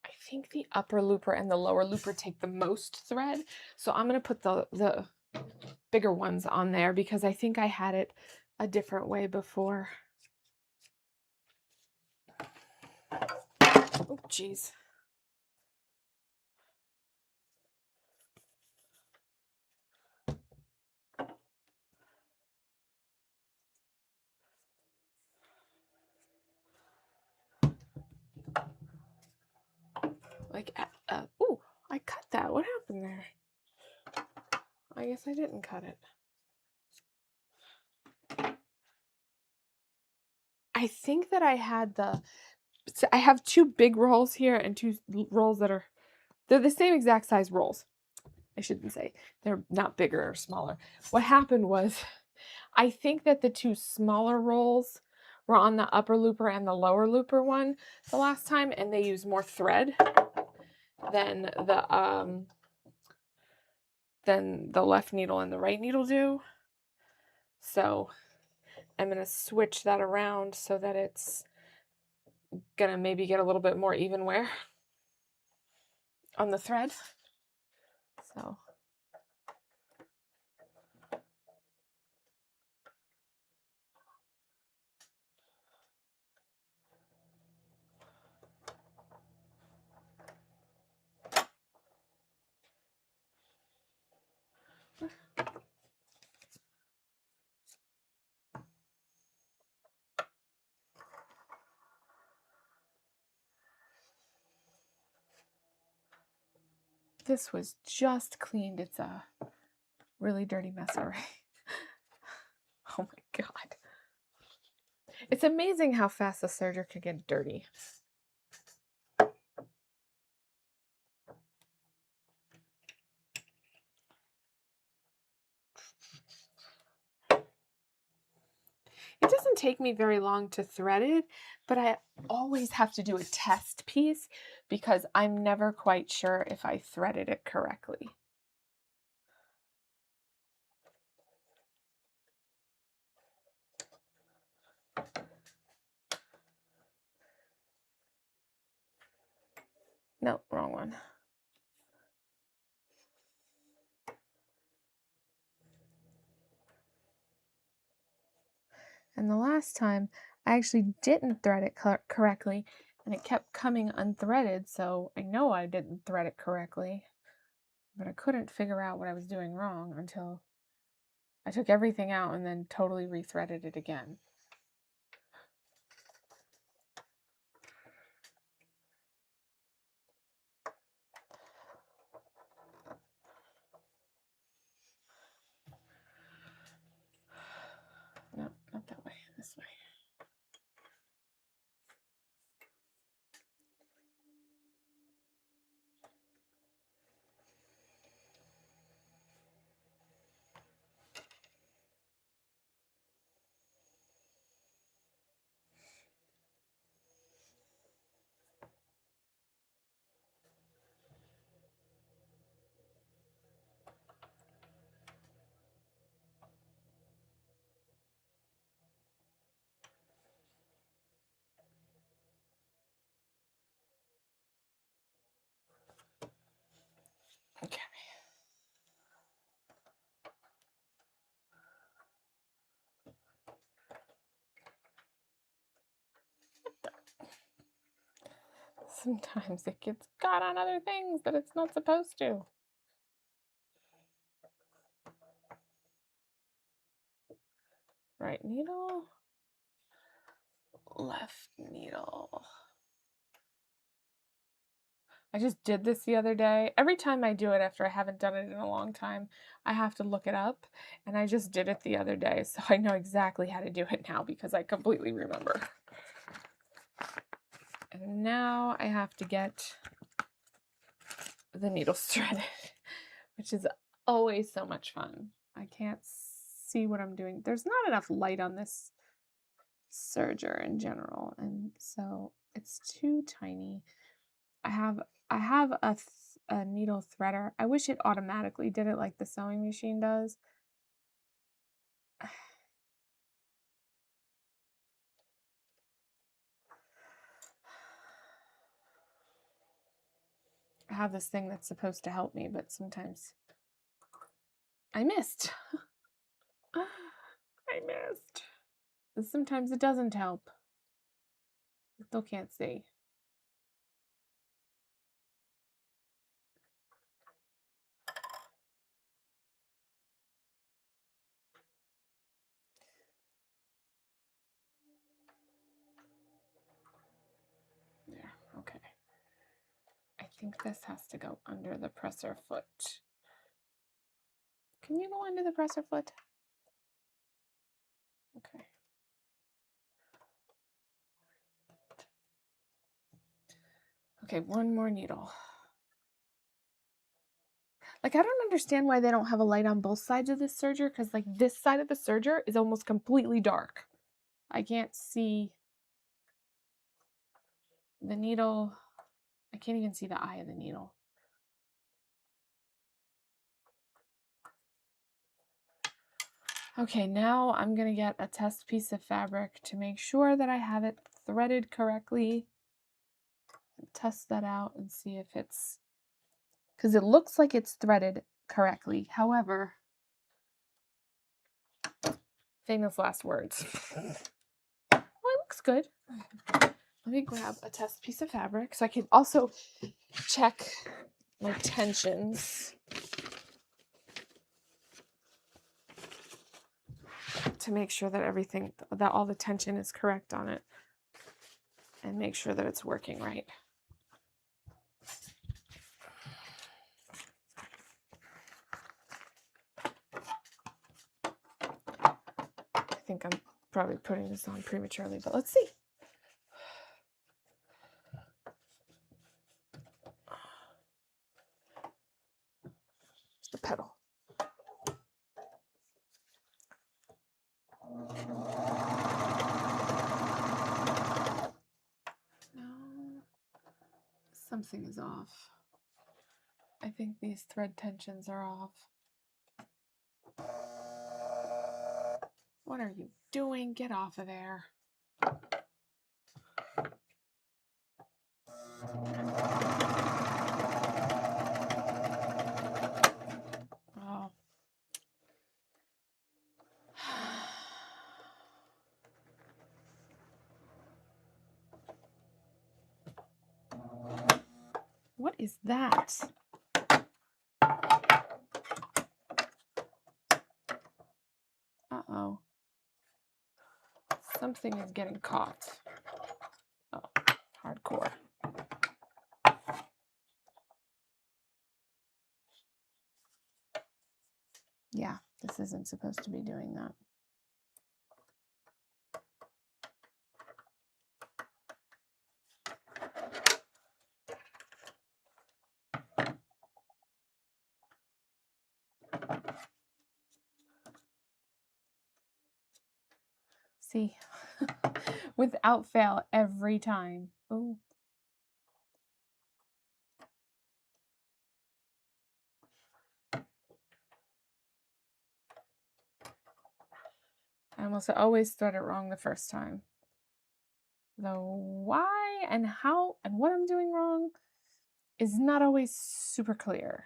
I think the upper looper and the lower looper take the most thread, so I'm going to put the bigger ones on there because I think I had it a different way before. Oh, geez. Like, oh, I cut that. What happened there? I guess I didn't cut it. I think that I had I have 2 big rolls here and 2 rolls that they're the same exact size rolls. I shouldn't say they're not bigger or smaller. What happened was I think that the 2 smaller rolls were on the upper looper and the lower looper one the last time, and they used more thread than than the left needle and the right needle do. So I'm going to switch that around so that it's going to maybe get a little bit more even wear on the thread. So this was just cleaned. It's a really dirty mess already. Oh my God. It's amazing how fast the serger can get dirty. It doesn't take me very long to thread it, but I always have to do a test piece because I'm never quite sure if I threaded it correctly. No, wrong one. And the last time, I actually didn't thread it correctly, and it kept coming unthreaded, so I know I didn't thread it correctly. But I couldn't figure out what I was doing wrong until I took everything out and then totally rethreaded it again. No, not that way, this way. Okay. Sometimes it gets caught on other things that it's not supposed to. Right needle, left needle. I just did this the other day. Every time I do it after I haven't done it in a long time, I have to look it up. And I just did it the other day, so I know exactly how to do it now because I completely remember. And now I have to get the needles threaded, which is always so much fun. I can't see what I'm doing. There's not enough light on this serger in general, and so it's too tiny. I have a needle threader. I wish it automatically did it like the sewing machine does. I have this thing that's supposed to help me, but sometimes I missed. I missed. And sometimes it doesn't help. I still can't see. There, okay. I think this has to go under the presser foot. Can you go under the presser foot? Okay. Okay, one more needle. Like, I don't understand why they don't have a light on both sides of this serger, because like this side of the serger is almost completely dark. I can't see the needle. I can't even see the eye of the needle. Okay, now I'm going to get a test piece of fabric to make sure that I have it threaded correctly. Test that out and see if it's, because it looks like it's threaded correctly. However, famous last words. Well, it looks good. Let me grab a test piece of fabric so I can also check my tensions to make sure that that all the tension is correct on it and make sure that it's working right. I think I'm probably putting this on prematurely, but let's see. The pedal. No, something is off. I think these thread tensions are off. What are you doing? Get off of there. Oh. What is that? Uh-oh. Something is getting caught. Oh, hardcore. Yeah, this isn't supposed to be doing that. See, without fail every time. Oh. I almost always thread it wrong the first time. Though why and how and what I'm doing wrong is not always super clear.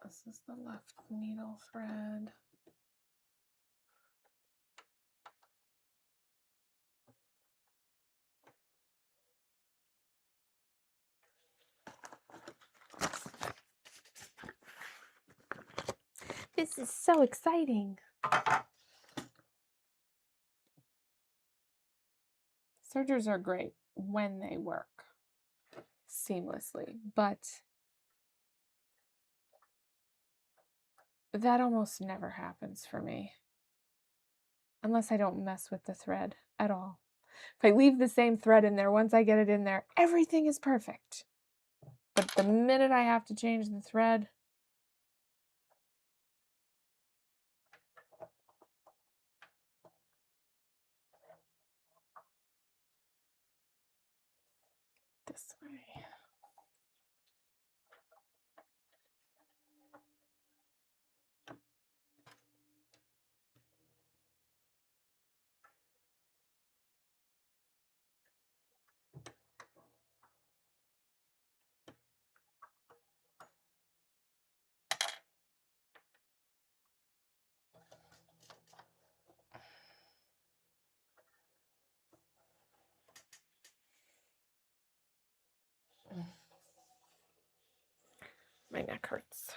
This is the left needle thread. This is so exciting. Sergers are great when they work seamlessly, but that almost never happens for me. Unless I don't mess with the thread at all. If I leave the same thread in there, once I get it in there, everything is perfect. But the minute I have to change the thread, this way. My neck hurts.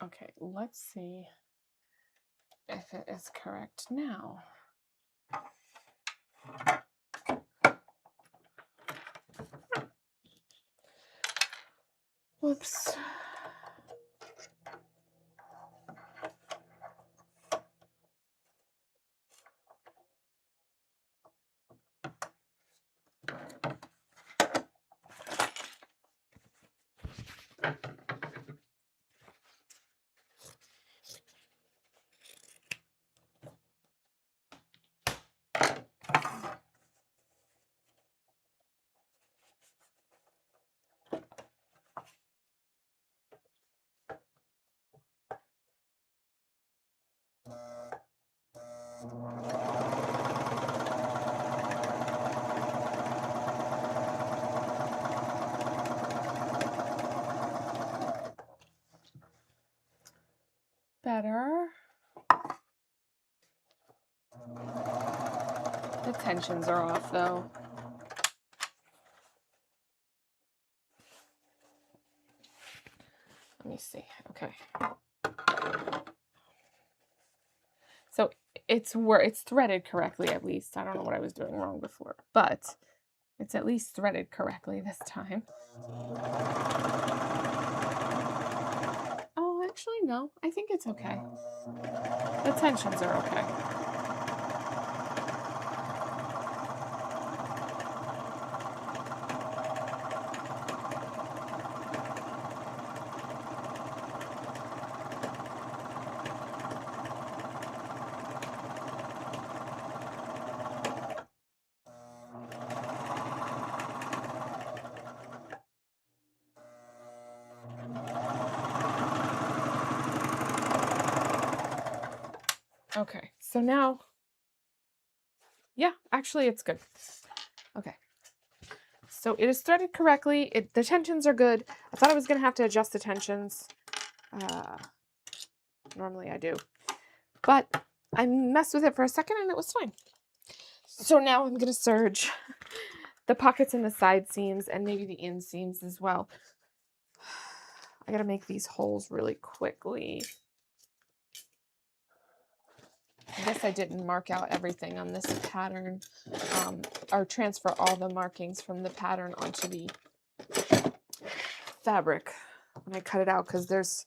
Okay, let's see if it is correct now. Whoops. Better. The tensions are off though. Let me see. Okay. So it's threaded correctly at least. I don't know what I was doing wrong before, but it's at least threaded correctly this time. Oh, actually no. I think it's okay. The tensions are okay. Okay, so now, yeah, actually it's good. Okay, so it is threaded correctly. The tensions are good. I thought I was gonna have to adjust the tensions. Normally I do, but I messed with it for a second and it was fine. So now I'm gonna serge the pockets and the side seams and maybe the inseams as well. I gotta make these holes really quickly. I guess I didn't mark out everything on this pattern, or transfer all the markings from the pattern onto the fabric when I cut it out, because there's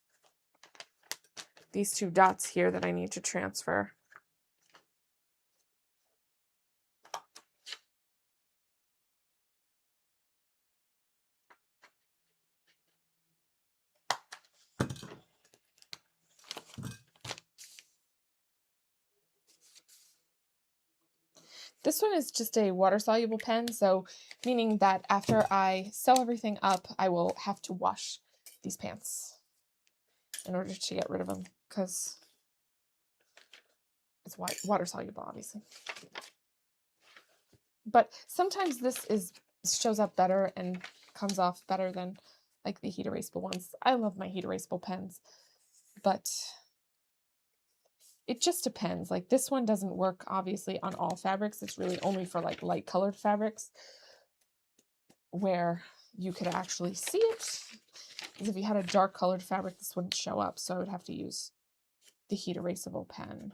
these 2 dots here that I need to transfer. This one is just a water-soluble pen, so meaning that after I sew everything up, I will have to wash these pants in order to get rid of them, because it's water-soluble, obviously. But sometimes this shows up better and comes off better than like the heat erasable ones. I love my heat erasable pens, but it just depends. Like this one doesn't work obviously on all fabrics. It's really only for like light colored fabrics where you could actually see it. Because if you had a dark colored fabric, this wouldn't show up. So I would have to use the heat erasable pen.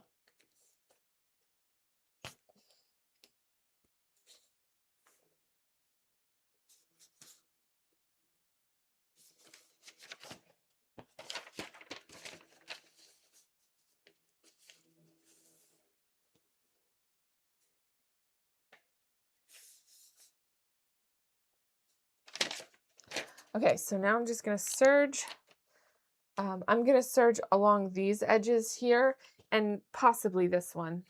Okay, so now I'm just going to serge. I'm going to serge along these edges here and possibly this one.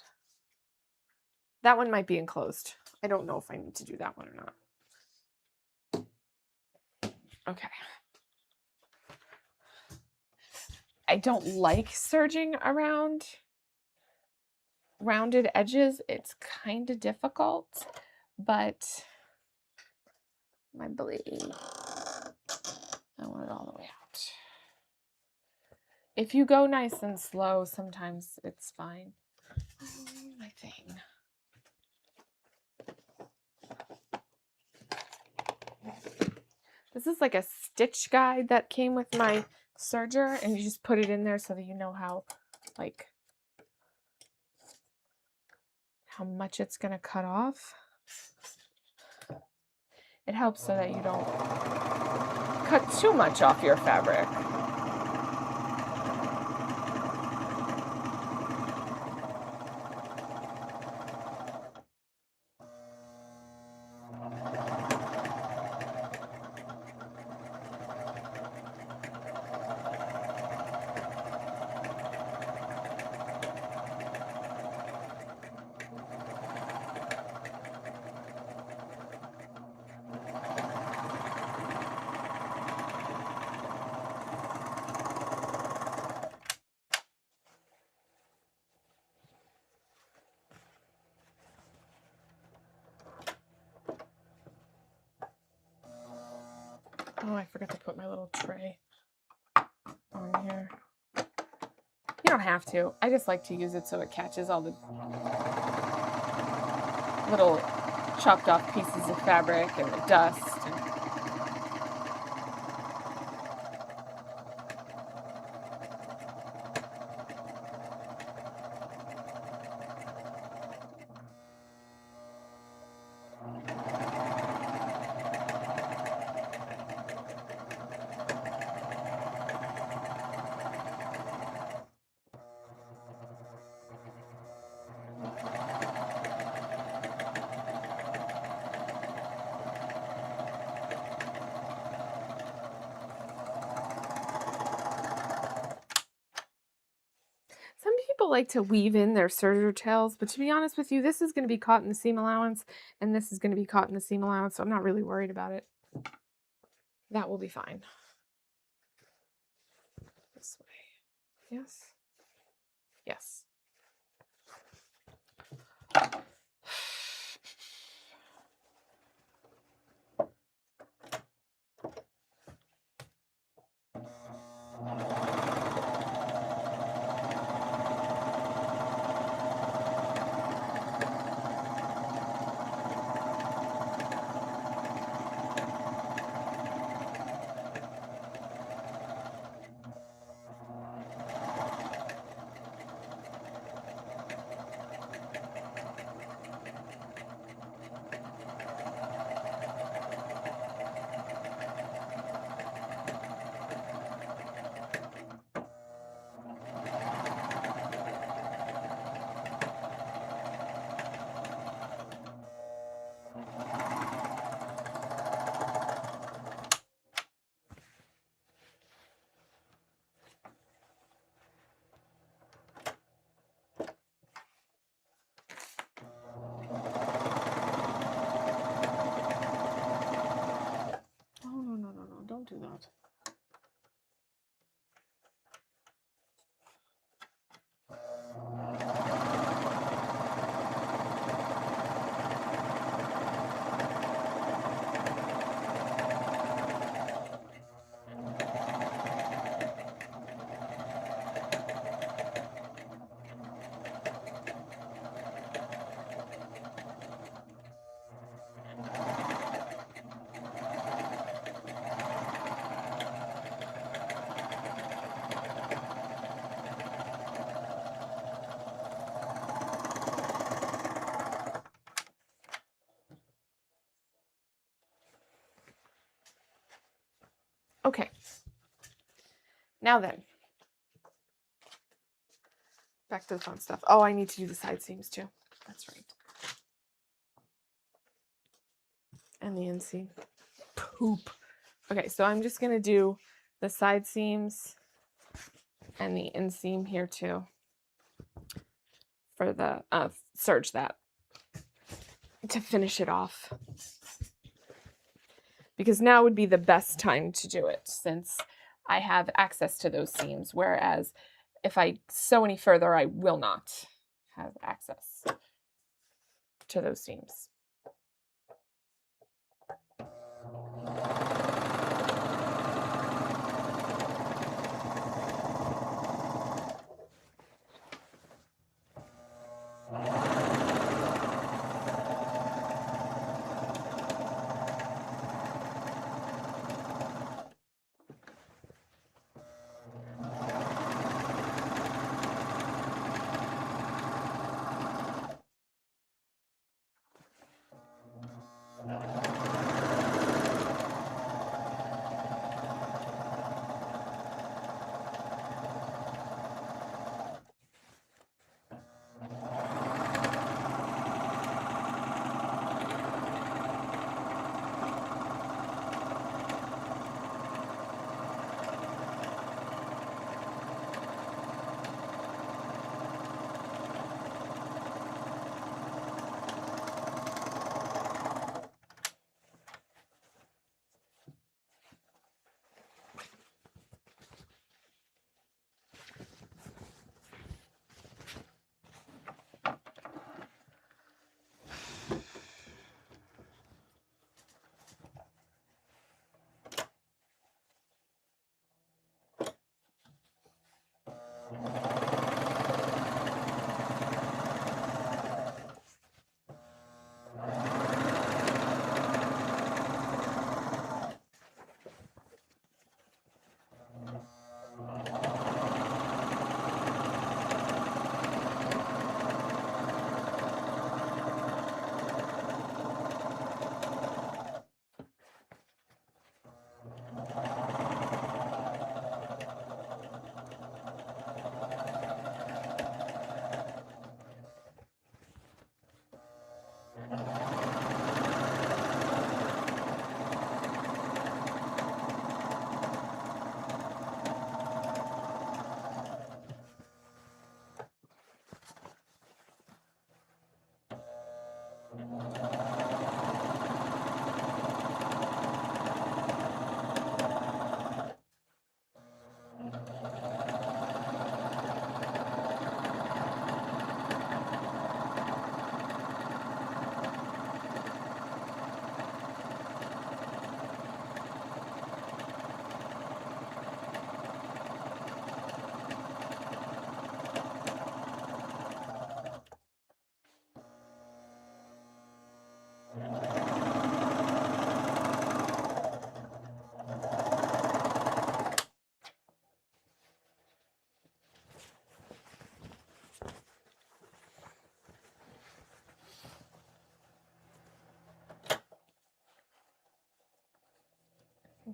That one might be enclosed. I don't know if I need to do that one or not. Okay. I don't like serging around rounded edges. It's kind of difficult, but my blade, I want it all the way out. If you go nice and slow, sometimes it's fine. Oh, my thing. This is like a stitch guide that came with my serger, and you just put it in there so that you know how, like, how much it's going to cut off. It helps so that you don't cut too much off your fabric. Oh, I forgot to put my little tray on here. You don't have to. I just like to use it so it catches all the little chopped off pieces of fabric and the dust. Some people like to weave in their serger tails, but to be honest with you, this is going to be caught in the seam allowance, and this is going to be caught in the seam allowance, so I'm not really worried about it. That will be fine. This way. Yes. Yes. No, don't do that. Okay. Now then, back to the fun stuff. Oh, I need to do the side seams too. That's right. And the inseam. Poop. Okay, so I'm just going to do the side seams and the inseam here too for the serge that to finish it off. Because now would be the best time to do it since I have access to those seams, whereas if I sew any further, I will not have access to those seams.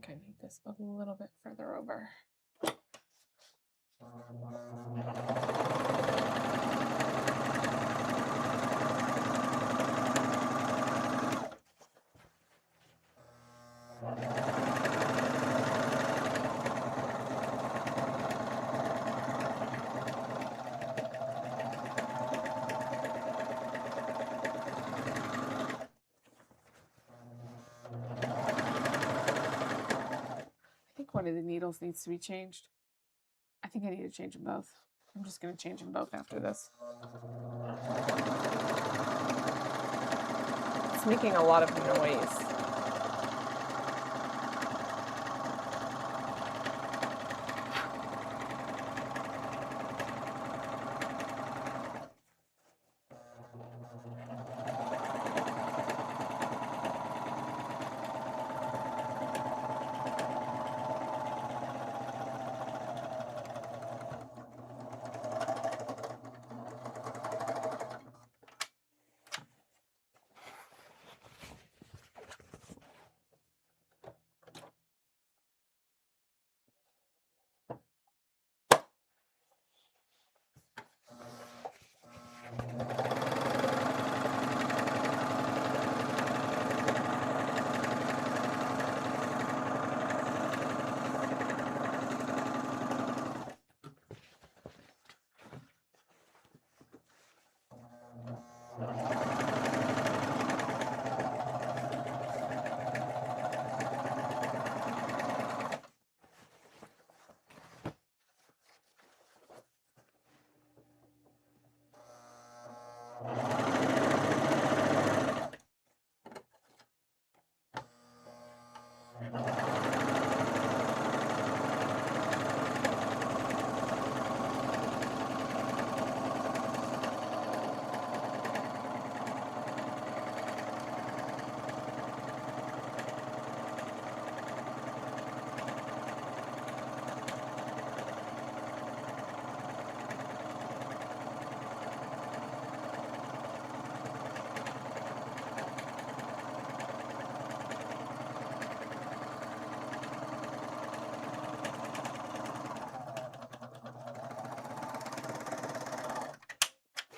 think I need this a little bit further over. I think one of the needles needs to be changed. I think I need to change them both. I'm just going to change them both after this. It's making a lot of noise.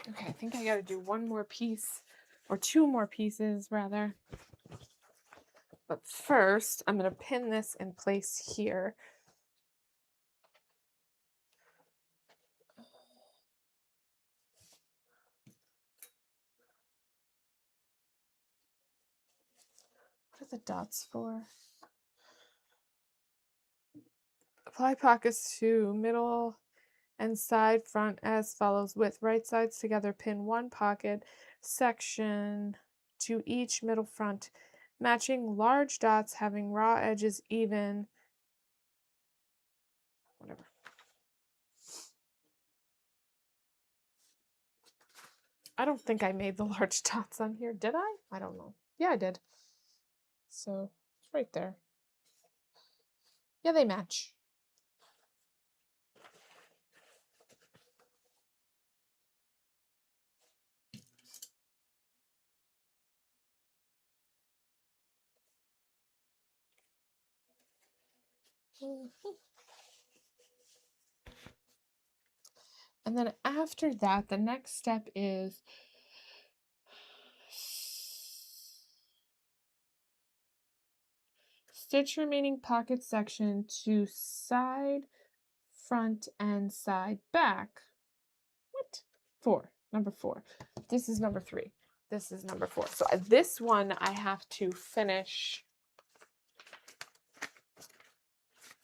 Okay, I think I got to do one more piece, or two more pieces rather. But first, I'm going to pin this in place here. What are the dots for? Apply pockets to middle and side front as follows. With right sides together, pin one pocket section to each middle front, matching large dots having raw edges even. Whatever. I don't think I made the large dots on here. Did I? I don't know. Yeah, I did. So it's right there. Yeah, they match. And then after that, the next step is stitch remaining pocket section to side, front, and side back. What? 4. Number 4. This is number 3. This is number 4. So this one I have to finish.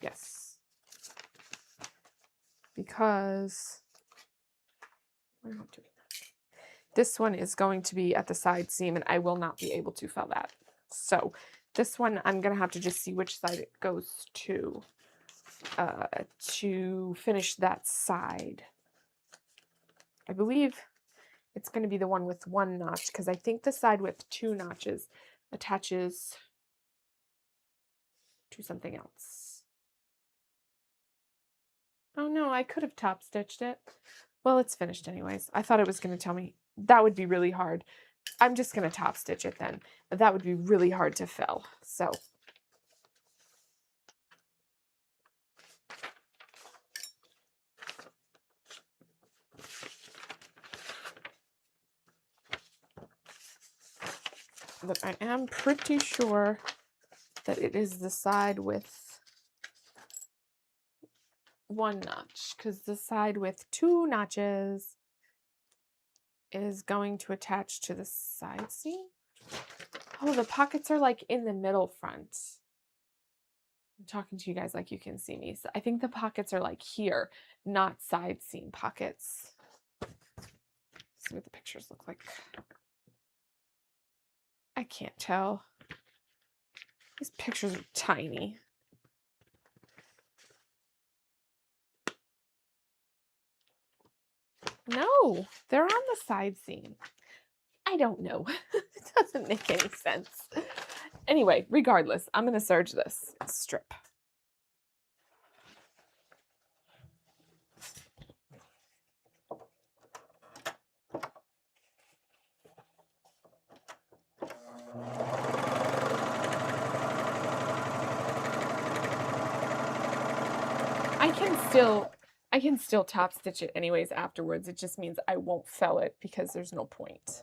Yes. Because we're not doing that. This one is going to be at the side seam and I will not be able to fill that. So this one I'm going to have to just see which side it goes to finish that side. I believe it's going to be the one with one notch because I think the side with 2 notches attaches to something else. Oh no, I could have top stitched it. Well, it's finished anyways. I thought it was going to tell me that would be really hard. I'm just going to top stitch it then. That would be really hard to fill. So but I am pretty sure that it is the side with one notch, because the side with two notches is going to attach to the side seam. Oh, the pockets are like in the middle front. I'm talking to you guys like you can see me. So I think the pockets are like here, not side seam pockets. See what the pictures look like. I can't tell. These pictures are tiny. No, they're on the side seam. I don't know. It doesn't make any sense. Anyway, regardless, I'm going to serge this strip. I can still top stitch it anyways afterwards. It just means I won't fell it because there's no point.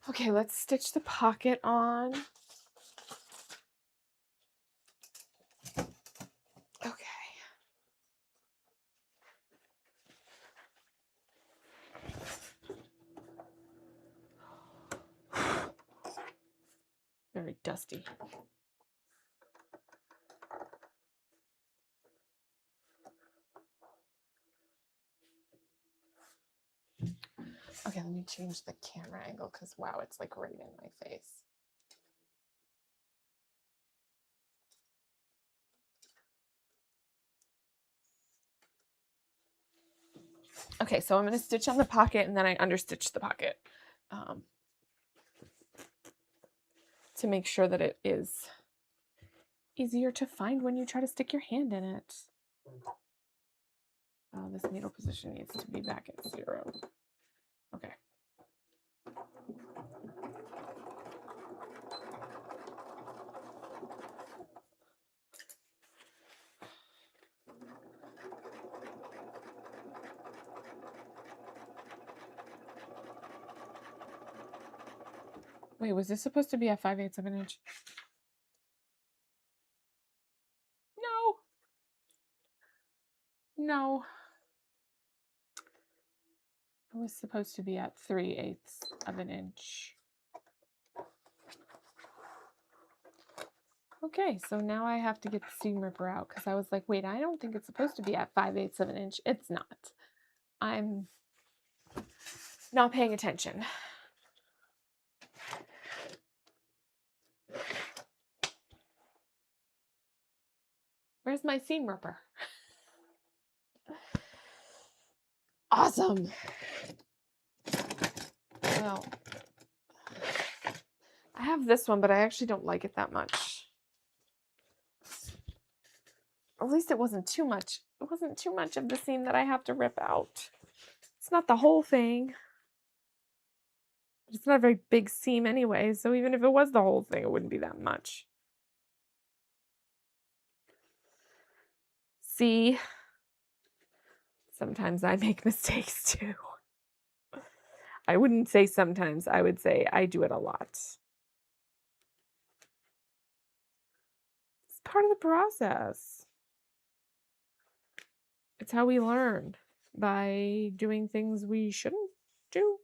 Okay, let's stitch the pocket on. Okay. Very dusty. Okay, let me change the camera angle because wow, it's like right in my face. Okay, so I'm going to stitch on the pocket and then I understitch the pocket to make sure that it is easier to find when you try to stick your hand in it. This needle position needs to be back at 0. Okay. Wait, was this supposed to be a 5/8 of an inch? No. No. was supposed to be at 3/8 of an inch. Okay, so now I have to get the seam ripper out because I was like, wait, I don't think it's supposed to be at 5/8 of an inch. It's not. I'm not paying attention. Where's my seam ripper? Awesome. Well, I have this one, but I actually don't like it that much. At least it wasn't too much. It wasn't too much of the seam that I have to rip out. It's not the whole thing. It's not a very big seam anyway, so even if it was the whole thing, it wouldn't be that much. See? Sometimes I make mistakes too. I wouldn't say sometimes, I would say I do it a lot. It's part of the process. It's how we learn, by doing things we shouldn't do.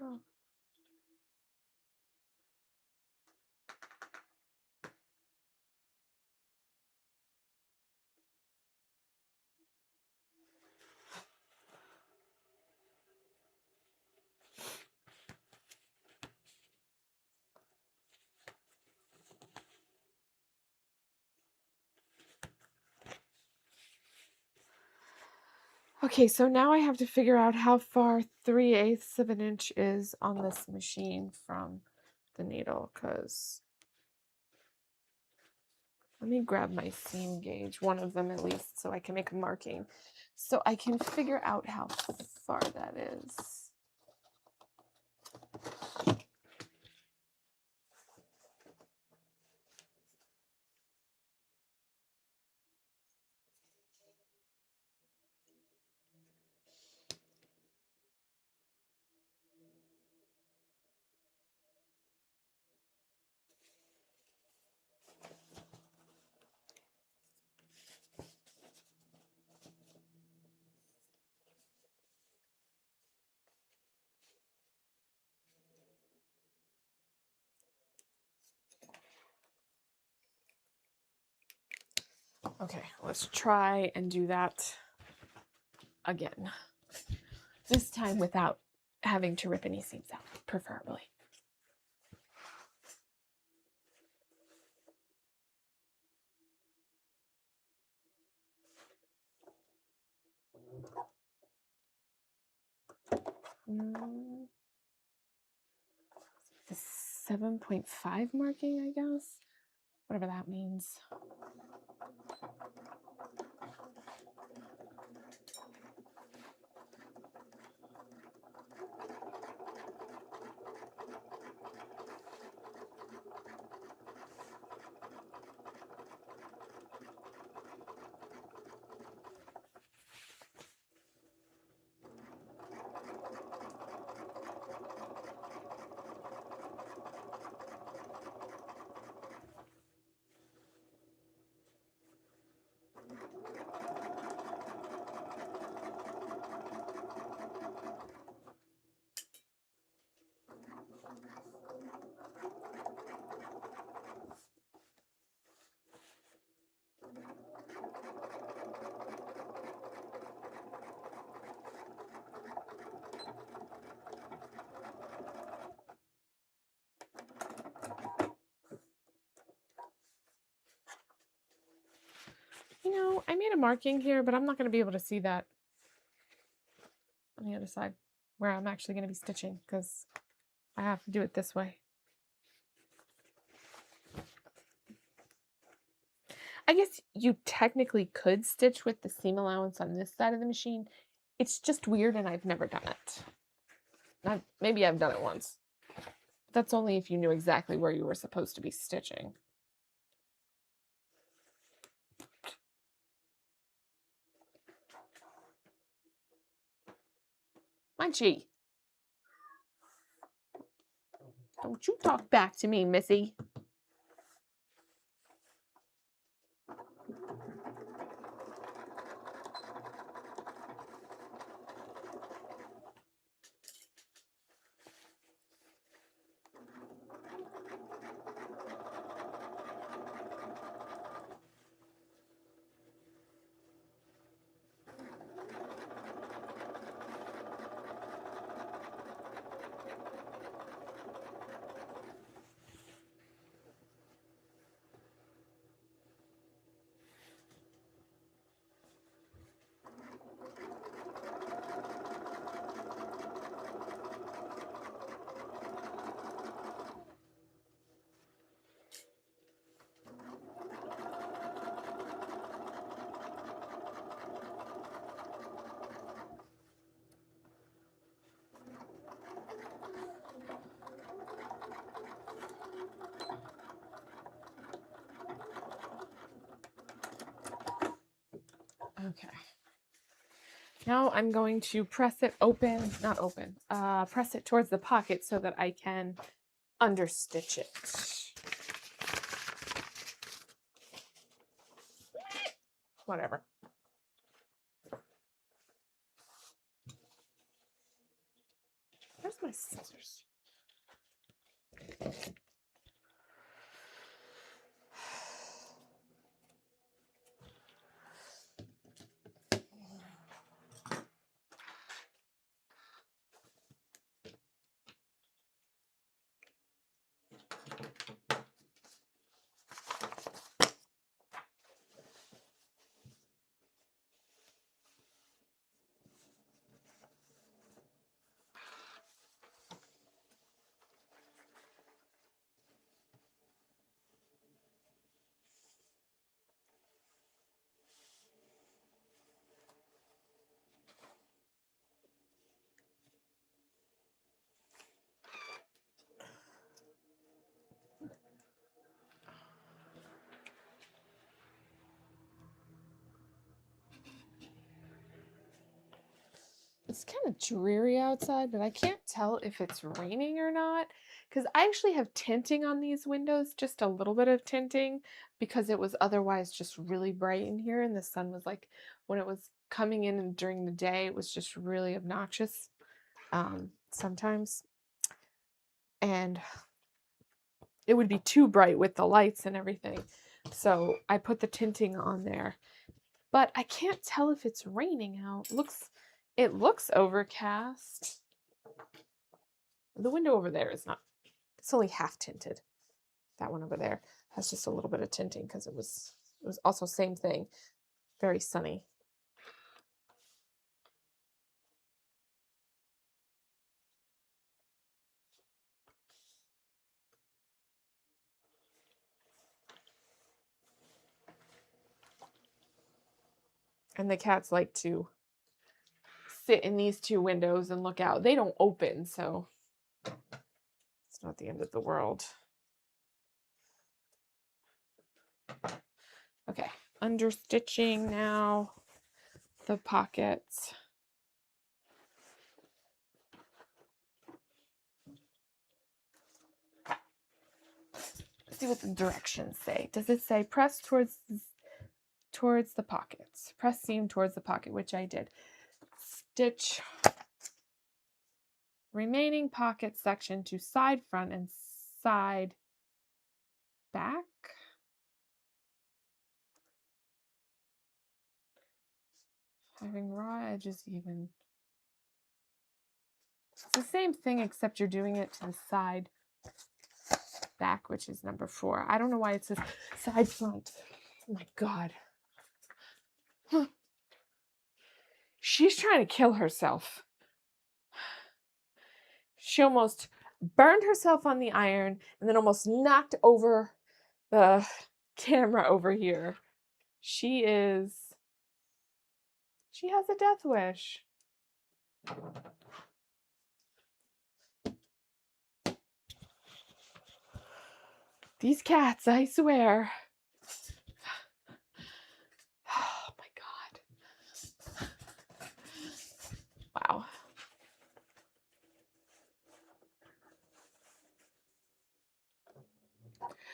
Oh. Okay, so now I have to figure out how far 3/8 of an inch is on this machine from the needle, because let me grab my seam gauge, one of them at least, so I can make a marking. So I can figure out how far that is. Okay, let's try and do that again. This time without having to rip any seams out, preferably. The 7.5 marking, I guess. Whatever that means. You know, I made a marking here, but I'm not going to be able to see that on the other side where I'm actually going to be stitching because I have to do it this way. I guess you technically could stitch with the seam allowance on this side of the machine It's just weird and I've never done it. Maybe I've done it once. That's only if you knew exactly where you were supposed to be stitching. Munchie. Don't you talk back to me, Missy. Okay. Now I'm going to press it open, not open, press it towards the pocket so that I can understitch it. Whatever. Where's my scissors? It's kind of dreary outside, but I can't tell if it's raining or not because I actually have tinting on these windows, just a little bit of tinting because it was otherwise just really bright in here and the sun was like, when it was coming in and during the day, it was just really obnoxious sometimes. And it would be too bright with the lights and everything. So I put the tinting on there, but I can't tell if it's raining out. It looks overcast. The window over there is not, it's only half tinted. That one over there has just a little bit of tinting because it was also same thing, very sunny. And the cats like to sit in these two windows and look out. They don't open, so it's not the end of the world. Okay, understitching now the pockets. Let's see what the directions say. Does it say press towards the pockets? Press seam towards the pocket, which I did. Stitch remaining pocket section to side front and side back. Having raw edges even. It's the same thing except you're doing it to the side back, which is number 4. I don't know why it says side front. Oh my God. Huh. She's trying to kill herself. She almost burned herself on the iron and then almost knocked over the camera over here. She has a death wish. These cats, I swear. Oh my God. Wow.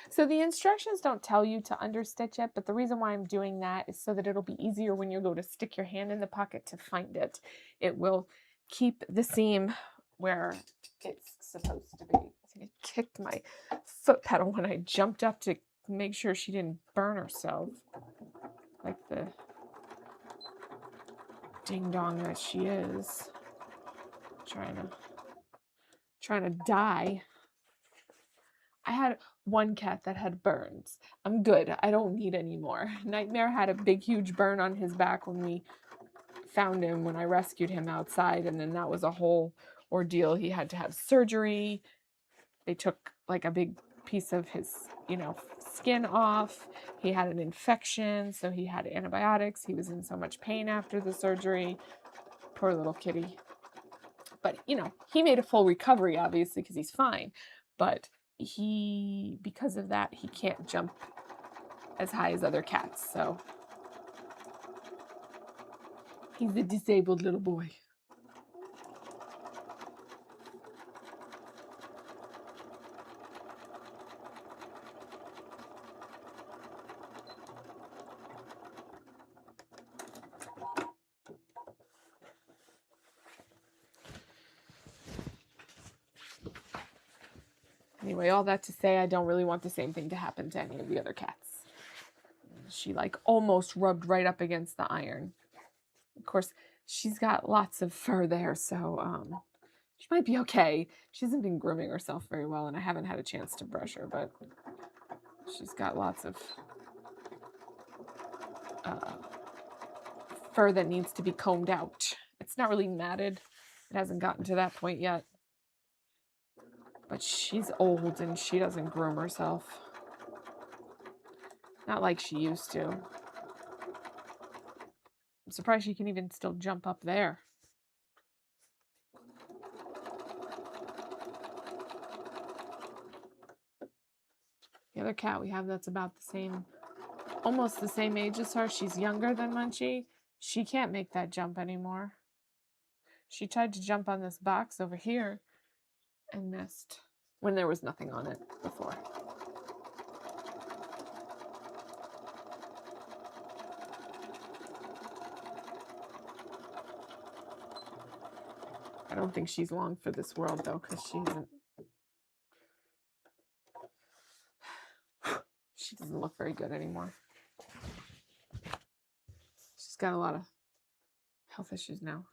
So the instructions don't tell you to understitch it, but the reason why I'm doing that is so that it'll be easier when you go to stick your hand in the pocket to find it. It will keep the seam where it's supposed to be. I think I kicked my foot pedal when I jumped up to make sure she didn't burn herself like the ding dong that she is. Trying to die. I had one cat that had burns. I'm good. I don't need any more. Nightmare had a big, huge burn on his back when we found him, when I rescued him outside. And then that was a whole ordeal. He had to have surgery. They took like a big piece of his, skin off. He had an infection, so he had antibiotics. He was in so much pain after the surgery. Poor little kitty. But, he made a full recovery, obviously, because he's fine. But because of that, he can't jump as high as other cats. So he's a disabled little boy. Anyway, all that to say, I don't really want the same thing to happen to any of the other cats. She almost rubbed right up against the iron. Of course, she's got lots of fur there, so she might be okay. She hasn't been grooming herself very well, and I haven't had a chance to brush her, but she's got lots of fur that needs to be combed out. It's not really matted. It hasn't gotten to that point yet. But she's old and she doesn't groom herself. Not like she used to. I'm surprised she can even still jump up there. The other cat we have that's about the same, almost the same age as her, she's younger than Munchie. She can't make that jump anymore. She tried to jump on this box over here and missed when there was nothing on it before. I don't think she's long for this world, though, because she doesn't look very good anymore. She's got a lot of health issues now.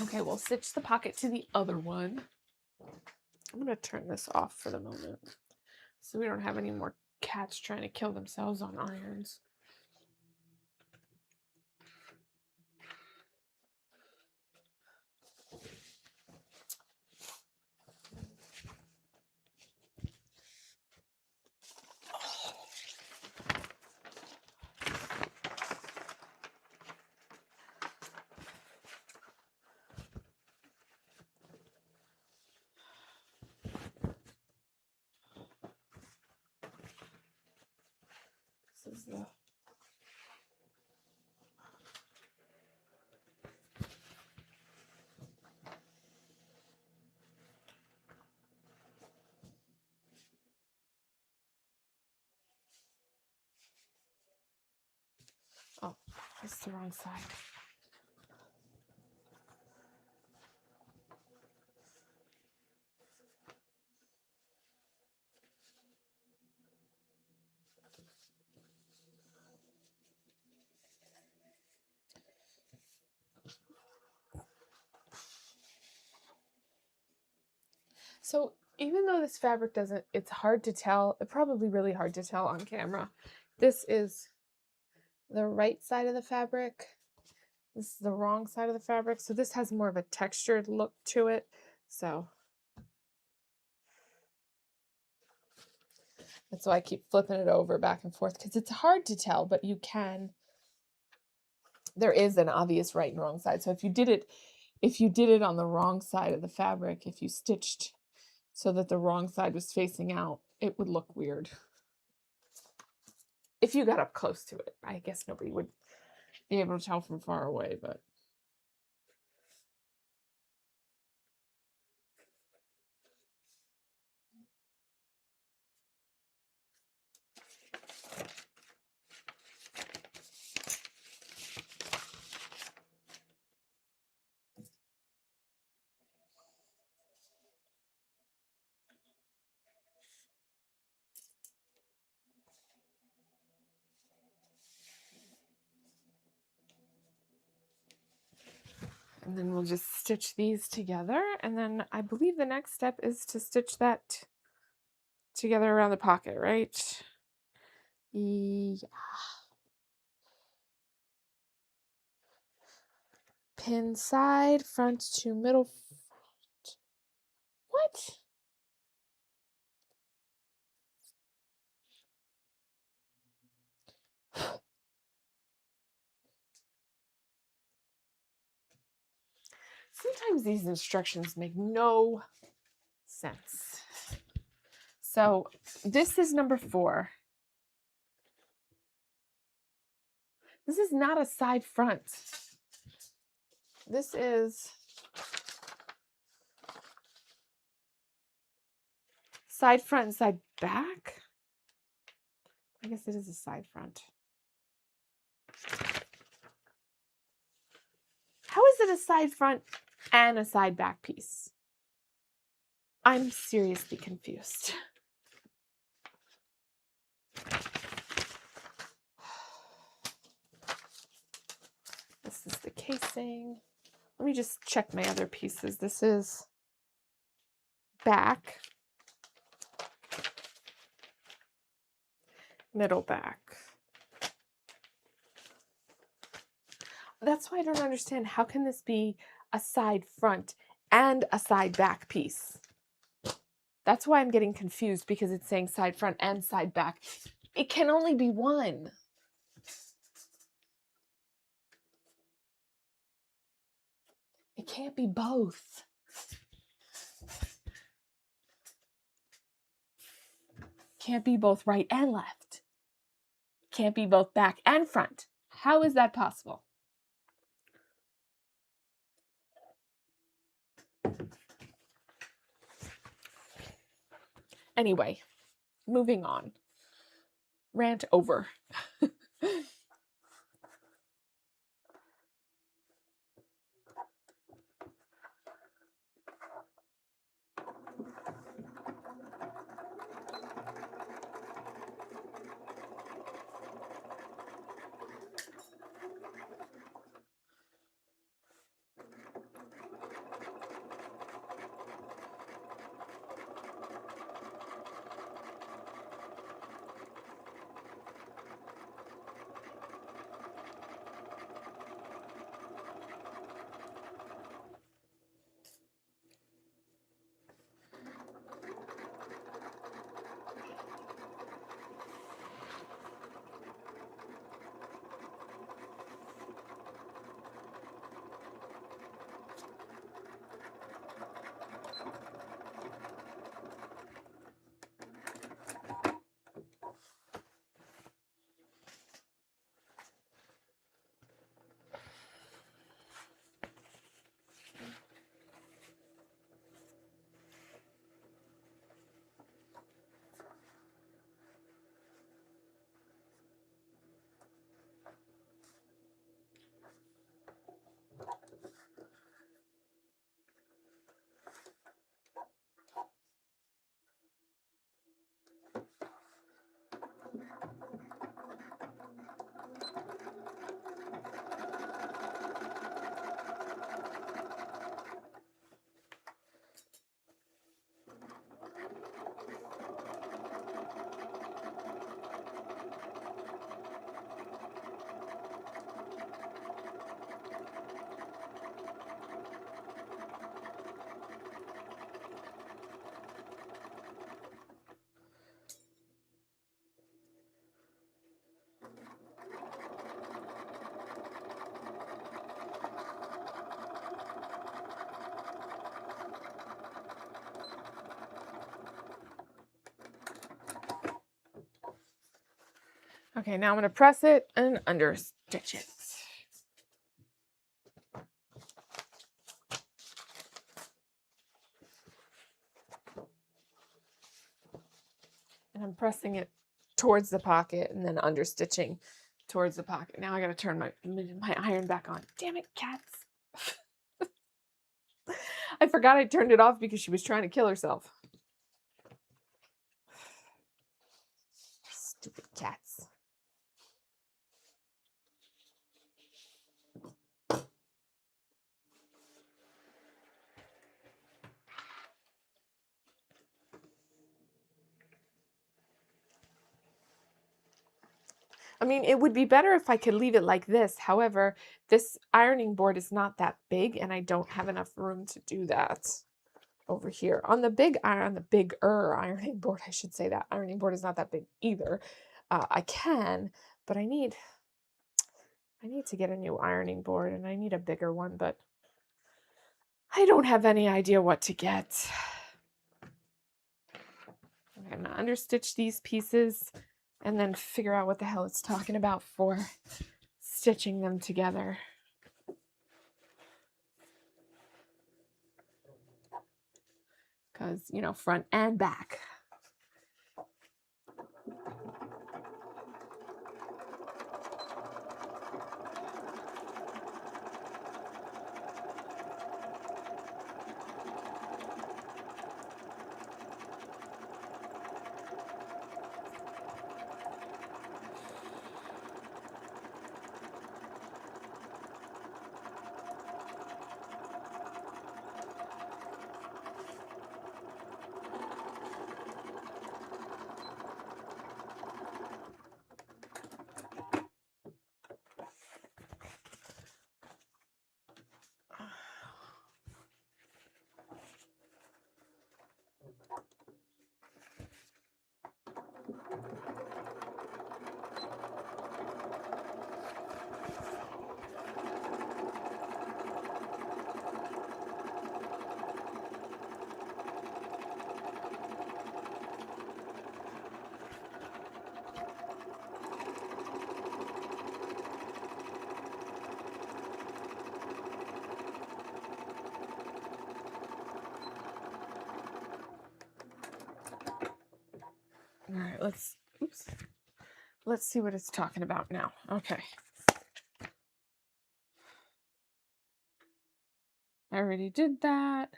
Okay, we'll switch the pocket to the other one. I'm going to turn this off for the moment so we don't have any more cats trying to kill themselves on irons. This is the oh, it's the wrong side. So even though this fabric it's hard to tell, probably really hard to tell on camera. This is the right side of the fabric. This is the wrong side of the fabric. So this has more of a textured look to it. So That's why I keep flipping it over back and forth, because it's hard to tell, but you can. There is an obvious right and wrong side. So if you did it on the wrong side of the fabric, if you stitched so that the wrong side was facing out, it would look weird. If you got up close to it, I guess nobody would be able to tell from far away, but. And then we'll just stitch these together. And then I believe the next step is to stitch that together around the pocket, right? Yeah. Pin side, front to middle. What? Sometimes these instructions make no sense. So this is number 4. This is not a side front. This is side front and side back. I guess it is a side front. How is it a side front and a side back piece? I'm seriously confused. This is the casing. Let me just check my other pieces. This is back, middle back. That's why I don't understand. How can this be a side front and a side back piece? That's why I'm getting confused, because it's saying side front and side back. It can only be one. It can't be both. Can't be both right and left. Can't be both back and front. How is that possible? Anyway, moving on. Rant over. Okay, now I'm going to press it and understitch it. And I'm pressing it towards the pocket and then understitching towards the pocket. Now I got to turn my iron back on. Damn it, cats. I forgot I turned it off because she was trying to kill herself. Stupid cats. I mean, it would be better if I could leave it like this. However, this ironing board is not that big and I don't have enough room to do that over here. On the bigger ironing board, I should say, that ironing board is not that big either. I can, but I need to get a new ironing board and I need a bigger one, but I don't have any idea what to get. I'm going to understitch these pieces and then figure out what the hell it's talking about for stitching them together. Because, you know, front and back. All right, let's see what it's talking about now. Okay. I already did that.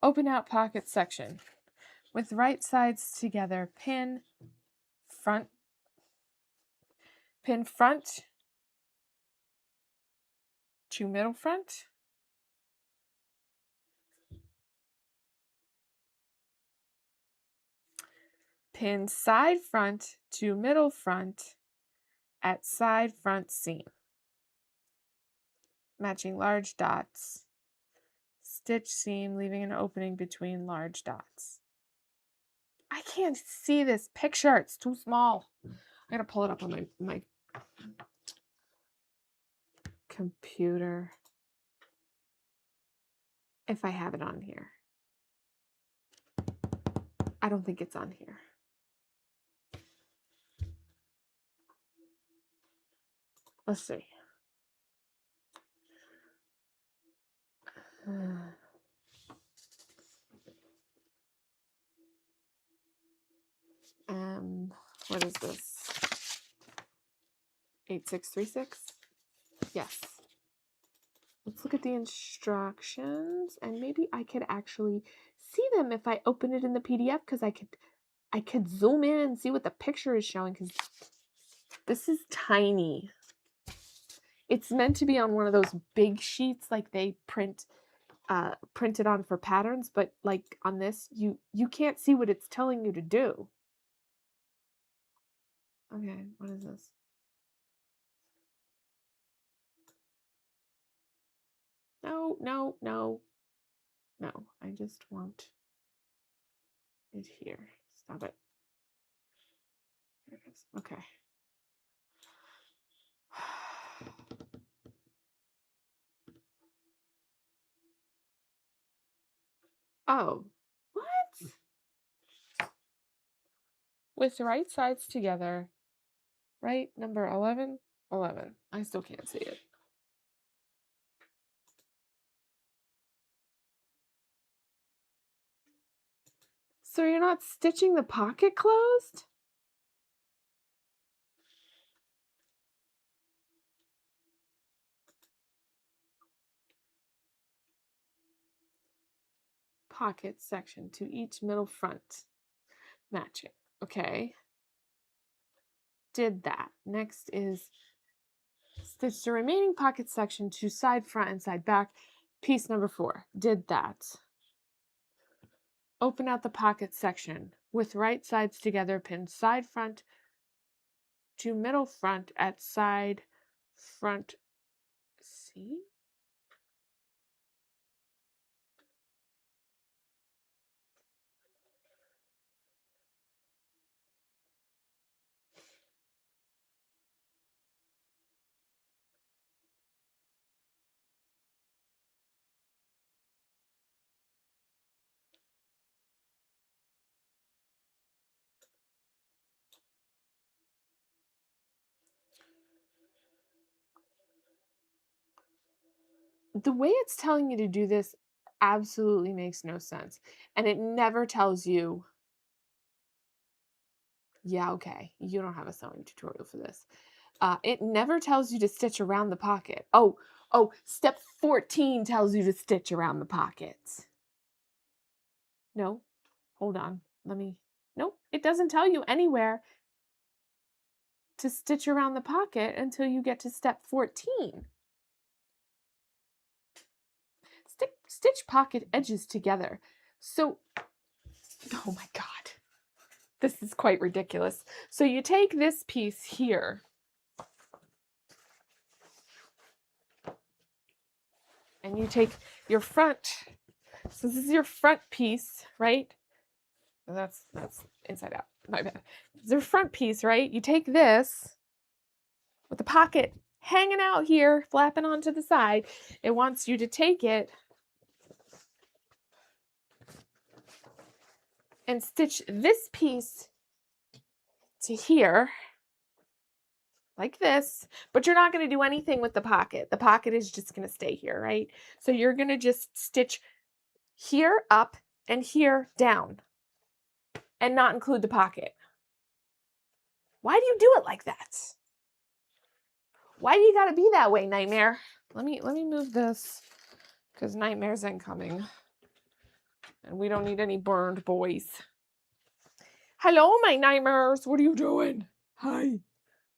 Open out pocket section. With right sides together, pin front to middle front. Pin side front to middle front at side front seam. Matching large dots. Stitch seam, leaving an opening between large dots. I can't see this picture. It's too small. I gotta pull it up on my computer. If I have it on here. I don't think it's on here. Let's see. What is this? 8636? Yes. Let's look at the instructions and maybe I could actually see them if I open it in the PDF because I could zoom in and see what the picture is showing because this is tiny. It's meant to be on one of those big sheets like they print it on for patterns, but like on this, you can't see what it's telling you to do. Okay, what is this? No, no, no. No, I just want it here. Stop it. There it is. Okay. Oh, what? With the right sides together, right? Number 11? 11. I still can't see it. So you're not stitching the pocket closed? Pocket section to each middle front. Matching. Okay. Did that. Next is stitch the remaining pocket section to side front and side back. Piece number 4. Did that. Open out the pocket section with right sides together, pin side front to middle front at side front seam. The way it's telling you to do this absolutely makes no sense. And it never tells you, yeah, okay, you don't have a sewing tutorial for this. It never tells you to stitch around the pocket. Oh, step 14 tells you to stitch around the pockets. No, hold on. Nope, it doesn't tell you anywhere to stitch around the pocket until you get to step 14. Stitch pocket edges together. So, oh my God, this is quite ridiculous. So you take this piece here and you take your front. So this is your front piece, right? That's inside out. My bad. It's your front piece, right? You take this with the pocket hanging out here, flapping onto the side. It wants you to take it and stitch this piece to here like this, but you're not going to do anything with the pocket. The pocket is just going to stay here, right? So you're going to just stitch here up and here down and not include the pocket. Why do you do it like that? Why do you got to be that way, Nightmare? Let me move this because Nightmare's incoming. And we don't need any burned boys. Hello, my nightmares. What are you doing? Hi.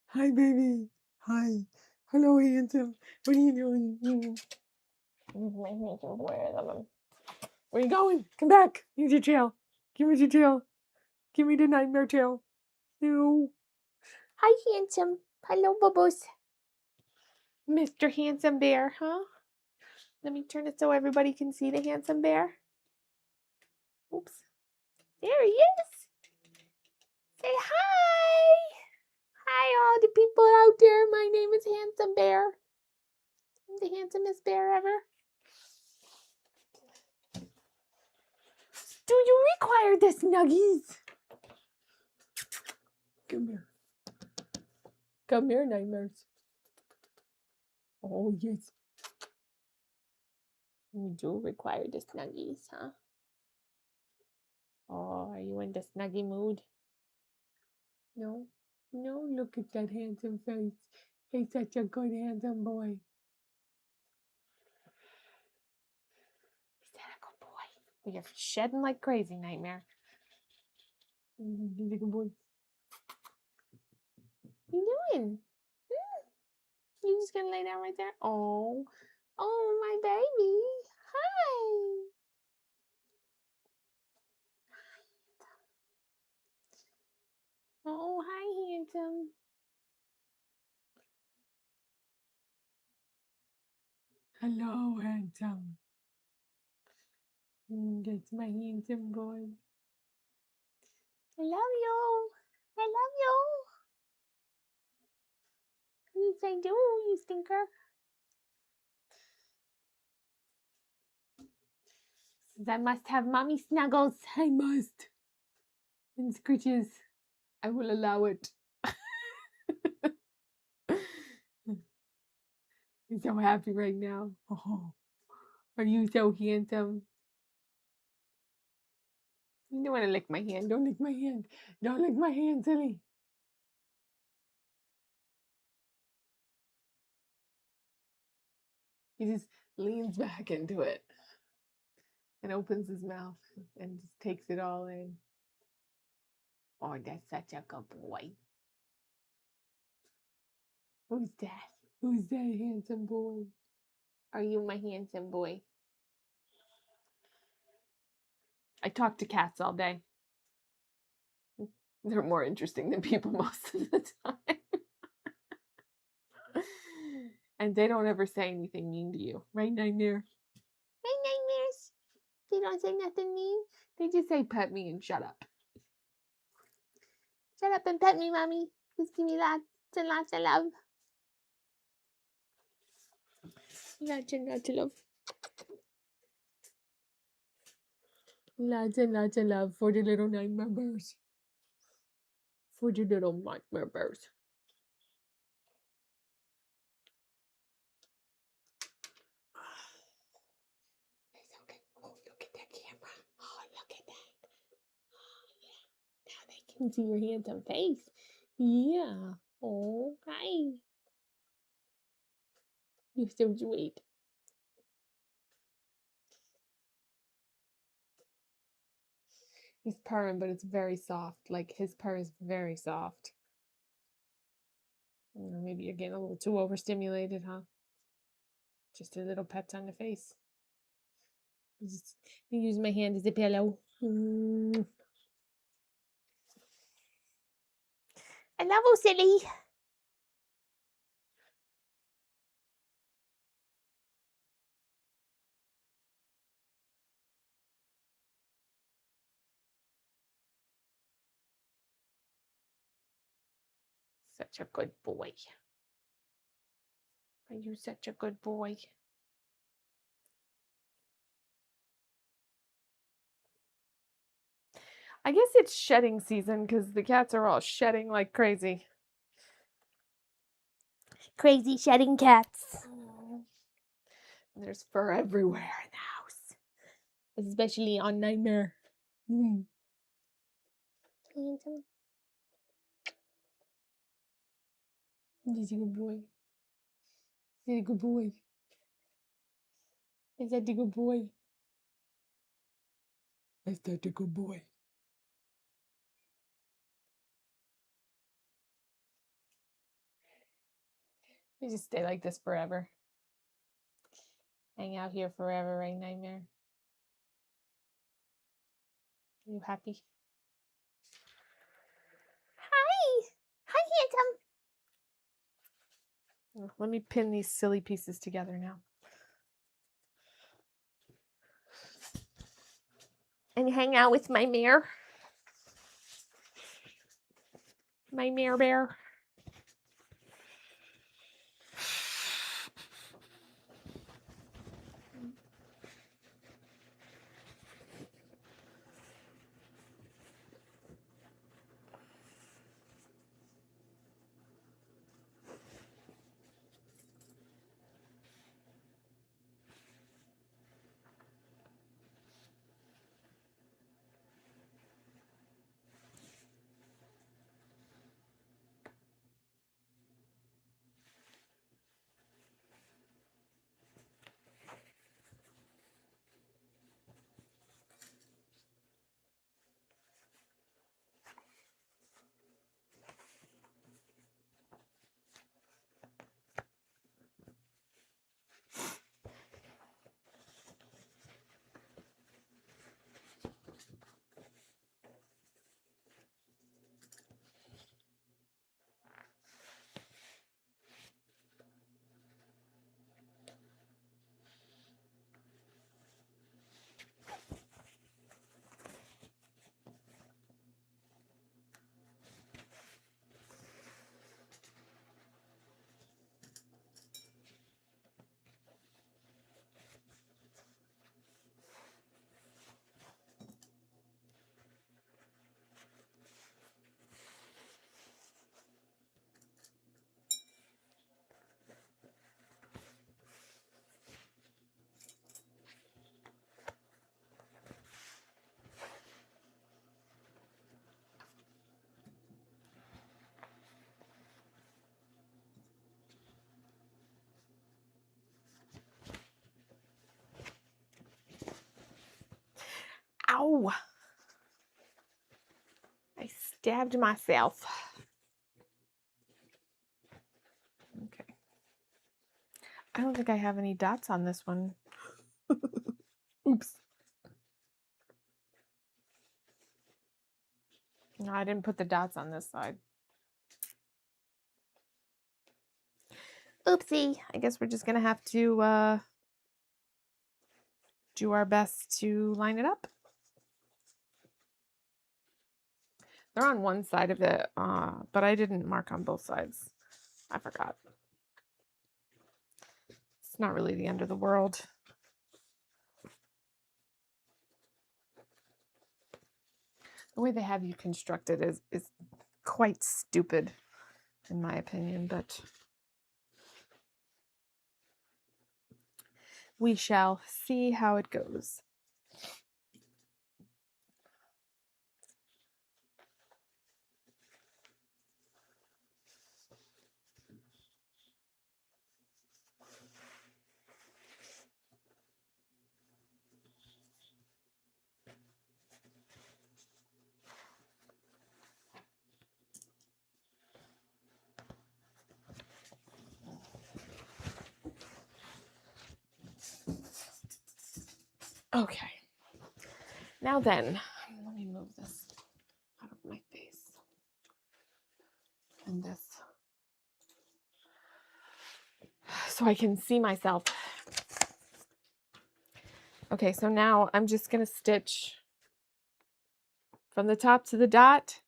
Hi, baby. Hi. Hello, handsome. What are you doing? My handsome boy. I love him. Where you going? Come back. Here's your tail. Give me your tail. Give me the nightmare tail. No. Hi, handsome. Hello, bubbles. Mr. Handsome Bear, huh? Let me turn it so everybody can see the handsome bear. Oops. There he is. Say hi. Hi, all the people out there. My name is Handsome Bear. I'm the handsomest bear ever. Do you require the snuggies? Come here. Come here, nightmares. Oh, yes. You do require the snuggies, huh? Oh, are you in the snuggie mood? No? No, look at that handsome face. He's such a good, handsome boy. Is that a good boy? Well, you're shedding like crazy, Nightmare. He's a good boy. What you doing? You just gonna lay down right there? Oh, my baby. Hi. Oh, hi, handsome. Hello, handsome. That's my handsome boy. I love you. I love you. Yes, I do, you stinker. Says I must have mommy snuggles. I must. And scritches. I will allow it. You're so happy right now. Oh, are you so handsome? You don't want to lick my hand. Don't lick my hand. Don't lick my hand, silly. He just leans back into it and opens his mouth and just takes it all in. Oh, that's such a good boy. Who's that? Who's that handsome boy? Are you my handsome boy? I talk to cats all day. They're more interesting than people most of the time. And they don't ever say anything mean to you. Right, Nightmare? Right, Nightmares? They don't say nothing mean. They just say pet me and shut up. Shut up and pet me, Mommy. Just give me lots and lots of love. Lots and lots of love. Lots and lots of love for the little nightmare bears. For the little nightmare bears. It's okay. Oh, look at that camera. Oh, look at that. Oh, yeah. Now they can see your handsome face. Yeah. Oh, hi. You're so sweet. He's purring, but it's very soft. Like his purr is very soft. Maybe you're getting a little too overstimulated, huh? Just a little pets on the face. Just use my hand as a pillow. I love you, silly. Such a good boy. Are you such a good boy? I guess it's shedding season because the cats are all shedding like crazy. Crazy shedding cats. There's fur everywhere in the house, especially on Nightmare. Handsome. He's a good boy. He's a good boy. Is that a good boy? Is that a good boy? You just stay like this forever. Hang out here forever, right, Nightmare? Are you happy? Hi! Hi, handsome! Let me pin these silly pieces together now. And hang out with my mare. My mare bear. Ooh. I stabbed myself. Okay. I don't think I have any dots on this one. Oops. No, I didn't put the dots on this side. Oopsie. I guess we're just going to have to do our best to line it up. They're on one side of it, but I didn't mark on both sides. I forgot. It's not really the end of the world. The way they have you constructed is quite stupid, in my opinion, but we shall see how it goes. Okay. Now then, let me move this out of my face. And this. So I can see myself. Okay, so now I'm just going to stitch from the top to the dot,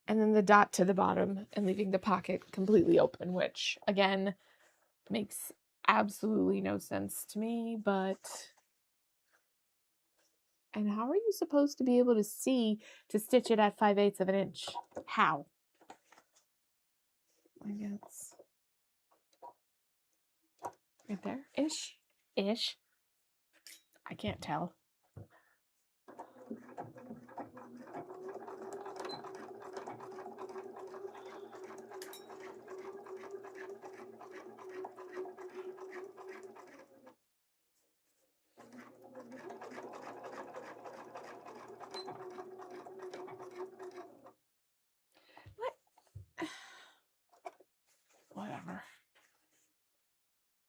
and then the dot to the bottom, and leaving the pocket completely open, which, again, makes absolutely no sense to me, but... And how are you supposed to be able to see to stitch it at 5/8 of an inch? How? I guess. Right there? Ish. Ish. I can't tell. What? Whatever.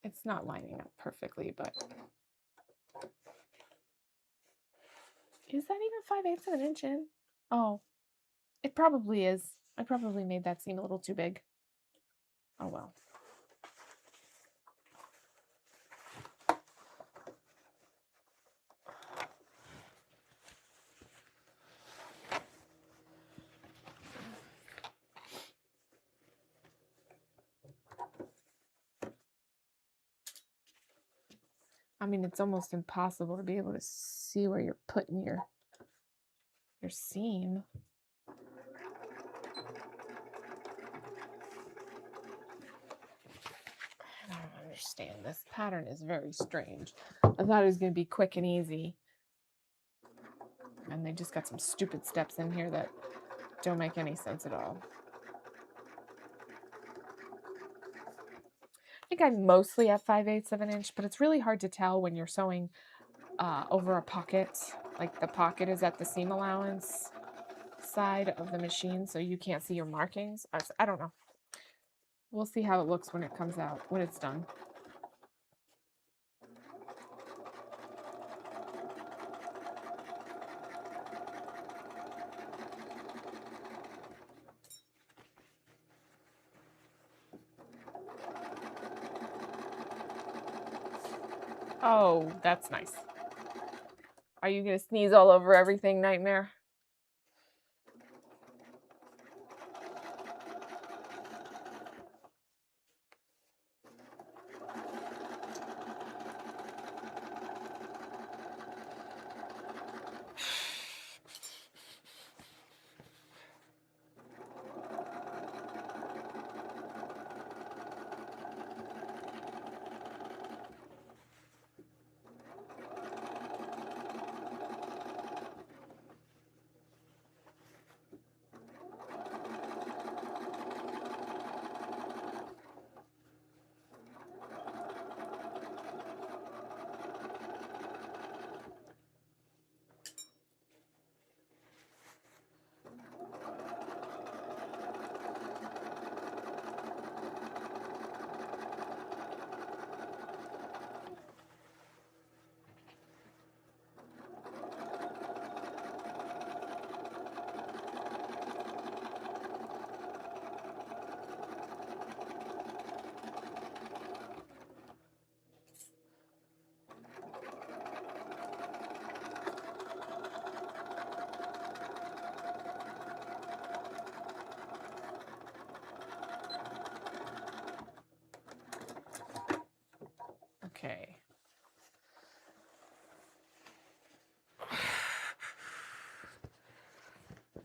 It's not lining up perfectly, but... Is that even 5/8 of an inch in? Oh, it probably is. I probably made that seem a little too big. Oh well. I mean, it's almost impossible to be able to see where you're putting your seam. I don't understand. This pattern is very strange. I thought it was going to be quick and easy. And they just got some stupid steps in here that don't make any sense at all. I think I'm mostly at 5/8 of an inch, but it's really hard to tell when you're sewing over a pocket. Like the pocket is at the seam allowance side of the machine, so you can't see your markings. I don't know. We'll see how it looks when it comes out, when it's done. Oh, that's nice. Are you going to sneeze all over everything, Nightmare?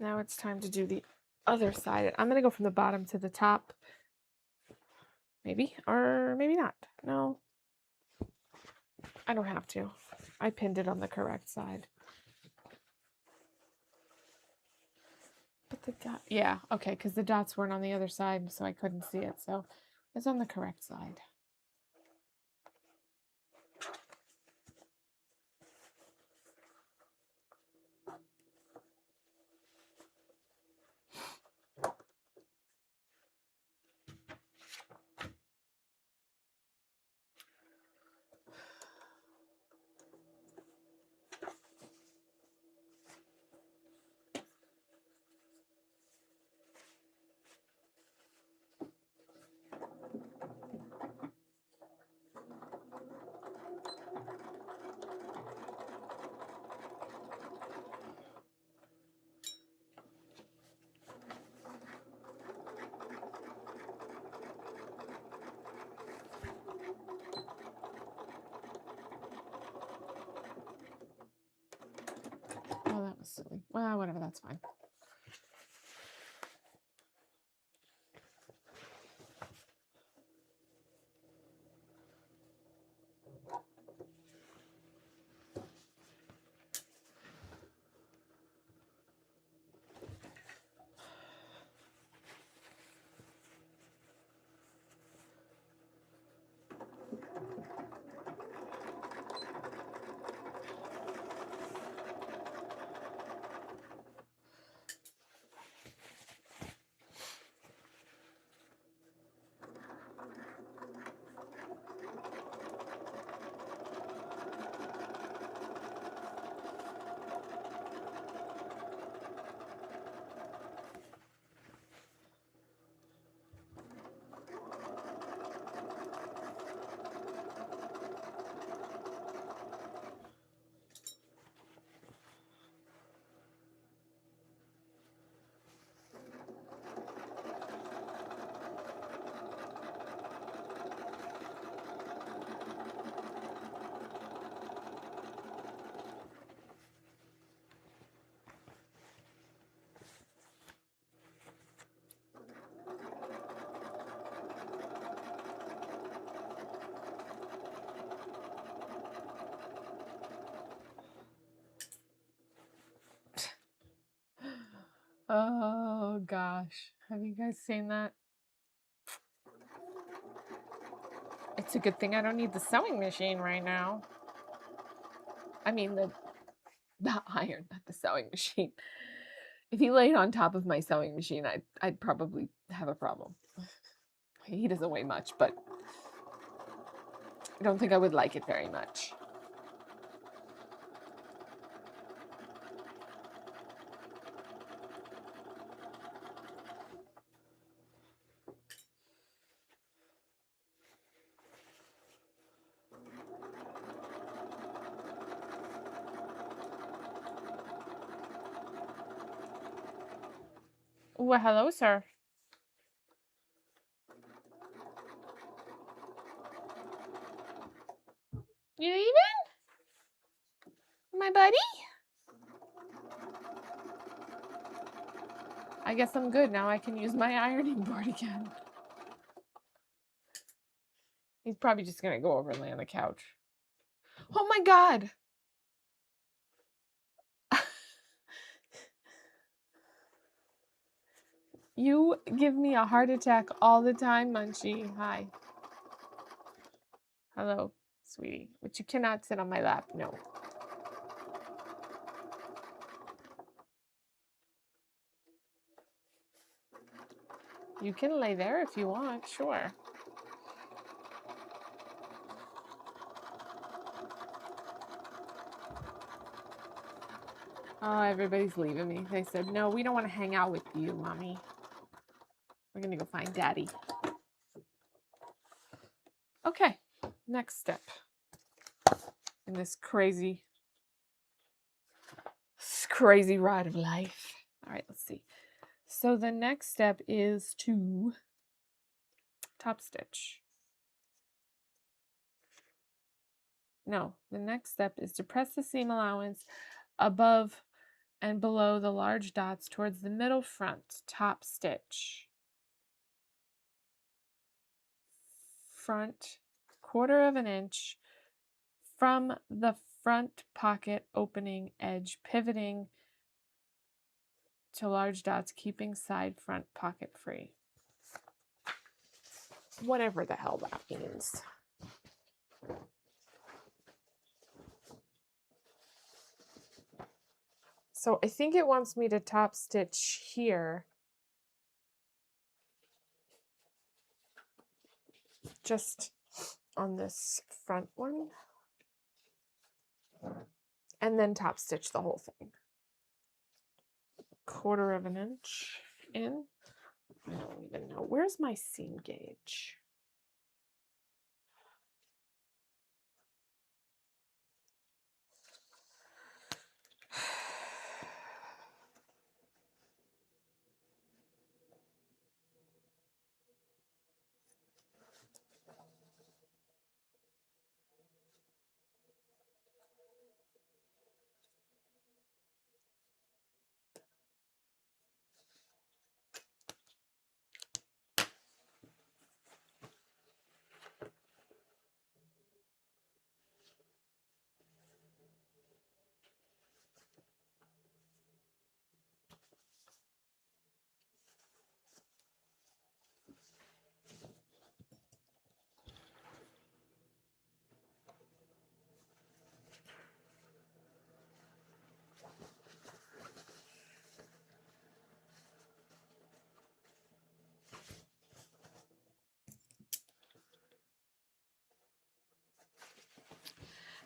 Now it's time to do the other side. I'm going to go from the bottom to the top. Maybe, or maybe not. No, I don't have to. I pinned it on the correct side. But the dot, yeah, okay, because the dots weren't on the other side, so I couldn't see it. So it's on the correct side. Oh, that was silly. Well, whatever, that's fine. Oh gosh, have you guys seen that? It's a good thing I don't need the sewing machine right now. I mean the iron, not the sewing machine. If he laid on top of my sewing machine, I'd probably have a problem. He doesn't weigh much, but I don't think I would like it very much. Well, hello, sir. You leaving? My buddy? I guess I'm good now. I can use my ironing board again. He's probably just gonna go over and lay on the couch. Oh my god! You give me a heart attack all the time, Munchie. Hi. Hello, sweetie. But you cannot sit on my lap. No. You can lay there if you want, sure. Oh, everybody's leaving me. They said, no, we don't want to hang out with you, Mommy. We're going to go find Daddy. Okay, next step in this crazy ride of life. All right, let's see. So the next step is to top stitch. No, the next step is to press the seam allowance above and below the large dots towards the middle front, top stitch. Front 1/4 of an inch from the front pocket opening edge, pivoting to large dots, keeping side front pocket free. Whatever the hell that means. So I think it wants me to top stitch here, just on this front one, and then top stitch the whole thing. 1/4 of an inch in. I don't even know. Where's my seam gauge?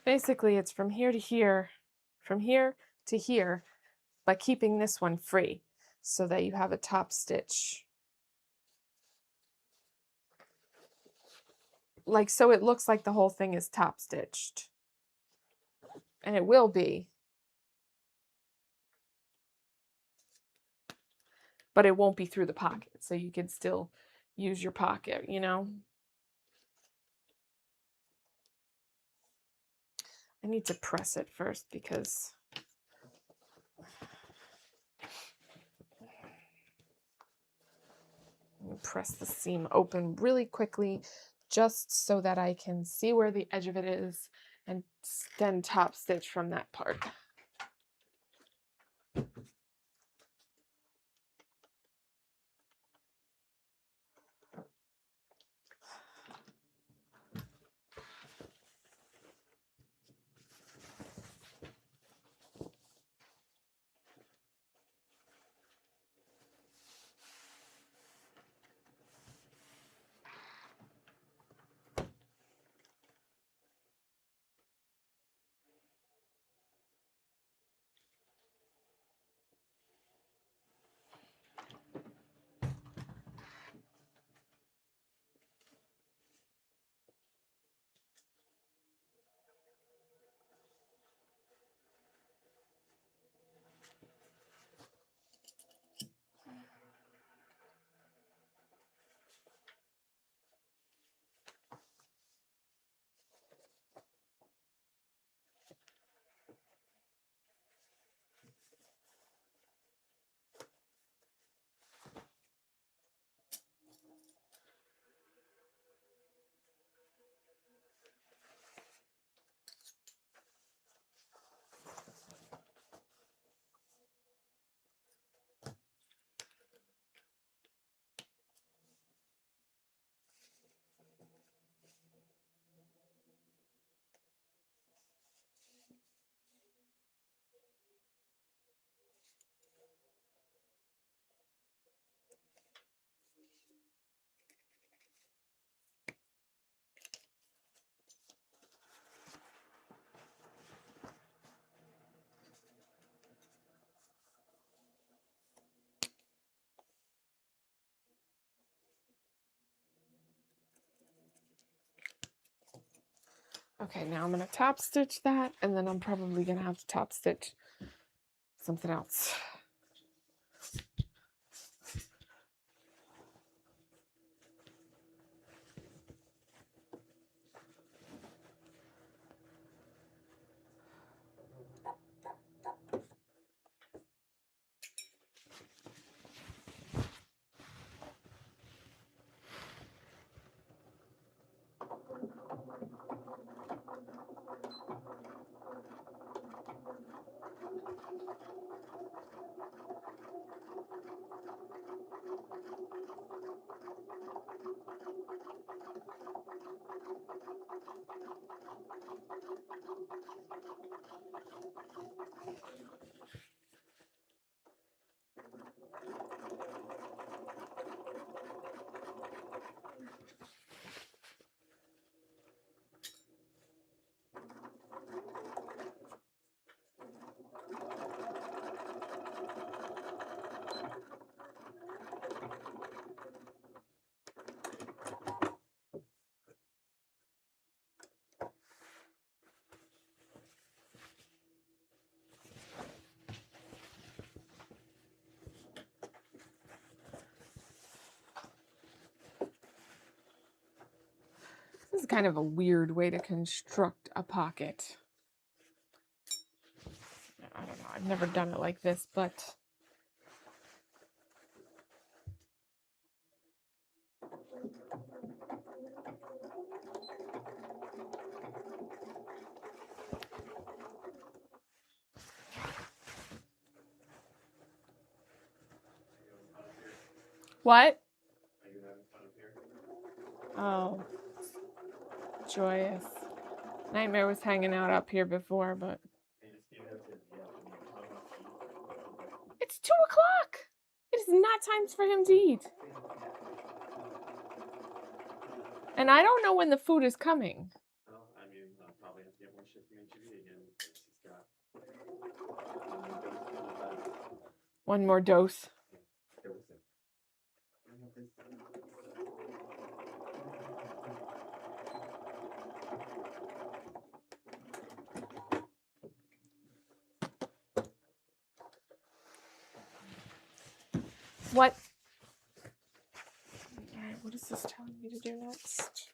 Basically, it's from here to here, but keeping this one free so that you have a top stitch. Like, so it looks like the whole thing is top stitched. And it will be. But it won't be through the pocket, so you can still use your pocket, you know? I need to press it first because press the seam open really quickly just so that I can see where the edge of it is and then top stitch from that part. Okay, now I'm going to top stitch that, and then I'm probably going to have to top stitch something else. This is kind of a weird way to construct a pocket. I don't know. I've never done it like this, but what? Are you having fun up here? Oh, joyous. Nightmare was hanging out up here before, but You just came out to the afternoon. it's 2 o'clock. It is not time for him to eat. And I don't know when the food is coming. Well, I mean, I'll probably have to get more shit from HEB again. He's got One more dose. What? All right, what is this telling me to do next?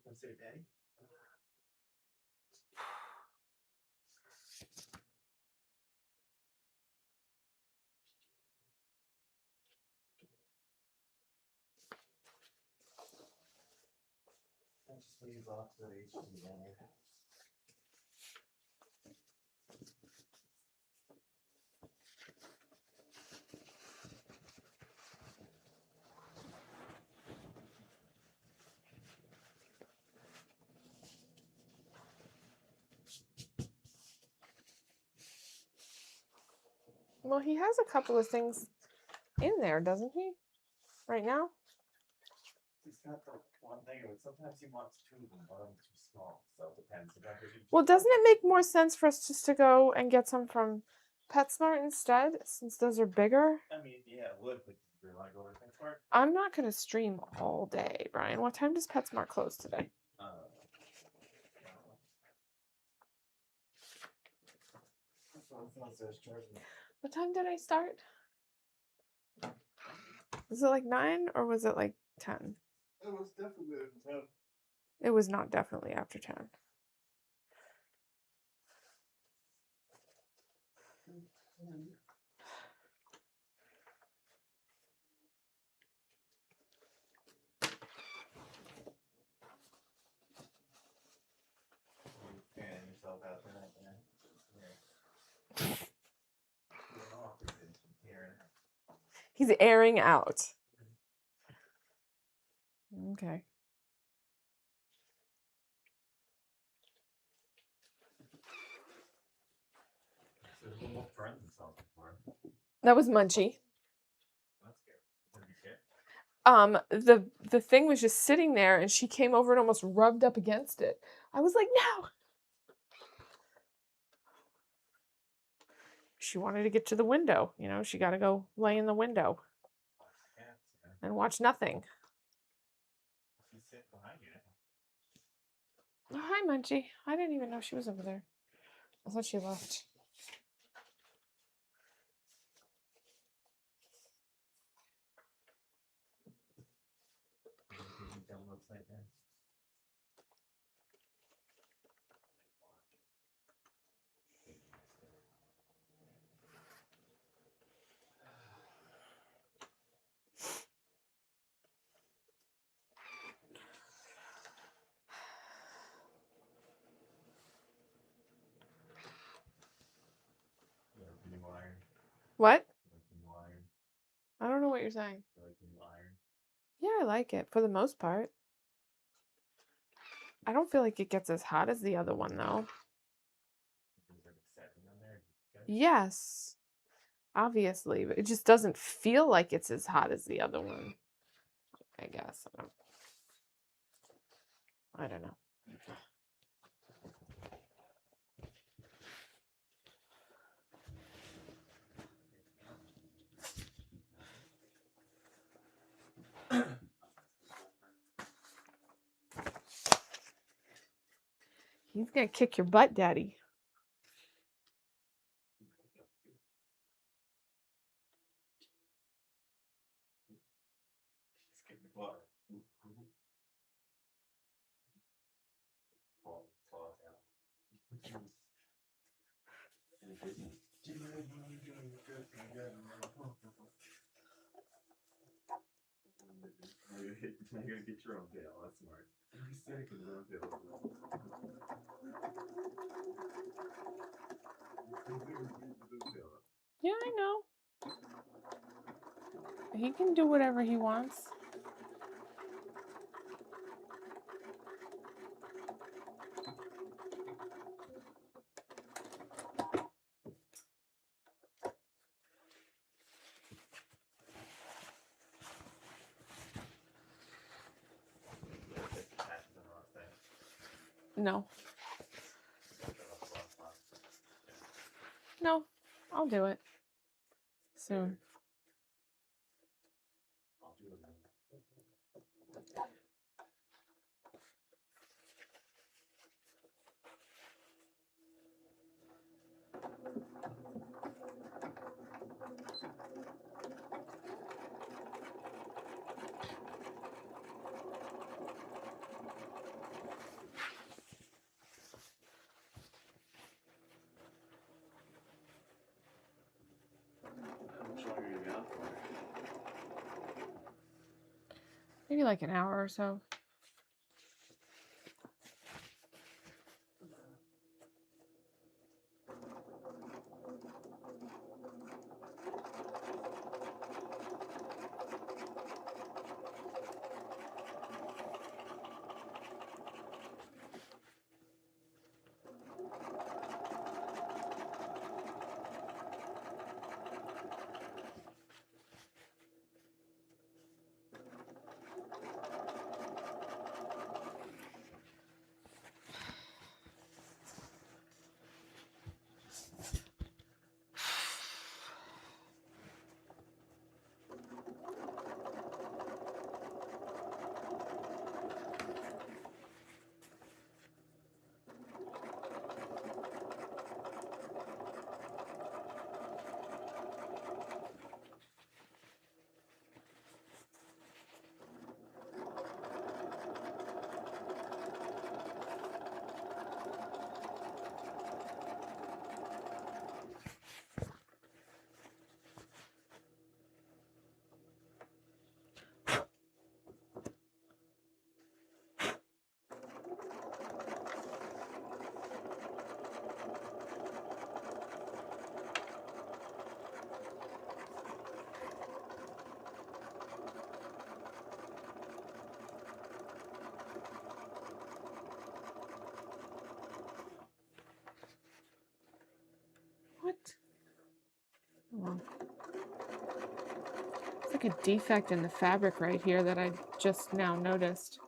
Come say, Daddy. I'll just leave off the HEB. Well, he has a couple of things in there, doesn't he? Right now? He's got the one thing, but sometimes he wants two of them, one of them too small, so it depends. Well, doesn't it make more sense for us just to go and get some from PetSmart instead, since those are bigger? I mean, yeah, it would, but you really want to go to PetSmart? I'm not going to stream all day, Brian. What time does PetSmart close today? What time did I start? Was it like 9 or was it like 10? It was definitely 10. It was not definitely after 10. And yourself out there like that. He's airing out. Okay. So who will friend himself before? That was Munchie. That's good. Did you get? The thing was just sitting there and she came over and almost rubbed up against it. I was like, no. She wanted to get to the window, you know, she got to go lay in the window and watch nothing. She's sitting behind you. Oh, hi, Munchie. I didn't even know she was over there. I thought she left. What? Like new iron. I don't know what you're saying. Like new iron. Yeah, I like it for the most part. I don't feel like it gets as hot as the other one though. There's like a setting on there. Okay. Yes, obviously, but it just doesn't feel like it's as hot as the other one. I guess. I don't know. He's gonna kick your butt, Daddy. Just kick the butt. Claws out. Now you're gonna get your own tail. That's smart. He's sick and your own tail. Yeah, I know. He can do whatever he wants. No. No, I'll do it soon. How much longer are you out for? Maybe like an hour or so. What? Oh, it's like a defect in the fabric right here that I just now noticed.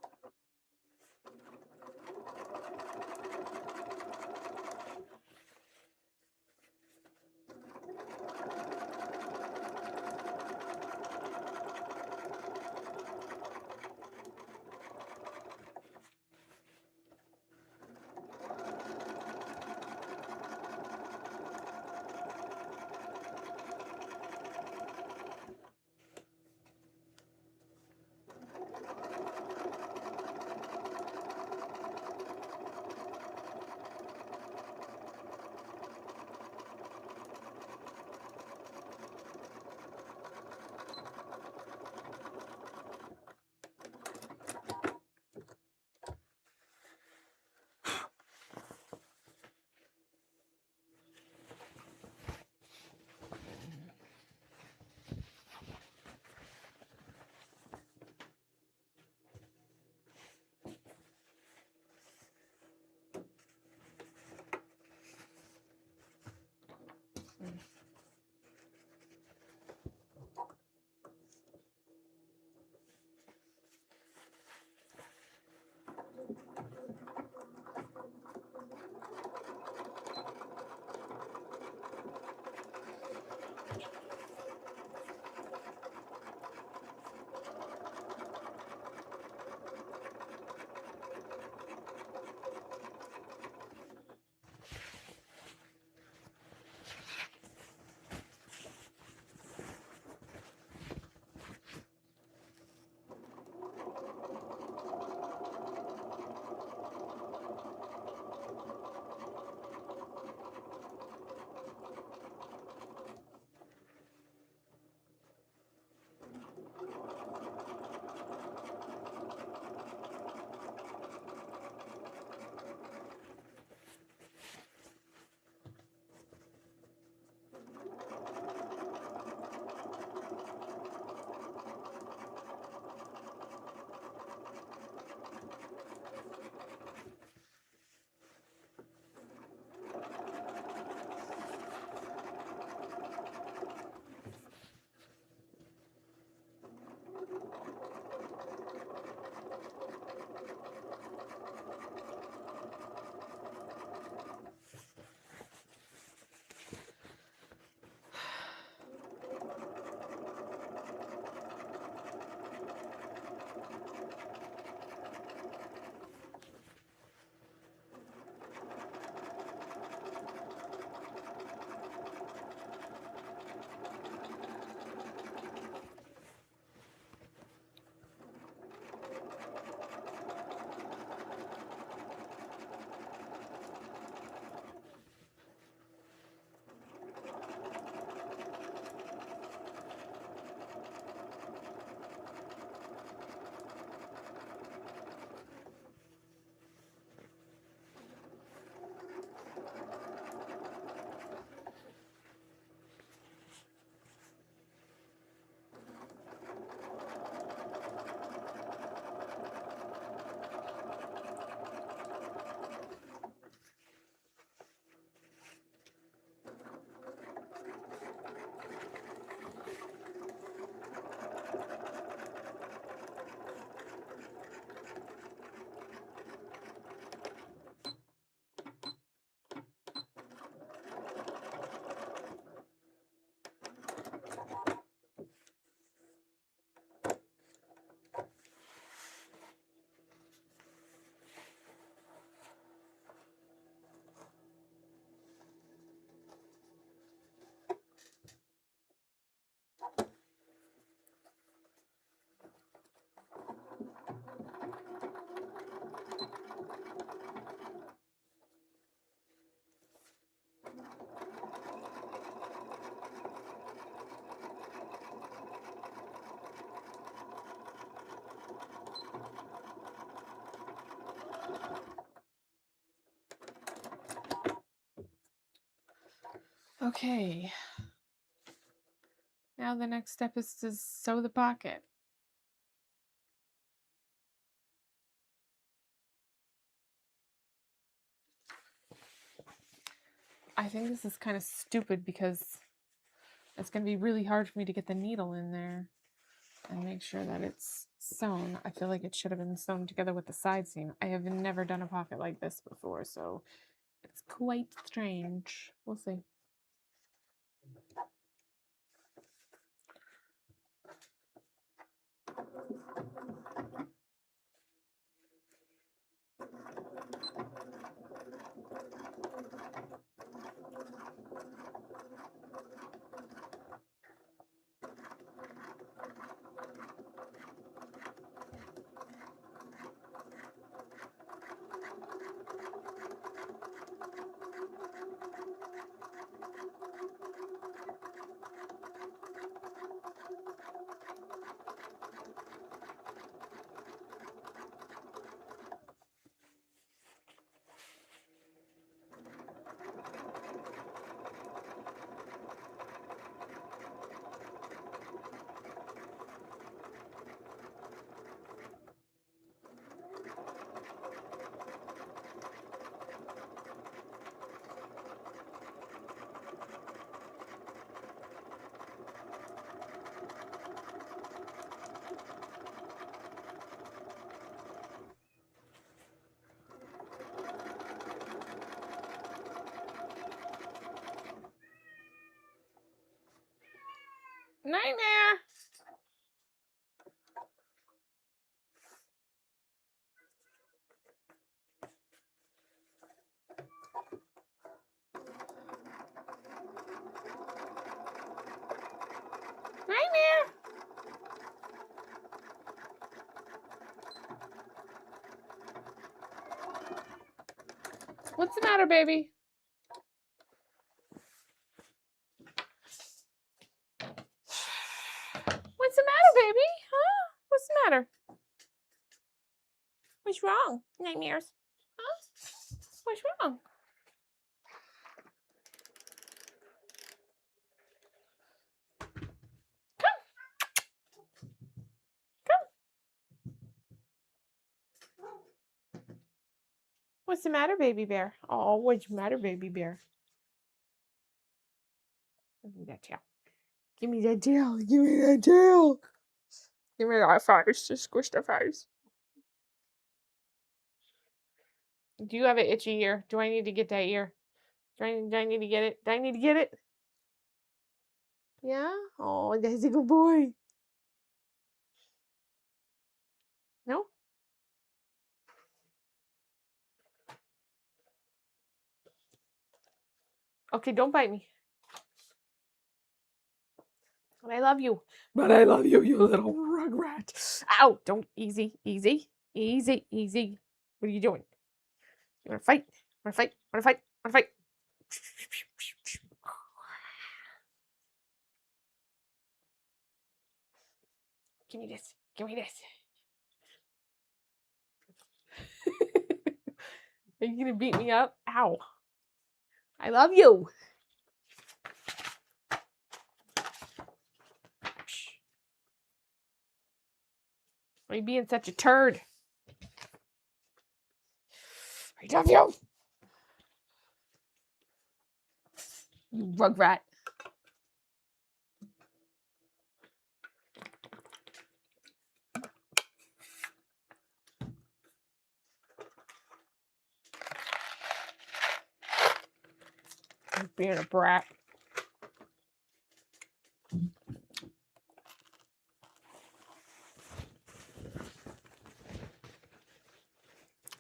Okay. Now the next step is to sew the pocket. I think this is kind of stupid because it's going to be really hard for me to get the needle in there and make sure that it's sewn. I feel like it should have been sewn together with the side seam. I have never done a pocket like this before, so it's quite strange. We'll see. Nightmare! Nightmare! What's the matter, baby? What's the matter, baby? Huh? What's the matter? What's wrong? Nightmares. Huh? What's wrong? Come. Come. What's the matter, baby bear? Oh, what's the matter, baby bear? Give me that tail. Give me that tail. Give me that tail. Give me that face. Just squish the face. Do you have an itchy ear? Do I need to get that ear? Do I need to get it? Do I need to get it? Yeah? Oh, that's a good boy. No? Okay, don't bite me. But I love you. But I love you, you little rugrat. Ow! Don't. Easy, easy, easy, easy. What are you doing? You wanna fight? Wanna fight? Wanna fight? Wanna fight? Give me this. Give me this. Are you gonna beat me up? Ow. I love you. Why are you being such a turd? I love you. You rugrat. I'm being a brat.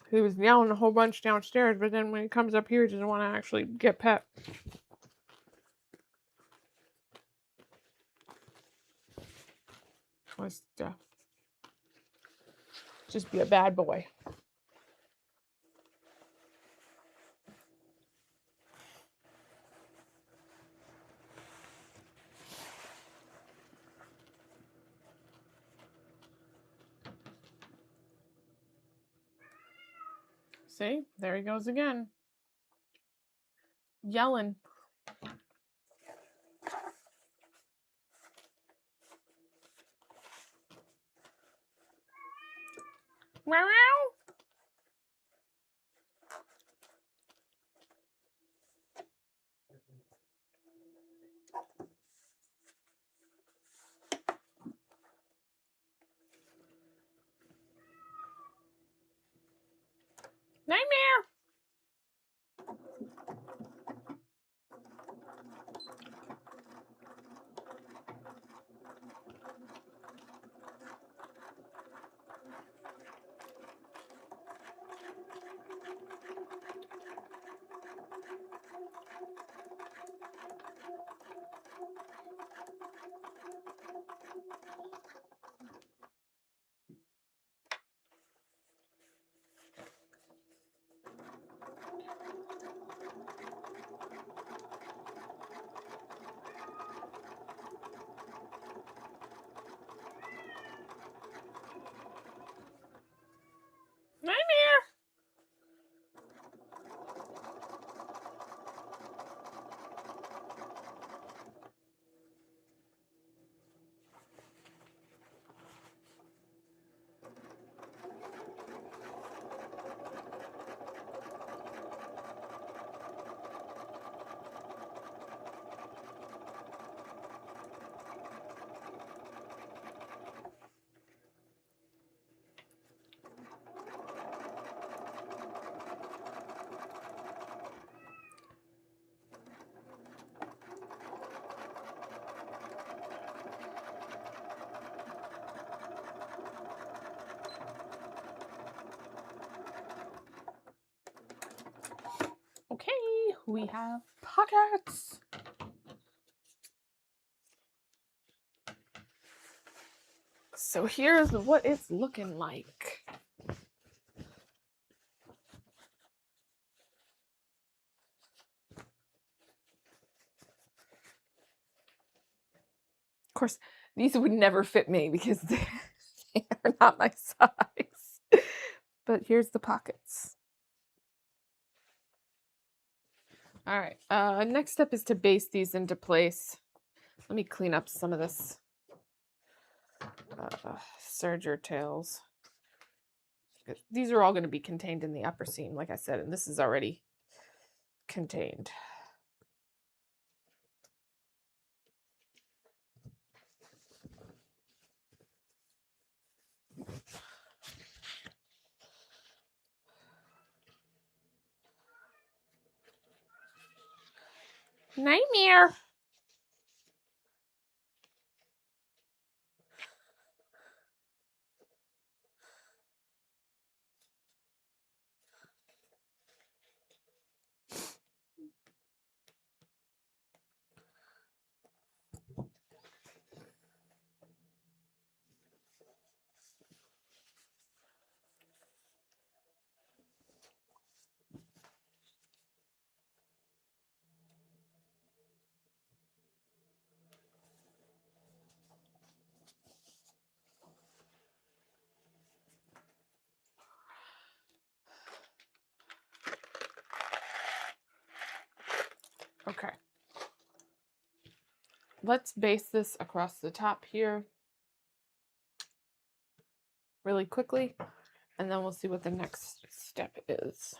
He was yelling a whole bunch downstairs, but then when he comes up here, he doesn't want to actually get pet. Wants to just be a bad boy. See, there he goes again. Yelling. Meow, meow. Nightmare. Nightmare. Okay, we have pockets. So here's what it's looking like. Of course, these would never fit me because they are not my size. But here's the pockets. All right, next step is to base these into place. Let me clean up some of this serger tails. These are all going to be contained in the upper seam, like I said, and this is already contained. Nightmare. Okay. Let's base this across the top here really quickly, and then we'll see what the next step is.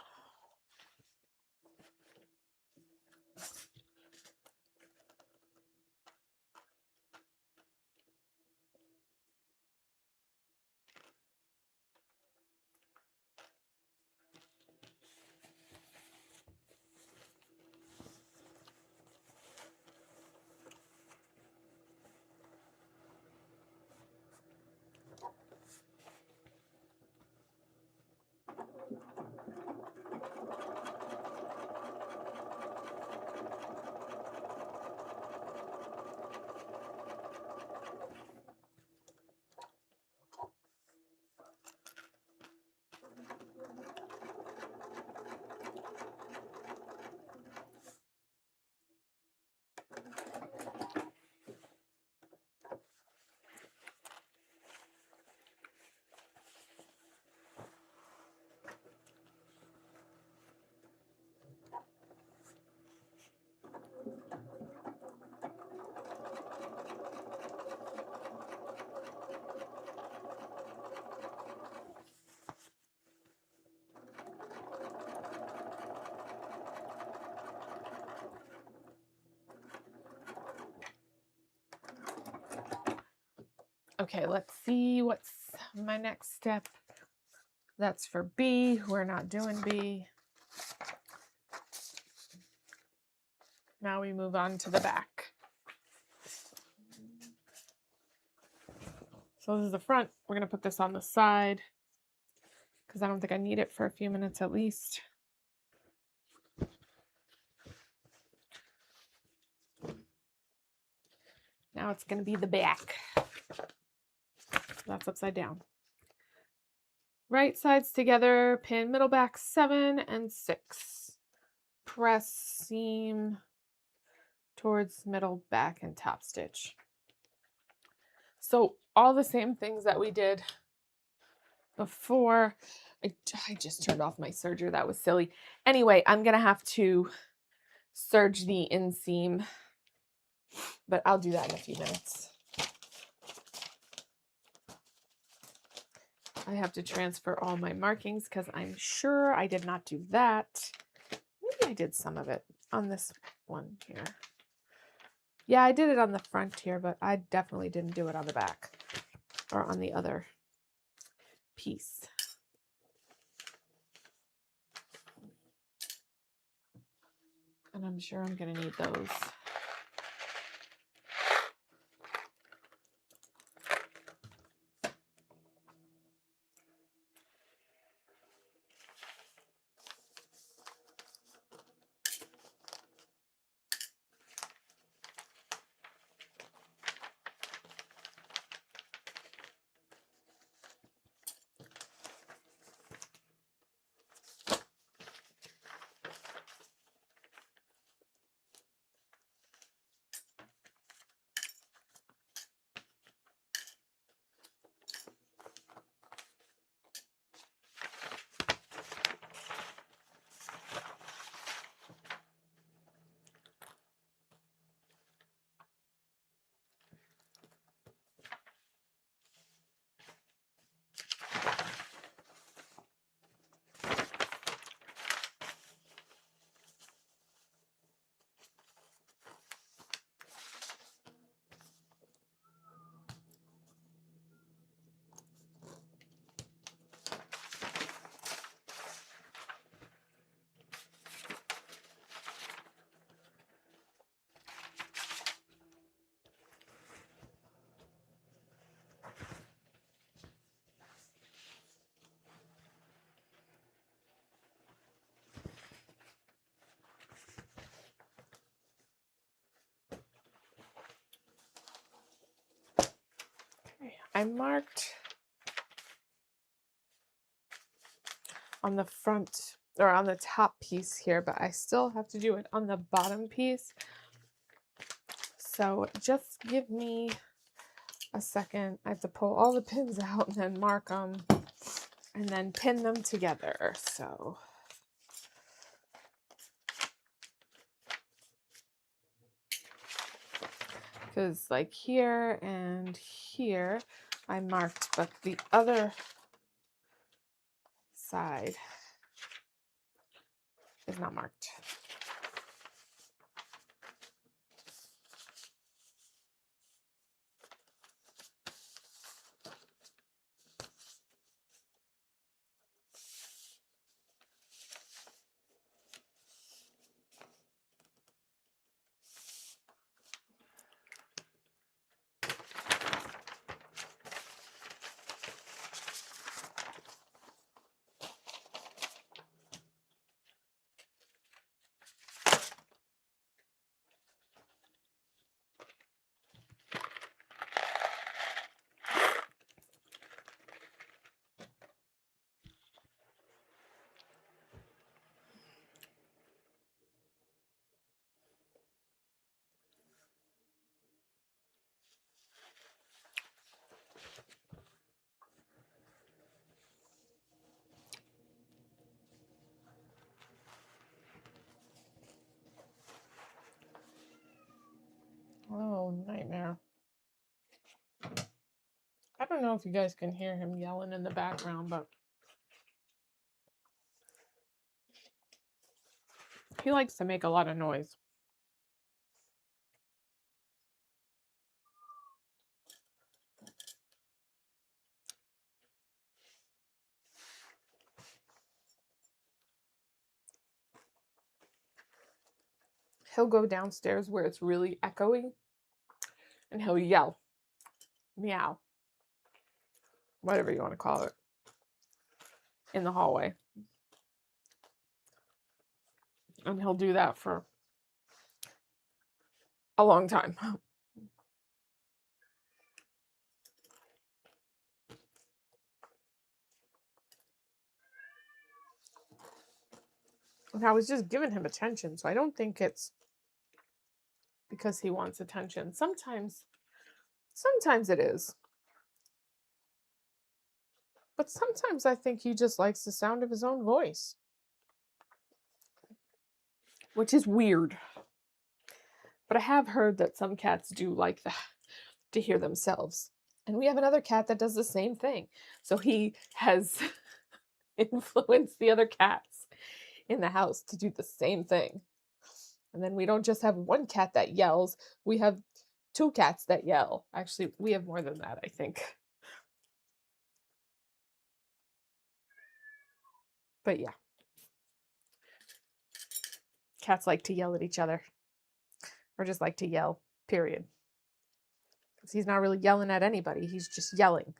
Okay, let's see what's my next step. That's for B. We're not doing B. Now we move on to the back. So this is the front. We're going to put this on the side because I don't think I need it for a few minutes at least. Now it's going to be the back. That's upside down. Right sides together, pin middle back 7 and 6. Press seam towards middle back and top stitch. So all the same things that we did before. I just turned off my serger. That was silly. Anyway, I'm going to have to serge the inseam, but I'll do that in a few minutes. I have to transfer all my markings because I'm sure I did not do that. Maybe I did some of it on this one here. Yeah, I did it on the front here, but I definitely didn't do it on the back or on the other piece. And I'm sure I'm going to need those. I marked on the front or on the top piece here, but I still have to do it on the bottom piece. So just give me a second. I have to pull all the pins out and then mark them and then pin them together. So because like here and here I marked, but the other side is not marked. Oh, nightmare. I don't know if you guys can hear him yelling in the background, but he likes to make a lot of noise. he'll go downstairs where it's really echoey and he'll yell, meow, whatever you want to call it, in the hallway. And he'll do that for a long time. And I was just giving him attention, so I don't think it's because he wants attention. Sometimes it is. But sometimes I think he just likes the sound of his own voice, which is weird. But I have heard that some cats do like that, to hear themselves. And we have another cat that does the same thing. So he has influenced the other cats in the house to do the same thing. And then we don't just have one cat that yells, we have 2 cats that yell. Actually, we have more than that, I think. But yeah. Cats like to yell at each other. Or just like to yell, period. Because he's not really yelling at anybody, he's just yelling.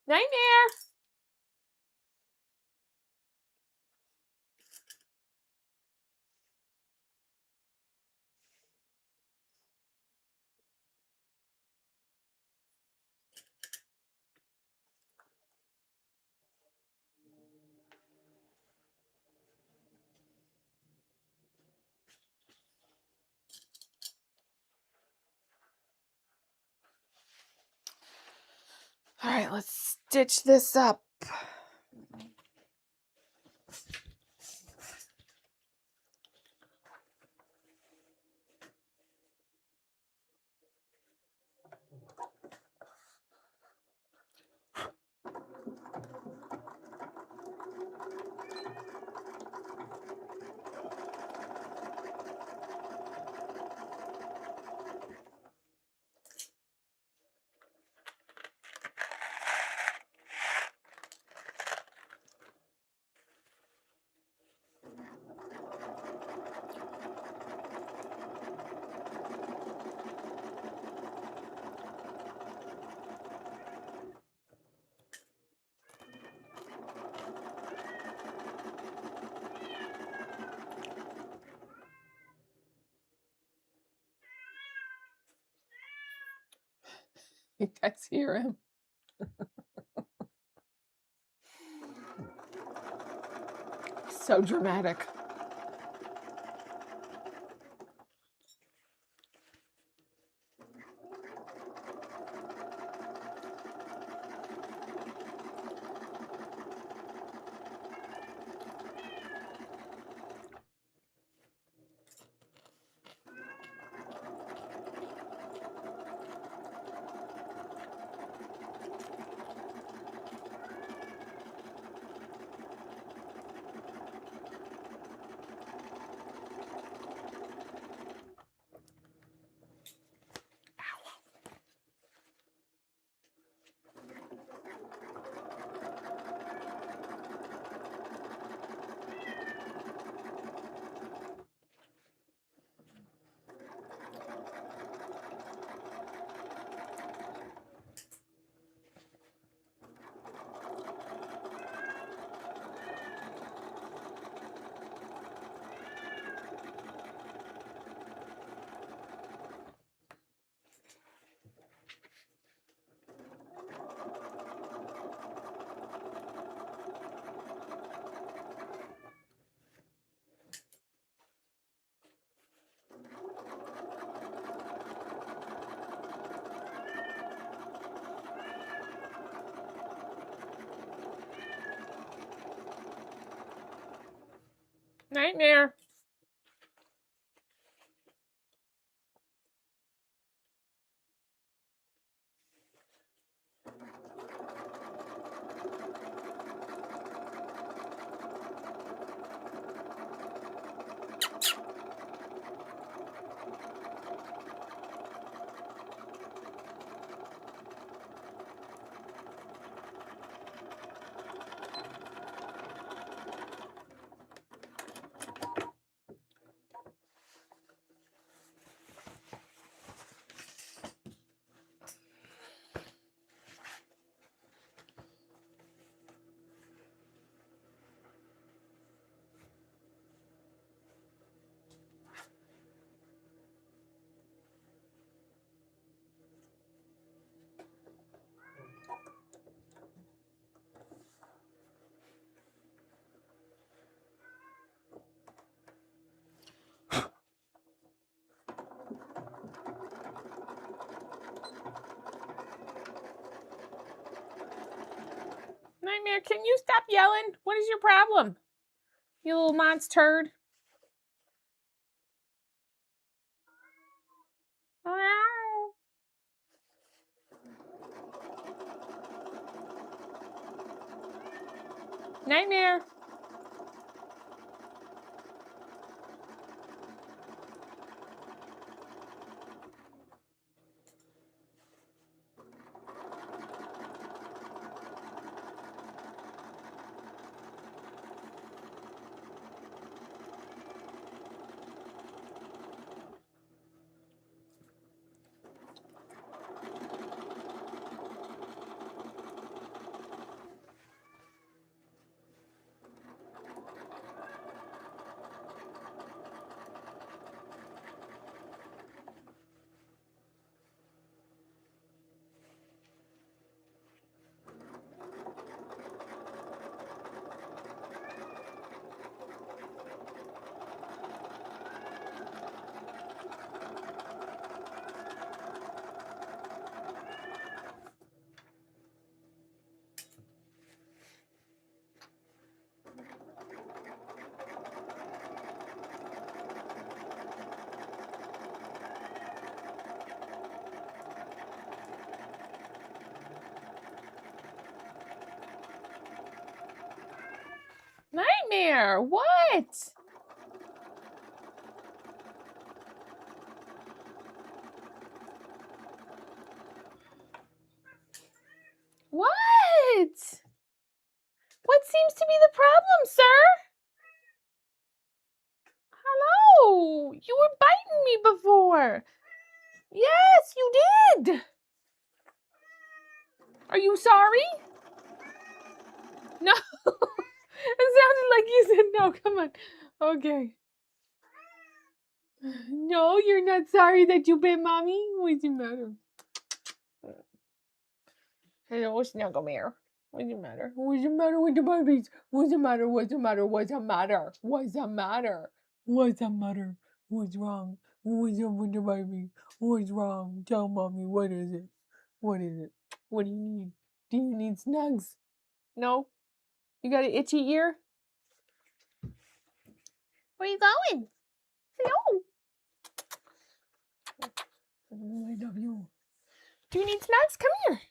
Nightmare! All right, let's stitch this up. You guys hear him? So dramatic. Nightmare. Nightmare, can you stop yelling? What is your problem? You little monster turd. Nightmare. Nightmare, what? What? What seems to be the problem, sir? Hello, you were biting me before. Yes, you did. Are you sorry? No. It sounded like you said no. Come on. Okay. No, you're not sorry that you bit mommy? What's the matter? Hello, Snuggle Bear. What's the matter? What's the matter with the babies? What's the matter? What's the matter? What's the matter? What's the matter? What's the matter? What's wrong? What's up with the baby? What's wrong? Tell mommy, what is it? What is it? What do you need? Do you need snugs? No? You got an itchy ear? Where you going? Hello. I love you. Do you need snugs? Come here.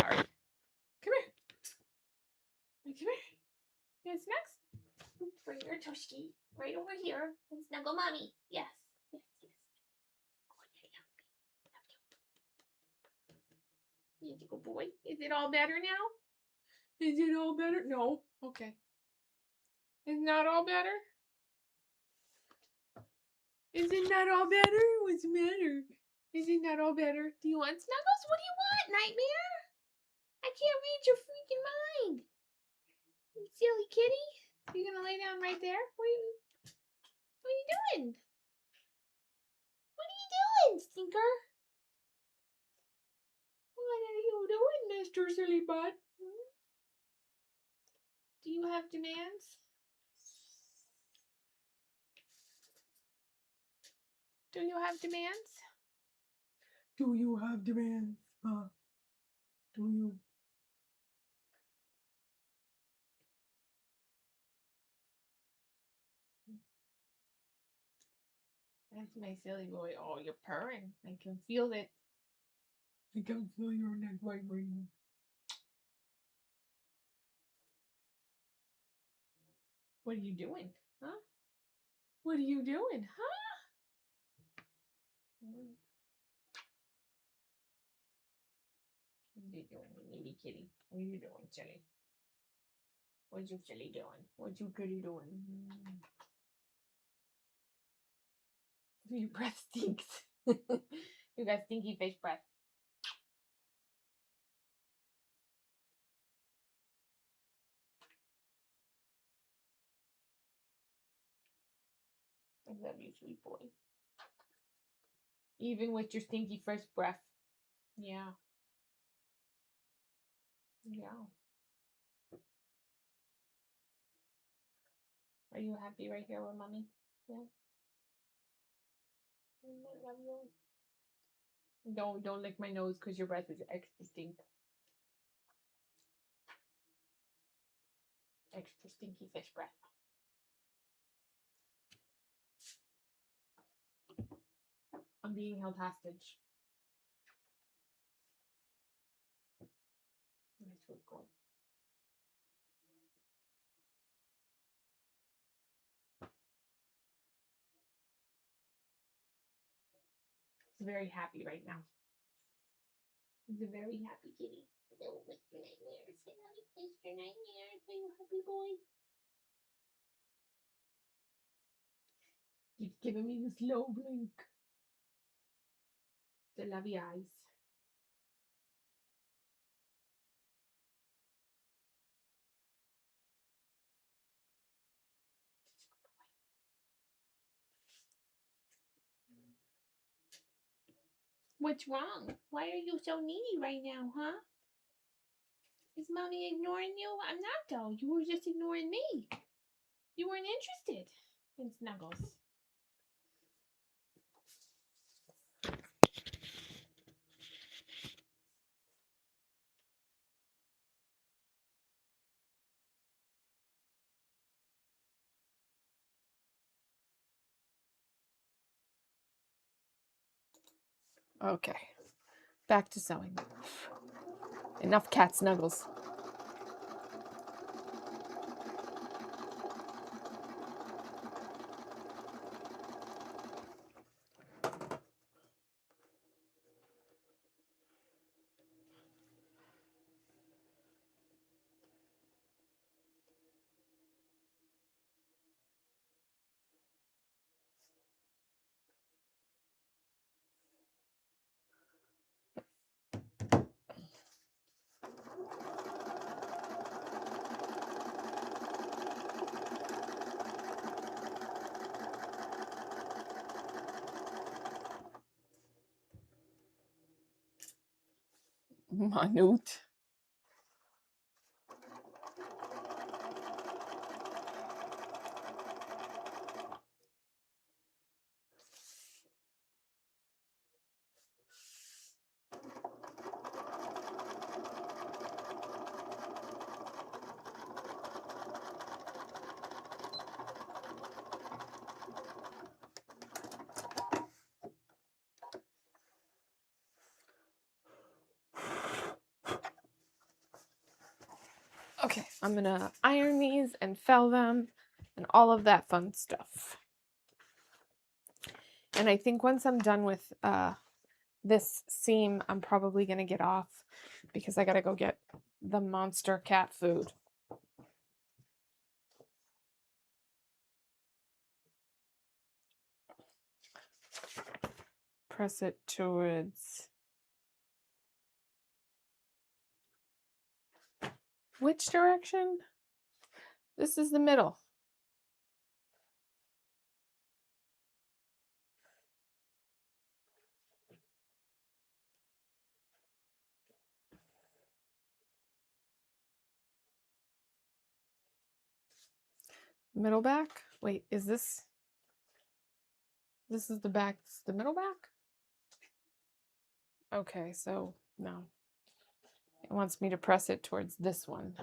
Sorry. Come here. Come here. You need snugs? Bring your Toshki right over here and snuggle mommy. Yes. Yes, yes. You good boy. Is it all better now? Is it all better? No. Okay. Is not all better? Is it not all better? What's the matter? Is it not all better? Do you want snuggles? What do you want, Nightmare? I can't read your freaking mind. You silly kitty. You gonna lay down right there? What are you doing? What are you doing, stinker? What are you doing, Mr. Silly Butt? Do you have demands? Do you have demands? Do you have demands? Do you? That's my silly boy. Oh, you're purring. I can feel it. I can feel your neck vibrating. What are you doing? Huh? What are you doing? Huh? What are you doing, little kitty? What are you doing, silly? What's you silly doing? What's you kitty doing? Your breath stinks. You got stinky fish breath. I love you, sweet boy. Even with your stinky fish breath. Yeah. Yeah. Are you happy right here with mommy? Yeah. I love you. Don't lick my nose because your breath is extra stink. Extra stinky fish breath. I'm being held hostage. Nice food corn. He's very happy right now. He's a very happy kitty. Little Mr. Nightmare. Say hi, Mr. Nightmare. Are you happy boy? He's giving me this low blink. The lovey eyes. What's wrong? Why are you so needy right now, huh? Is mommy ignoring you? I'm not though. You were just ignoring me. You weren't interested in snuggles. Okay. Back to sewing. Enough cat snuggles. Minute. Okay, I'm gonna iron these and fell them and all of that fun stuff. And I think once I'm done with this seam, I'm probably gonna get off because I gotta go get the monster cat food. Press it towards which direction? This is the middle. Middle back? Wait, is this is the back, this is the middle back? Okay, so no. It wants me to press it towards this one.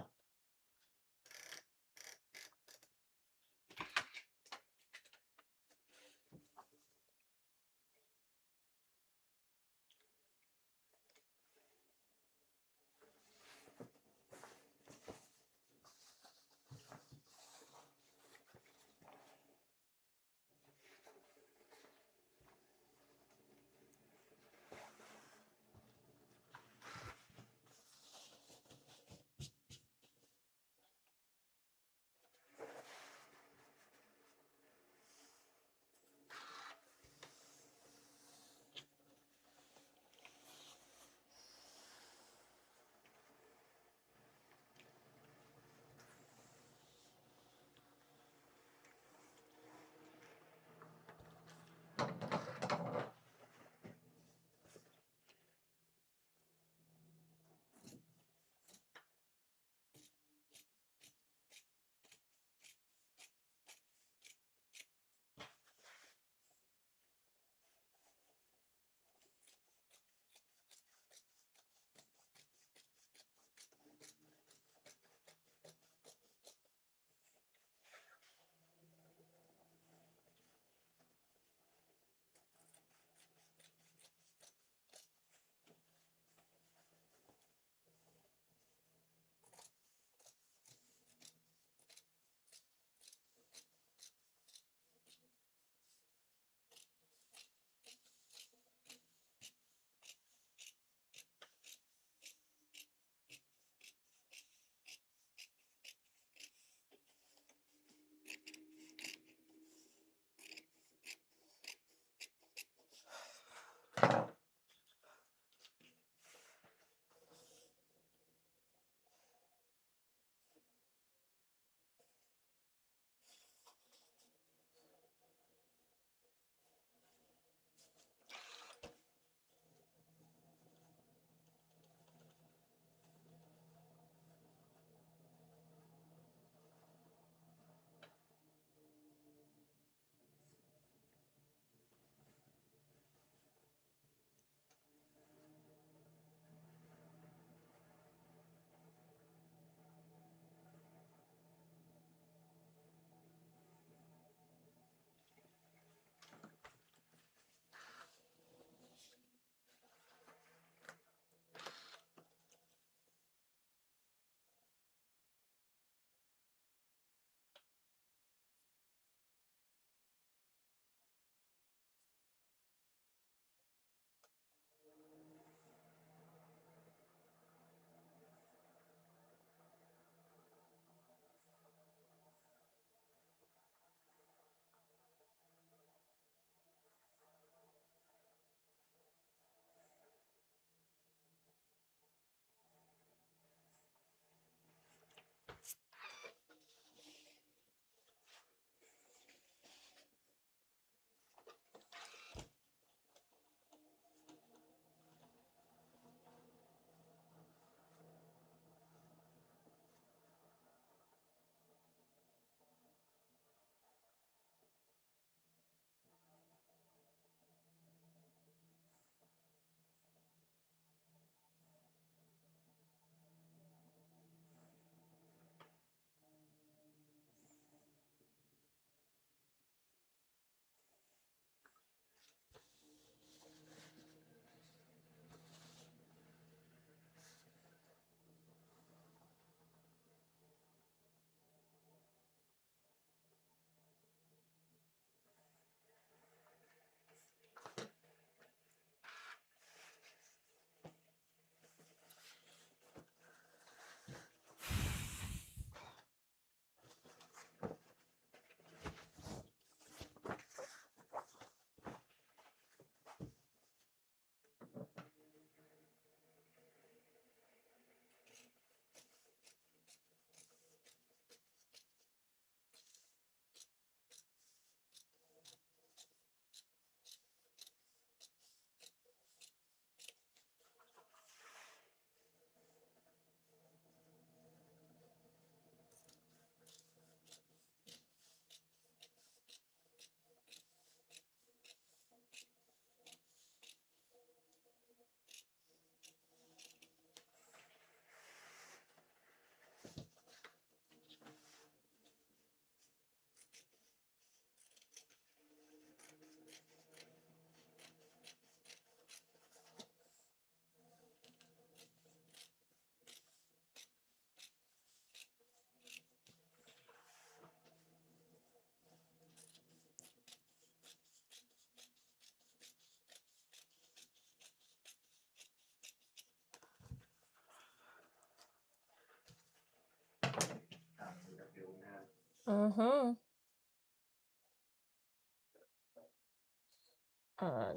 Uh-huh.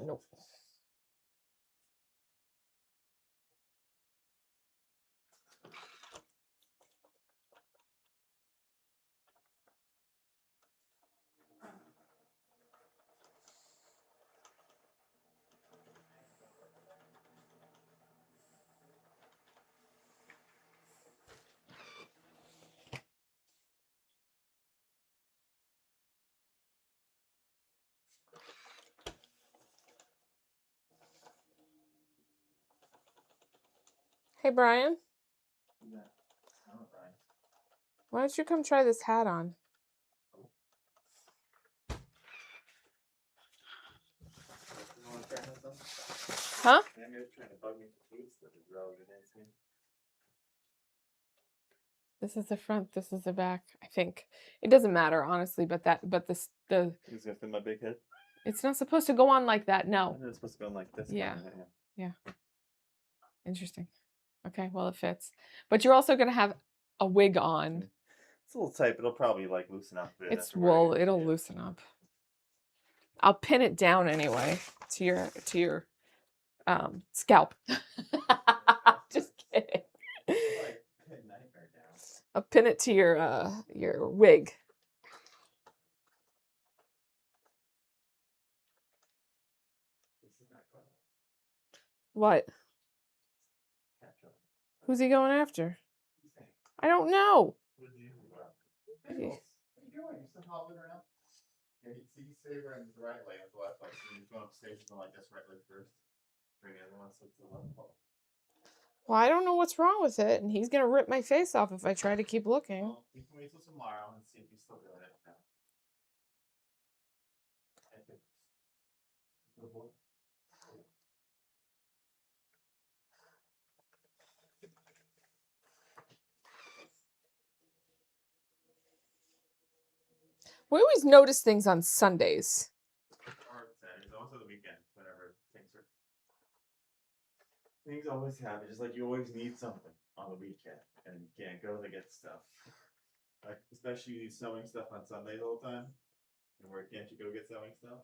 Nope. Hey, Brian, Yeah. Oh, right. why don't you come try this hat on? You want to try something? Huh? I'm just trying to bug me for food stuff is relevant against me. This is the front, this is the back, I think. It doesn't matter, honestly, but the It's gonna fit my big head. it's not supposed to go on like that, I no. know it's supposed to go like this. Yeah. Kind of, Yeah. Interesting. Okay, well, it fits. But you're also going to have a wig on. It's a little tight, but it'll probably like loosen up a bit. It's after wool, wearing it. it'll loosen up. I'll pin it down anyway to your scalp. Just kidding. Like, pin nightmare down. I'll pin it to your wig. This is not fun. What? Catch up. Who's he going after? What do you think? I don't know. What did you do? What Yeah. are you doing? You're still hobbling around? Yeah, you say we're in the right leg with the left leg. So you're going upstairs and like this right leg first. Bring the other one so it's the left leg. Well, I don't know what's wrong with it, and he's gonna rip my face off if I try to keep looking. Well, we can wait till tomorrow and see if he's still doing it. I think. We always notice things on Sundays. Or Saturdays, also the weekend, whenever things always happen. Just like you always need something on the weekend, and you can't go to get stuff. Like especially you need sewing stuff on Sundays all the time. And where can't you go get sewing stuff?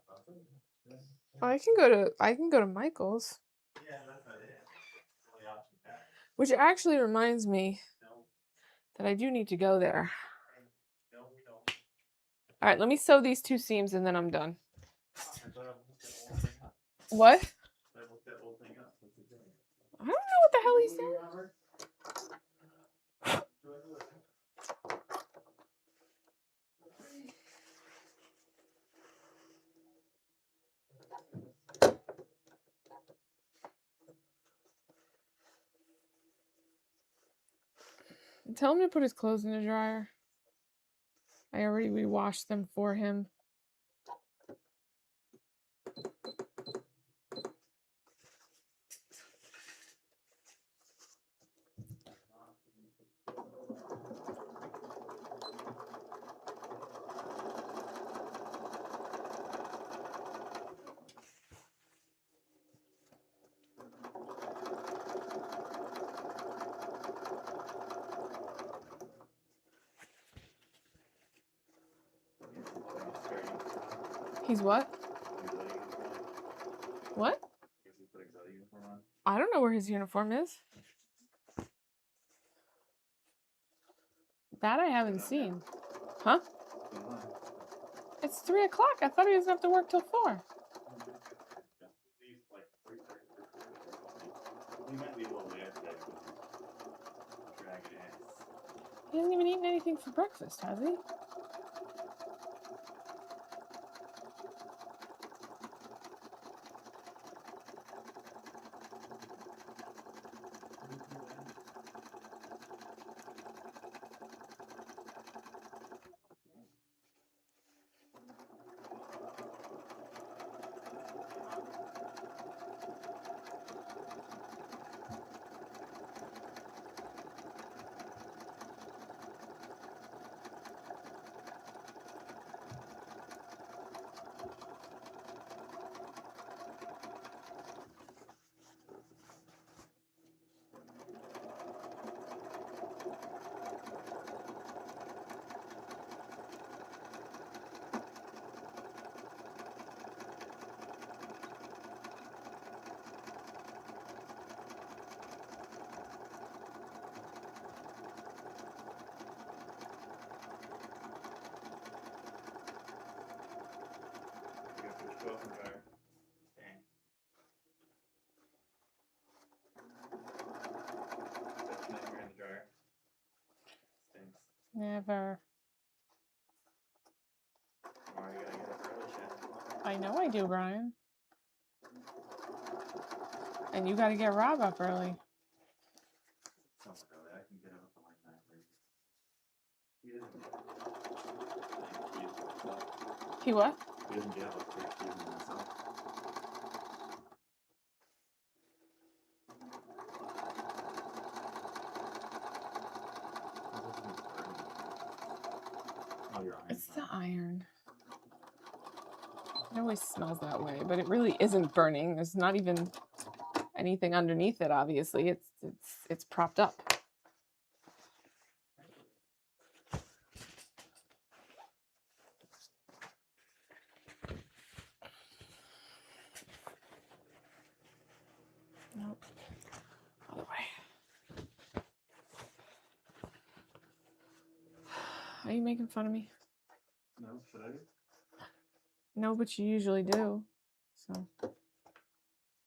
I can go to Michael's. Yeah, that's not it. Only option that. Which actually reminds me No, that I do need to go there. no, we don't. All right, let me sew these two seams and then I'm done. I thought I looked that whole thing up. What? I looked that whole thing up. What's it doing? I don't know what the hell he's saying. Robert? Tell him to put his clothes in the dryer. I already re-washed them for him. He's what? What? I don't know where his uniform is. That I haven't seen. Huh? It's 3 o'clock. I thought he doesn't have to work till 4. He hasn't even eaten anything for breakfast, has he? Never. Or you gotta get up early, Shannon. I know I do, Brian. And you got to get Rob up early. Don't worry about it. I can get up at like 9:30. He what? He doesn't get up like 3 in himself. Oh, your iron's It's the not. iron. It always smells that way, but it really isn't burning. There's not even anything underneath it, obviously. It's propped up. Nope. Other way. Are you making fun of me? No, should I? No, but you usually do. So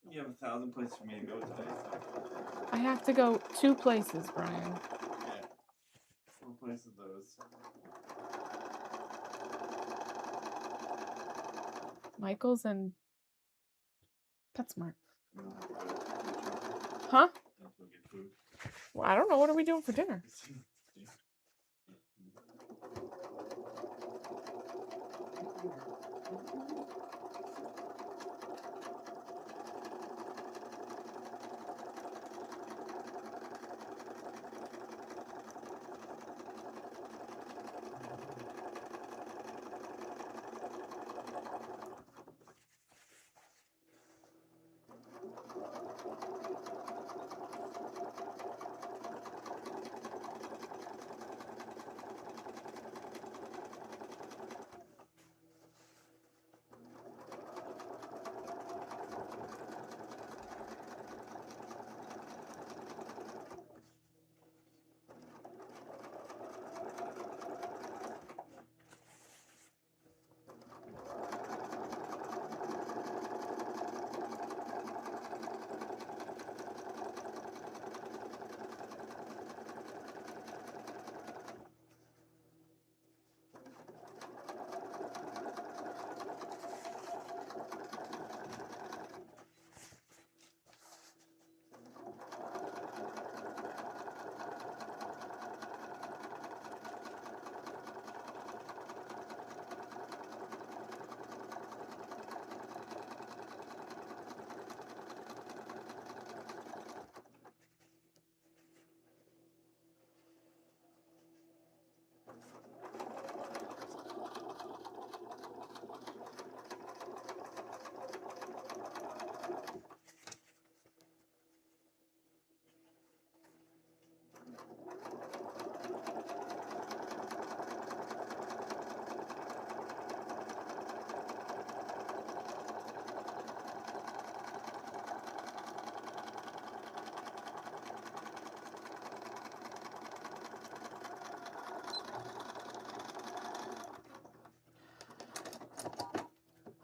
You have 1,000 places for me to go today, so. I have to go 2 places, Brian. Yeah. What place are those? Michael's and PetSmart. You don't have to go to the food truck. Huh? You don't have to go get food. Well, I don't know. What are we doing for dinner?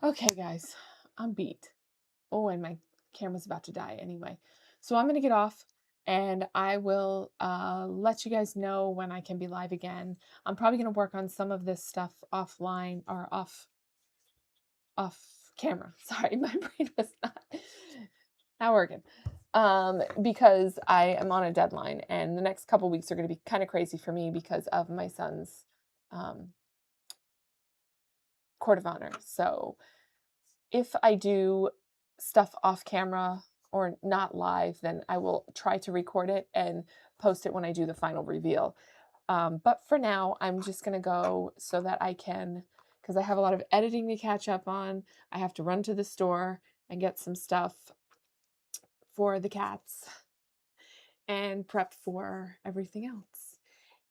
Okay, guys, I'm beat. Oh, and my camera's about to die anyway. So I'm going to get off and I will let you guys know when I can be live again. I'm probably going to work on some of this stuff offline or off camera. Sorry, my brain was not working. Because I am on a deadline and the next couple weeks are going to be kind of crazy for me because of my son's court of honor. So if I do stuff off camera or not live, then I will try to record it and post it when I do the final reveal. But for now, I'm just going to go so that I can, because I have a lot of editing to catch up on. I have to run to the store and get some stuff for the cats and prep for everything else.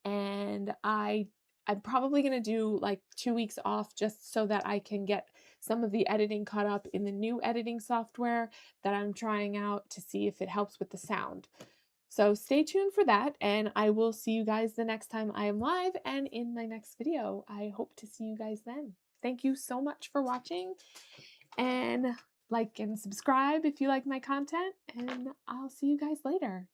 And I'm probably going to do like 2 weeks off just so that I can get some of the editing caught up in the new editing software that I'm trying out to see if it helps with the sound. So stay tuned for that, and I will see you guys the next time I am live and in my next video. I hope to see you guys then. Thank you so much for watching, and like and subscribe if you like my content, and I'll see you guys later.